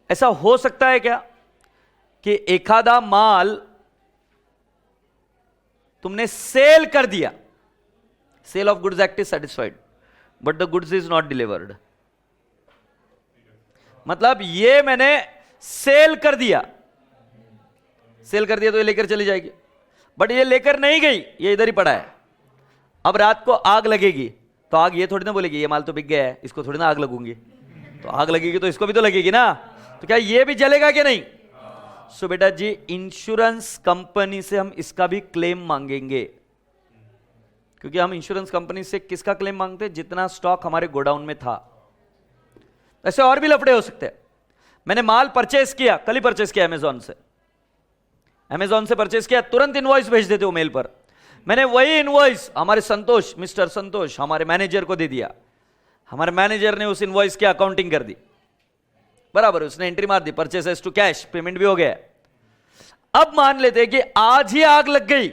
ऐसा हो सकता है क्या कि एखादा माल तुमने सेल कर दिया, sale of goods act is satisfied, but the goods is not delivered. मतलब ये मैंने सेल कर दिया तो ये लेकर चली जाएगी, बट ये लेकर नहीं गई, ये इधर ही पड़ा है. अब रात को आग लगेगी तो आग ये थोड़ी ना बोलेगी ये माल तो बिक गया है, इसको थोड़ी ना आग लगूंगी. तो आग लगेगी तो इसको भी तो लगेगी ना, तो क्या ये भी जलेगा कि नहीं? सो बेटा जी, इंश्योरेंस कंपनी से हम इसका भी क्लेम मांगेंगे, क्योंकि हम इंश्योरेंस कंपनी से किसका क्लेम मांगते हैं? जितना स्टॉक हमारे गोडाउन में था. ऐसे और भी लफड़े हो सकते हैं. मैंने माल परचेस किया, कल ही परचेस किया अमेजॉन से परचेस किया, तुरंत इनवॉइस भेज देते हो मेल पर. मैंने वही इनवॉइस हमारे संतोष, मिस्टर संतोष, हमारे मैनेजर को दे दिया. हमारे मैनेजर ने उस इनवॉइस की अकाउंटिंग कर दी, बराबर, उसने एंट्री मार दी, परचेसेस टू कैश, पेमेंट भी हो गया. अब मान लेते हैं कि आज ही आग लग गई,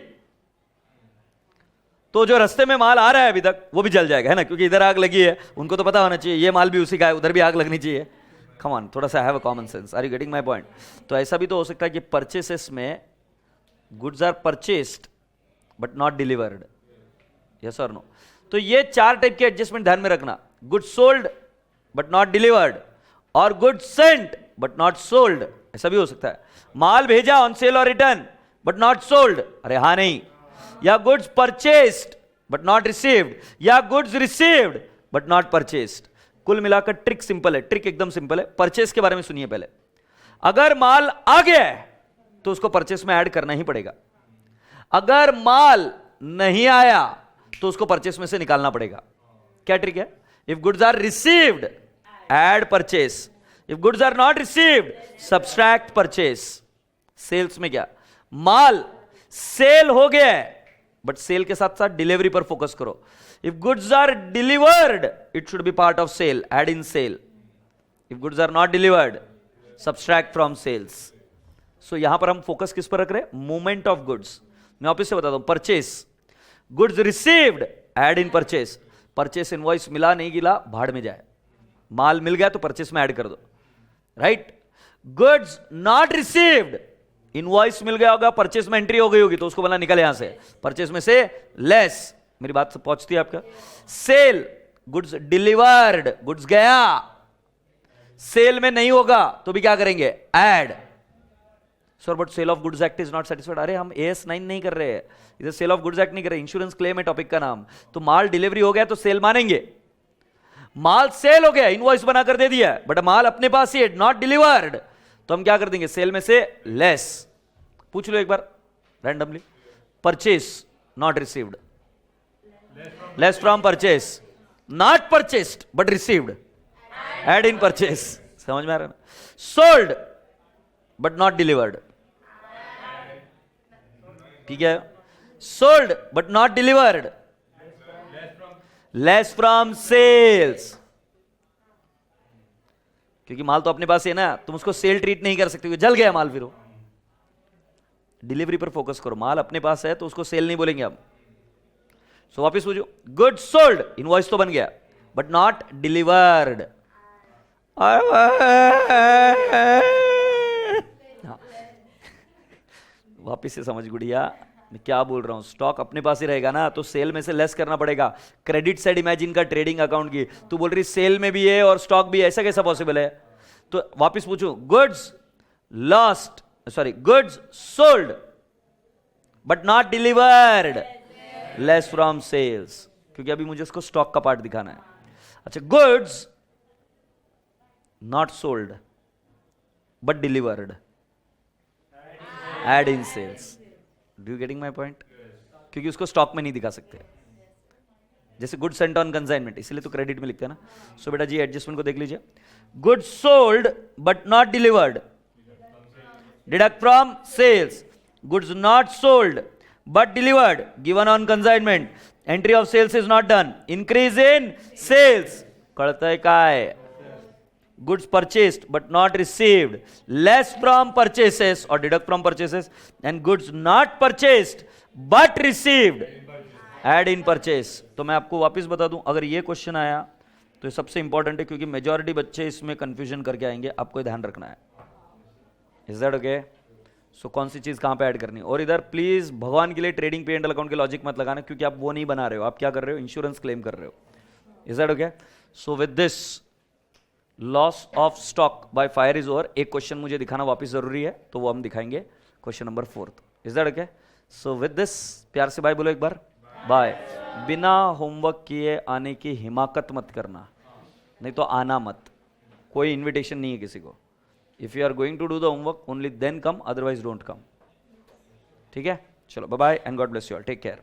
तो जो रास्ते में माल आ रहा है अभी तक वो भी जल जाएगा, है ना, क्योंकि इधर आग लगी है, उनको तो पता होना चाहिए ये माल भी उसी का है, उधर भी आग लगनी चाहिए. कम ऑन, थोड़ा सा have a common sense. Are you getting my point? तो ऐसा भी तो हो सकता है कि परचेसेस में goods are purchased but not delivered. Yes और नो? तो ये 4 टाइप के एडजस्टमेंट ध्यान में रखना. Goods sold but not delivered, और goods sent but not sold. ऐसा भी हो सकता है. माल भेजा on sale or return but not sold. अरे हाँ नहीं, या goods purchased but not received, या goods received but not purchased. कुल मिलाकर ट्रिक सिंपल है, ट्रिक एकदम सिंपल है। परचेस के बारे में सुनिए पहले। अगर माल आ गया है तो उसको परचेस में ऐड करना ही पड़ेगा। अगर माल नहीं आया तो उसको परचेस में से निकालना पड़ेगा। क्या ट्रिक है? If goods are received add purchase, if goods are not received subtract purchase. Sales में क्या, माल सेल हो गया है बट सेल के साथ साथ डिलीवरी पर फोकस करो। If goods are delivered it should be part of sale, add in sale. If goods are not delivered subtract from sales. So यहां पर हम फोकस किस पर रख रहे हैं? Movement of goods. मैं वापिस से बताता हूं, purchase, goods received add in purchase. Purchase invoice मिला नहीं गिला भाड़ में जाए, माल मिल गया तो परचेस में ऐड कर दो, right? Goods not received, invoice मिल गया होगा, परचेस में एंट्री हो गई होगी तो उसको बोला निकल यहां से, परचेस में से लेस। मेरी बात पहुंचती है आपका? सेल, गुड्स डिलीवर्ड, गुड्स गया, सेल में नहीं होगा तो भी क्या करेंगे? Add. Sir but sale of goods act is not satisfied. अरे हम AS9 नहीं कर रहे हैं इधर, सेल ऑफ गुड्स एक्ट नहीं कर रहे, इंश्योरेंस क्लेम है टॉपिक का नाम। तो माल डिलीवरी हो गया तो सेल मानेंगे। माल सेल हो गया, इनवॉइस बनाकर दे दिया, बट माल अपने पास ही है, नॉट डिलीवर्ड, तो हम क्या कर देंगे? सेल में से लेस। पूछ लो एक बार randomly, purchase not received, less from purchase, not purchased but received, add in purchase. समझ में आ रहा है ना? सोल्ड बट नॉट डिलीवर्ड, ठीक है? Sold but not delivered, less from sales. क्योंकि माल तो अपने पास है ना, तुम उसको सेल ट्रीट नहीं कर सकते, जल गया माल, फिर वो डिलीवरी पर फोकस करो। माल अपने पास है तो उसको सेल नहीं बोलेंगे हम। सो वापिस पूछो, गुड सोल्ड, इनवॉइस तो बन गया बट नॉट डिलीवर्ड। वापिस से समझ गुड़िया मैं क्या बोल रहा हूं। स्टॉक अपने पास ही रहेगा ना तो सेल में से लेस करना पड़ेगा। क्रेडिट साइड इमेजिन का ट्रेडिंग अकाउंट की, तू बोल रही सेल में भी है और स्टॉक भी है, ऐसा कैसा पॉसिबल है? तो वापिस पूछूं, goods lost, sorry goods sold but not delivered, less from sales, क्योंकि अभी मुझे उसको स्टॉक का पार्ट दिखाना है। अच्छा, goods not sold but delivered, add in sales. Do you getting my point? क्योंकि उसको स्टॉक में नहीं दिखा सकते, जैसे गुड्स सेंट ऑन कंसाइनमेंट, इसलिए तो क्रेडिट में लिखते हैं ना। सो बेटा जी एडजस्टमेंट को देख लीजिए। Goods sold but not delivered, deduct from sales. Goods not sold but delivered, given on consignment, entry of sales is not done, increase in sales, कळतंय काय? Goods purchased but not received, less from purchases or deduct from purchases, and goods not purchased but received, add in purchase। तो मैं आपको वापस बता दूं, अगर ये क्वेश्चन आया तो ये सबसे इंपॉर्टेंट है, क्योंकि मेजॉरिटी बच्चे इसमें कंफ्यूजन करके आएंगे, आपको ध्यान रखना है। Is that okay? सो कौन सी चीज कहां पे ऐड करनी है? और इधर प्लीज भगवान के लिए ट्रेडिंग P&L अकाउंट के लॉजिक मत लगाना, क्योंकि आप वो नहीं बना रहे हो, आप क्या कर रहे हो? इंश्योरेंस क्लेम कर रहे हो। Is that okay? So with this loss of stock by fire is over. एक क्वेश्चन मुझे दिखाना वापस जरूरी है, तो वो हम दिखाएंगे, question number 4। Is that okay? So with this प्यार से बाय बोलो एक बार, बाय। बिना होमवर्क किए आने की हिमाकत मत करना, नहीं तो आना मत, कोई इन्विटेशन नहीं है किसी को। If you are going to do the homework, only then come, otherwise don't come. ठीक है? चलो, bye bye and God bless you all. Take care.